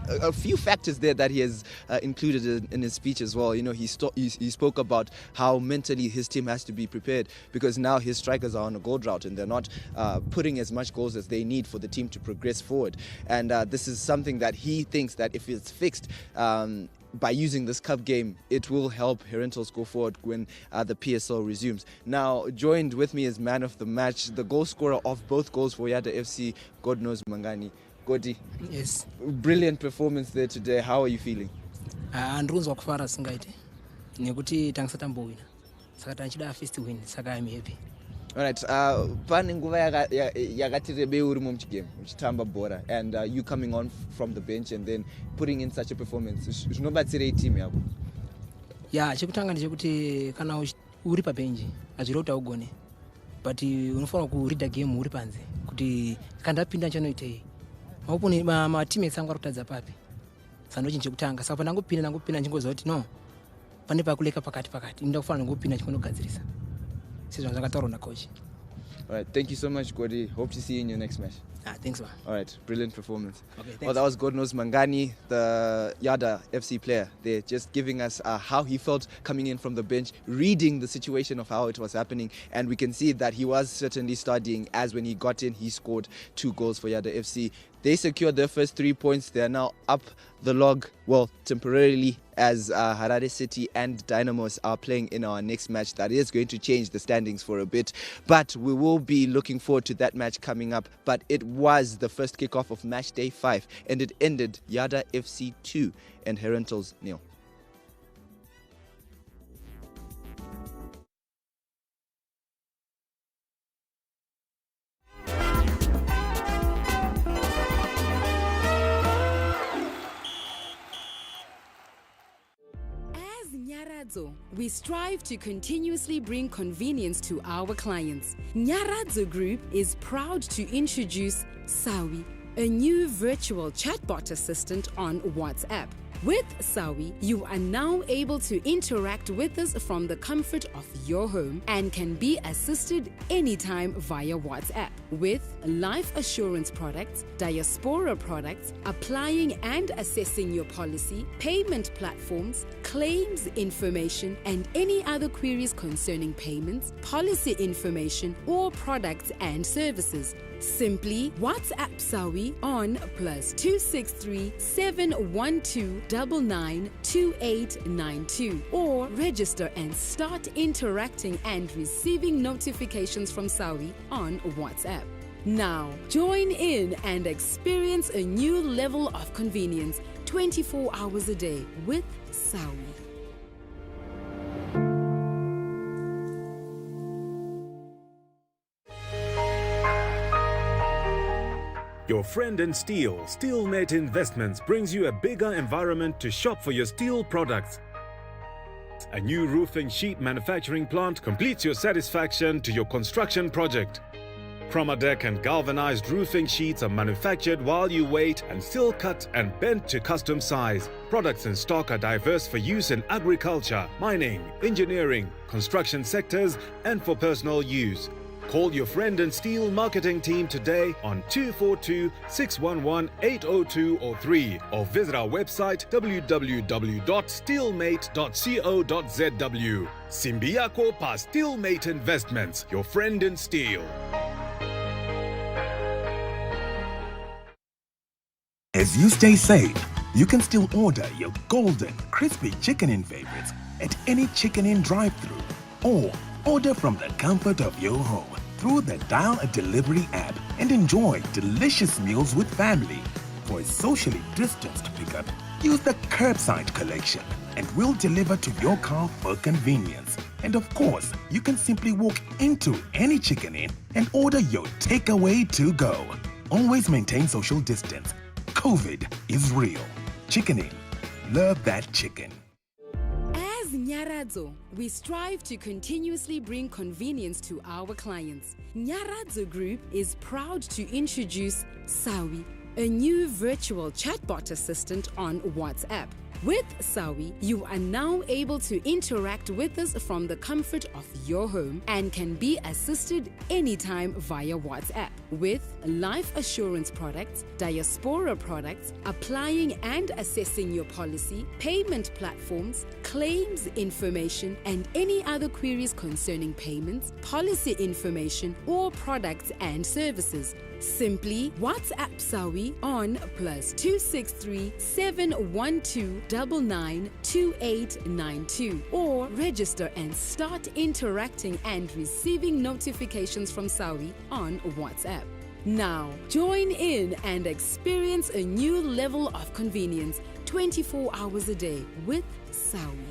a few factors there that he has included in his speech as well. You know, he spoke about how mentally his team has to be prepared, because now his strikers are on a goal drought and they're not putting as much goals as they need for the team to progress forward. And this is something that he thinks that if it's fixed, by using this cup game, it will help Herentals go forward when the PSL resumes. Now, joined with me is man of the match, the goal scorer of both goals for Yada FC, Godnose Mangani. Godi, yes, brilliant performance there today. How are you feeling? Andrunzwa kufara singaite nekuti tangisatambowina saka tanchida first win saka I'm happy. Alright, pane nguva yakati rebei urimo muchigame uchitamba bhora, and you coming on from the bench and then putting in such a performance, zvinobatsirei team yako? Ya, chekutanga ndechekuti kana uri pabenji azviri kuti augone, but unofanira kuread game uri panze kuti kandapinda nchanoitei mauponi mateammates angu arikutadza papi, saka ndochinhu chekutanga. Saka pandangopinda ndichingoziva kuti no, pane pakuleka pakati inda kufanira ngopinda chikondogadzirisa sezvo zvakataurwa nacoach. All right, thank you so much, Godi. Hope to see you in your next match. Thanks, man. All right, brilliant performance. Okay, thanks. Well, that was Godnose Mangani, the Yada FC player. They're just giving us how he felt coming in from the bench, reading the situation of how it was happening, and we can see that he was certainly studying, as when he got in, he scored 2 goals for Yada FC. They secured their first 3 points. They are now up the log, well, temporarily, as Harare City and Dynamos are playing in our next match. That is going to change the standings for a bit, but we will be looking forward to that match coming up. But it was the first kickoff of match day 5, and it ended Yada FC 2 and Herentals 0. We strive to continuously bring convenience to our clients. Nyaradzo Group is proud to introduce Sawi, a new virtual chatbot assistant on WhatsApp. With Sawi, you are now able to interact with us from the comfort of your home and can be assisted anytime via WhatsApp. With life assurance products, diaspora products, applying and assessing your policy, payment platforms, claims information, and any other queries concerning payments, policy information, or products and services. Simply WhatsApp Sawi on +263 712 992892 or register and start interacting and receiving notifications from Sawi on WhatsApp. Now, join in and experience a new level of convenience 24 hours a day with Sawi. Your friend in steel, SteelMate Investments, brings you a bigger environment to shop for your steel products. A new roofing sheet manufacturing plant completes your satisfaction to your construction project. Chromadeck and galvanized roofing sheets are manufactured while you wait and still cut and bent to custom size. Products in stock are diverse for use in agriculture, mining, engineering, construction sectors, and for personal use. Call your friend and steel marketing team today on 242-611-80203 or visit our website www.steelmate.co.zw. Simbiako pa SteelMate Investments, your friend in steel. As you stay safe, you can still order your golden, crispy chicken in favorites at any Chicken Inn drive-thru or order from the comfort of your home through the Dial a Delivery app and enjoy delicious meals with family. For a socially distanced pickup, use the curbside collection and we'll deliver to your car for convenience. And of course, you can simply walk into any Chicken Inn and order your takeaway to go. Always maintain social distance. COVID is real. Chicken Inn. Love that chicken. As Nyaradzo, we strive to continuously bring convenience to our clients. Nyaradzo Group is proud to introduce Sawi, a new virtual chatbot assistant on WhatsApp. With Sawi, you are now able to interact with us from the comfort of your home and can be assisted anytime via WhatsApp. With life assurance products, diaspora products, applying and assessing your policy, payment platforms, claims information, and any other queries concerning payments, policy information, or products and services. Simply WhatsApp Sawi on +263 712 992892 or register and start interacting and receiving notifications from Sawi on WhatsApp. Now, join in and experience a new level of convenience 24 hours a day with Sawi.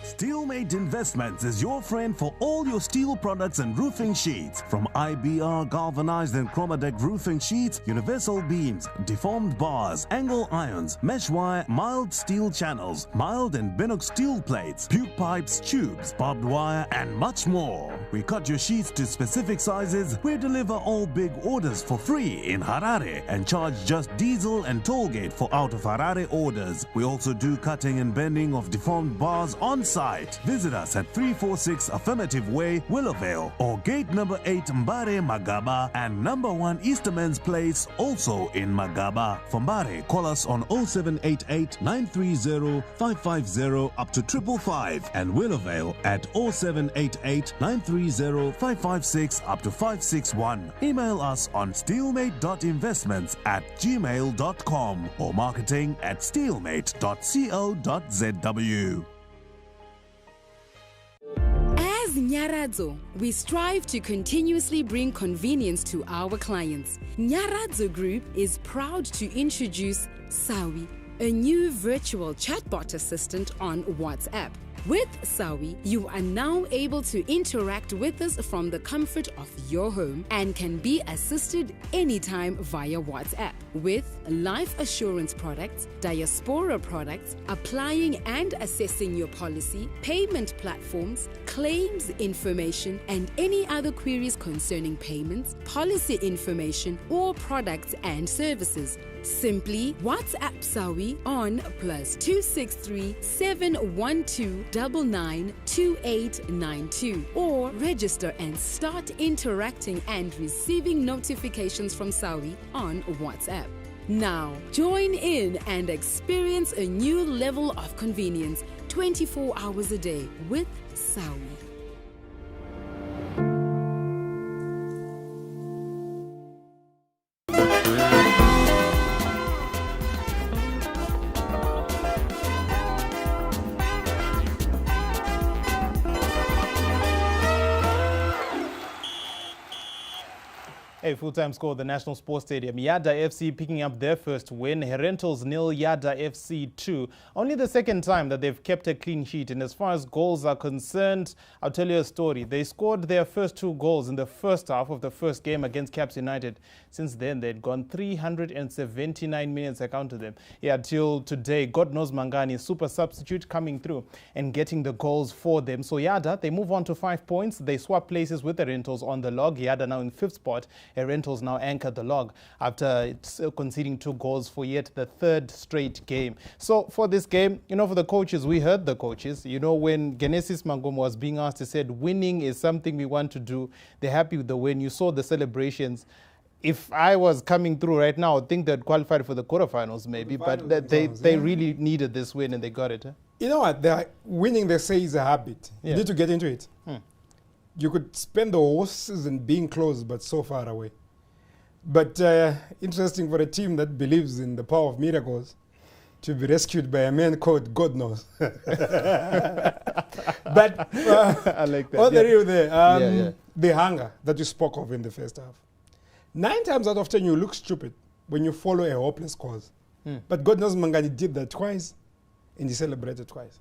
Steelmate Investments is your friend for all your steel products and roofing sheets. From IBR galvanized and chromadeck roofing sheets, universal beams, deformed bars, angle irons, mesh wire, mild steel channels, mild and Binox steel plates, puke pipes, tubes, barbed wire, and much more. We cut your sheets to specific sizes. We deliver all big orders for free in Harare and charge just diesel and tollgate for out of Harare orders. We also do cutting and bending of deformed bars on site. Visit us at 346 Affirmative Way, Willowvale, or gate number 8 Mbare, Magaba, and number 1 Easterman's Place, also in Magaba. For Mbare, call us on 0788 930 550 up to 555, and Willowvale at 0788 930 556 up to 561. Email us on steelmate.investments@gmail.com or marketing@steelmate.co.zw. As Nyaradzo, we strive to continuously bring convenience to our clients. Nyaradzo Group is proud to introduce Sawi, a new virtual chatbot assistant on WhatsApp. With Sawi, you are now able to interact with us from the comfort of your home and can be assisted anytime via WhatsApp. With life assurance products, diaspora products, applying and assessing your policy, payment platforms, claims information, and any other queries concerning payments, policy information, or products and services. Simply WhatsApp Sawi on +263 712 992892 or register and start interacting and receiving notifications from Sawi on WhatsApp. Now, join in and experience a new level of convenience 24 hours a day with Sawi. A full-time score at the National Sports Stadium. Yada FC picking up their first win. Herentals 0, Yada FC 2. Only the second time that they've kept a clean sheet. And as far as goals are concerned, I'll tell you a story. They scored their first 2 goals in the first half of the first game against Caps United. Since then, they'd gone 379 minutes, I counted them. Yeah, till today, God knows Mangani, super substitute coming through and getting the goals for them. So Yada, they move on to 5 points. They swap places with the Herentals on the log. Yada now in 5th spot. Herentals now anchored the log after conceding 2 goals for yet the 3rd straight game. So for this game, for the coaches, we heard the coaches. When Genesis Mangoma was being asked, he said, winning is something we want to do. They're happy with the win. You saw the celebrations. If I was coming through right now, I think they'd qualified for the quarterfinals maybe, but they really needed this win and they got it. Huh? You know what? Winning, they say, is a habit. Yeah. You need to get into it. You could spend the whole season being close, but so far away. But interesting for a team that believes in the power of miracles to be rescued by a man called God knows. But I like that. On the real there, the hunger that you spoke of in the first half. 9 times out of 10, you look stupid when you follow a hopeless cause. But God knows Mangani did that twice, and he celebrated twice.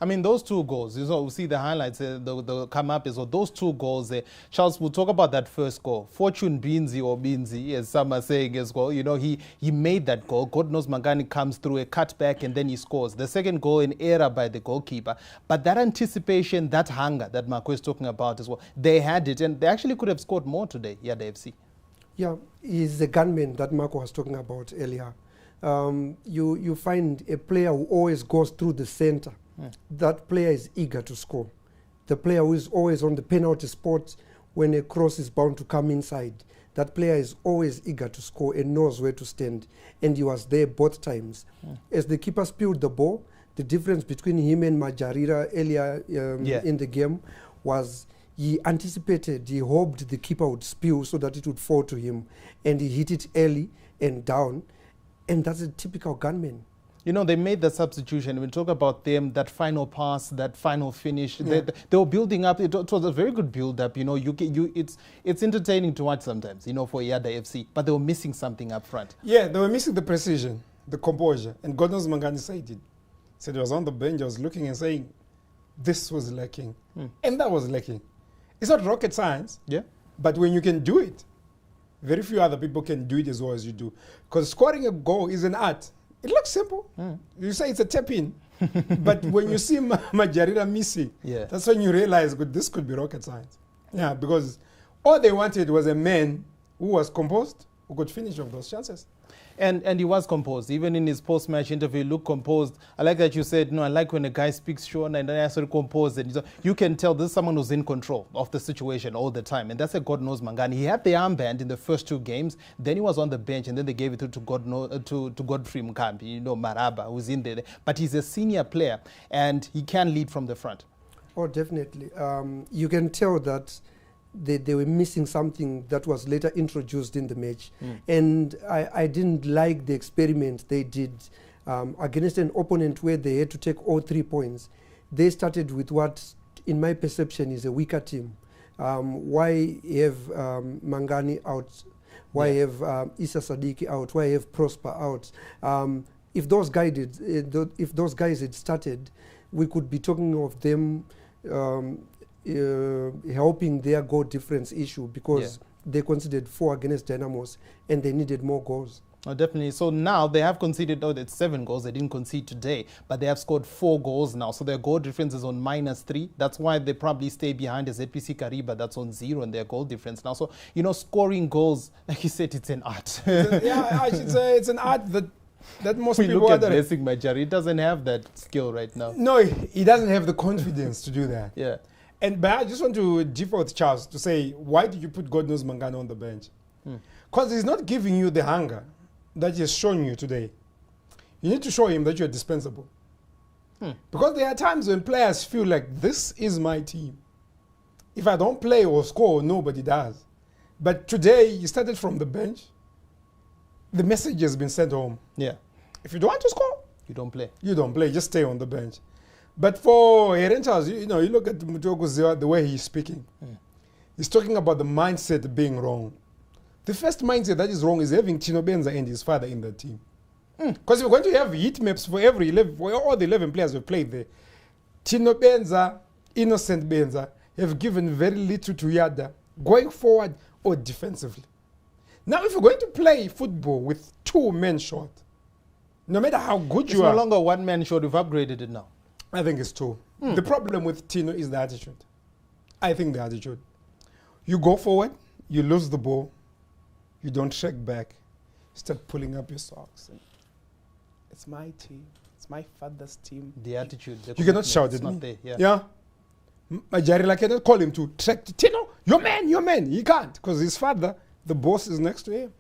I mean, those 2 goals, we see the highlights, the come up is those 2 goals there. Charles, we'll talk about that first goal. Fortune Binzi or Binzi, as some are saying as well. He made that goal. God knows Mangani comes through a cutback and then he scores. The second goal, an error by the goalkeeper. But that anticipation, that hunger that Marco is talking about as well, they had it and they actually could have scored more today, Yada FC. Yeah, he's the gunman that Marco was talking about earlier. You find a player who always goes through the center. That player is eager to score. The player who is always on the penalty spot when a cross is bound to come inside. That player is always eager to score and knows where to stand. And he was there both times. As the keeper spilled the ball, the difference between him and Majarira earlier in the game was he anticipated, he hoped the keeper would spill so that it would fall to him. And he hit it early and down. And that's a typical gunman. You know, they made the substitution. We talk about them, that final pass, that final finish. They were building up. It was a very good build-up. You know, it's entertaining to watch sometimes, you know, for Yada FC. But they were missing something up front. Yeah, they were missing the precision, the composure. And God knows Mangani said it. Said he was on the bench, I was looking and saying, this was lacking. And that was lacking. It's not rocket science. Yeah. But when you can do it, very few other people can do it as well as you do. Because scoring a goal is an art. It looks simple. You say it's a tap-in. But when you see Majarira missing, that's when you realize this could be rocket science. Yeah, because all they wanted was a man who was composed, who could finish off those chances. And he was composed. Even in his post-match interview, he looked composed. I like that you said, no, I like when a guy speaks short and then I sort of composed. And you can tell this is someone who's in control of the situation all the time. And that's a God knows Mangani. He had the armband in the first 2 games. Then he was on the bench and then they gave it to Godfrey Mkambi, you know, Maraba, who's in there. But he's a senior player and he can lead from the front. Oh, definitely. You can tell that they were missing something that was later introduced in the match. And I didn't like the experiment they did against an opponent where they had to take all 3 points. They started with what, in my perception, is a weaker team. Why have Mangani out? Why have Issa Sadiki out? Why have Prosper out? If those guys had started, we could be talking of them helping their goal difference issue because they conceded 4 against Dynamos and they needed more goals. Oh, definitely. So now they have conceded, it's 7 goals. They didn't concede today, but they have scored 4 goals now. So their goal difference is on -3. That's why they probably stay behind the ZPC Kariba. That's on 0 in their goal difference now. So, you know, scoring goals, like you said, it's an art. I should say it's an art that most we people look at Blessing Majari. He doesn't have that skill right now. No, he doesn't have the confidence to do that. Yeah. But I just want to differ with Charles to say, why did you put God knows Mangano on the bench? Because he's not giving you the hunger that he has shown you today. You need to show him that you're dispensable. Because there are times when players feel like, this is my team. If I don't play or score, nobody does. But today, he started from the bench. The message has been sent home. Yeah. If you don't want to score, you don't play. You don't play, just stay on the bench. But for Herentals, you know, you look at Mutoko, the way he's speaking. He's talking about the mindset being wrong. The first mindset that is wrong is having Tino Benza and his father in the team. Because we're going to have heat maps for all the 11 players who played there. Tino Benza, Innocent Benza have given very little to Yada, going forward or defensively. Now, if you're going to play football with 2 men short, no matter how good you are. It's no longer 1 man short. We've upgraded it now. I think it's 2. The problem with Tino is the attitude. I think the attitude. You go forward, you lose the ball, you don't check back, start pulling up your socks. And it's my team. It's my father's team. The attitude. You cannot shout at me. Not there. Yeah. Majarila cannot call him to track Tino. Your man. He can't because his father, the boss, is next to him.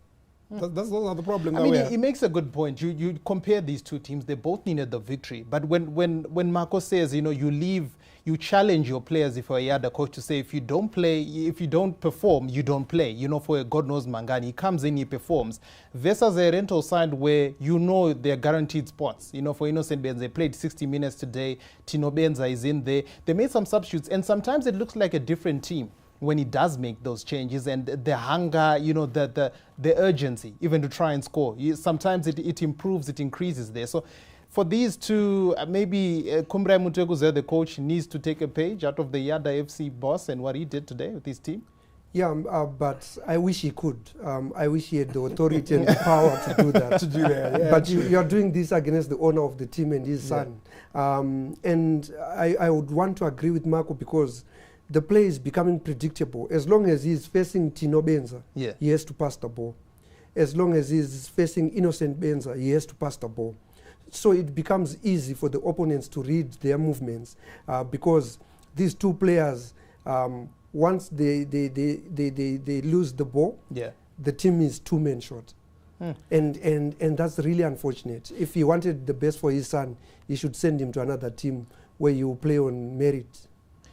Those are the problems. I mean, he makes a good point. You compare these 2 teams; they both needed the victory. But when Marco says, you know, you challenge your players if you're a Yada coach to say, if you don't play, if you don't perform, you don't play. You know, for a God knows Mangani, he comes in, he performs. Versus a rental side where you know they're guaranteed spots. You know, for Innocent Benza, they played 60 minutes today. Tino Benza is in there. They made some substitutes, and sometimes it looks like a different team when he does make those changes, and the hunger, you know, the urgency, even to try and score. Sometimes it improves, it increases there. So for these 2, maybe Kumbrai Muteguze, the coach, needs to take a page out of the Yada FC boss and what he did today with his team. Yeah, but I wish he could. I wish he had the authority and the power to do that. Yeah, but you are doing this against the owner of the team and his son. And I would want to agree with Marco because the play is becoming predictable. As long as he's facing Tino Benza, Yeah. he has to pass the ball. As long as he's facing Innocent Benza, he has to pass the ball. So it becomes easy for the opponents to read their movements because these two players, once they lose the ball, the team is 2 men short. And that's really unfortunate. If he wanted the best for his son, he should send him to another team where you play on merit.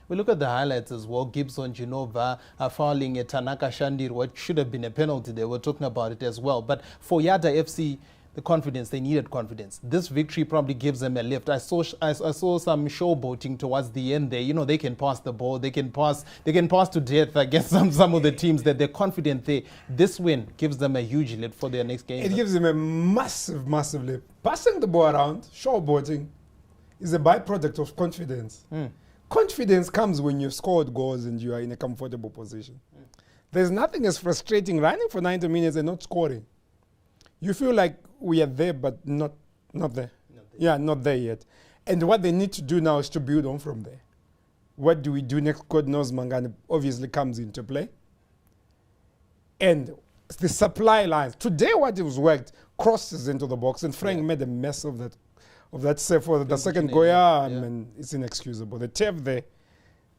We look at the highlights as well. Gibson Genova fouling Tanaka Shandir, what should have been a penalty. They were talking about it as well. But for Yada FC, the confidence, they needed confidence. This victory probably gives them a lift. I saw some showboating towards the end there. You know, they can pass the ball, they can pass to death against some of the teams that they're confident there. This win gives them a huge lift for their next game. It gives them a massive lift. Passing the ball around, showboating, is a byproduct of confidence. Confidence comes when you've scored goals and you are in a comfortable position. There's nothing as frustrating running for 90 minutes and not scoring. You feel like we are there, but not there. Yeah, not there yet. And what they need to do now is to build on from there. What do we do next? God knows Mangani obviously comes into play. And the supply lines. Today what it was worked, crosses into the box, and Frank made a mess of that save for the second goal. And it's inexcusable. The TEF there.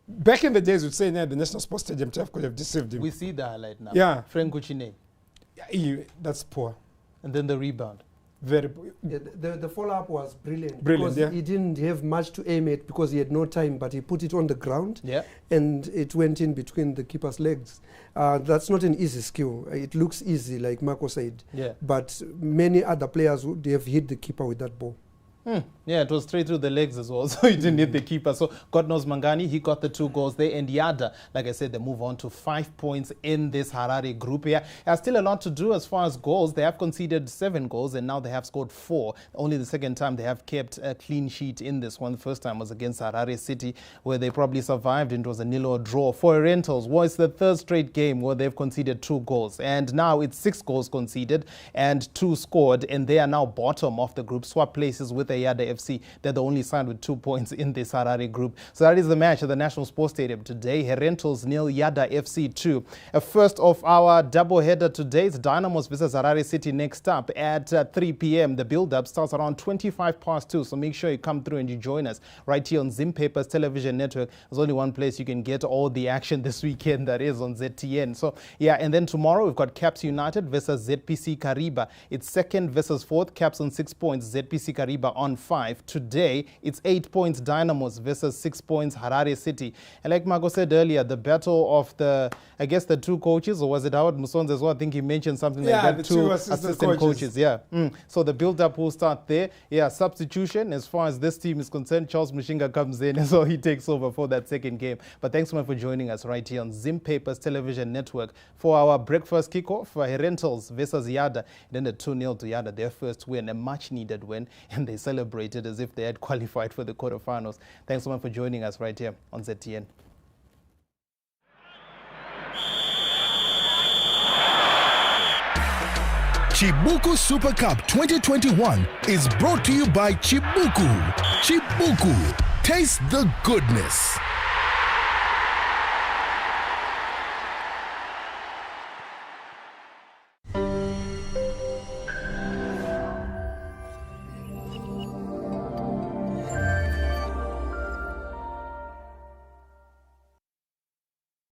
Back in the days, we'd say, the National Sports Stadium TEF could have deceived him. We see the highlight now. Yeah. Frank Kuchine. That's poor. And then the rebound. Very poor. Yeah, the follow-up was brilliant. Brilliant, because he didn't have much to aim at because he had no time, but he put it on the ground. Yeah. And it went in between the keeper's legs. That's not an easy skill. It looks easy, like Marco said. Yeah. But many other players would have hit the keeper with that ball. Yeah, it was straight through the legs as well, so he didn't hit the keeper. So God knows Mangani, he got the 2 goals there. And Yada, like I said, they move on to 5 points in this Harare group here. There's still a lot to do as far as goals. They have conceded 7 goals and now they have scored 4. Only the second time they have kept a clean sheet in this one. The first time was against Harare City, where they probably survived and it was a 0 draw. For Rentals, it's the 3rd straight game where they've conceded 2 goals. And now it's 6 goals conceded and 2 scored. And they are now bottom of the group, swap places with the Yada FC. They're the only side with 2 points in this Harare group. So that is the match at the National Sports Stadium today. Herentals 0, Yada FC 2. First of our double-header today is Dynamos versus Harare City next up at 3 p.m. The build-up starts around 2. So make sure you come through and you join us right here on Zim Papers Television Network. There's only one place you can get all the action this weekend, that is on ZTN. So yeah, and then tomorrow we've got Caps United versus ZPC Kariba. It's 2nd versus 4th. Caps on 6 points, ZPC Kariba on 5. Today, it's 8 points Dynamos versus 6 points Harare City. And like Marco said earlier, the battle of the 2 coaches, or was it Howard Musonz as well? I think he mentioned something like that. The 2 assistant coaches. So the build-up will start there. Substitution, as far as this team is concerned, Charles Mushinga comes in, so he takes over for that second game. But thanks so much for joining us right here on Zim Papers Television Network for our breakfast kickoff for Herentals versus Yada. And then the 2-0 to Yada, their first win, a much-needed win, and they celebrated as if they had qualified for the quarterfinals. Thanks so much for joining us right here on ZTN. Chibuku Super Cup 2021 is brought to you by Chibuku. Chibuku, taste the goodness.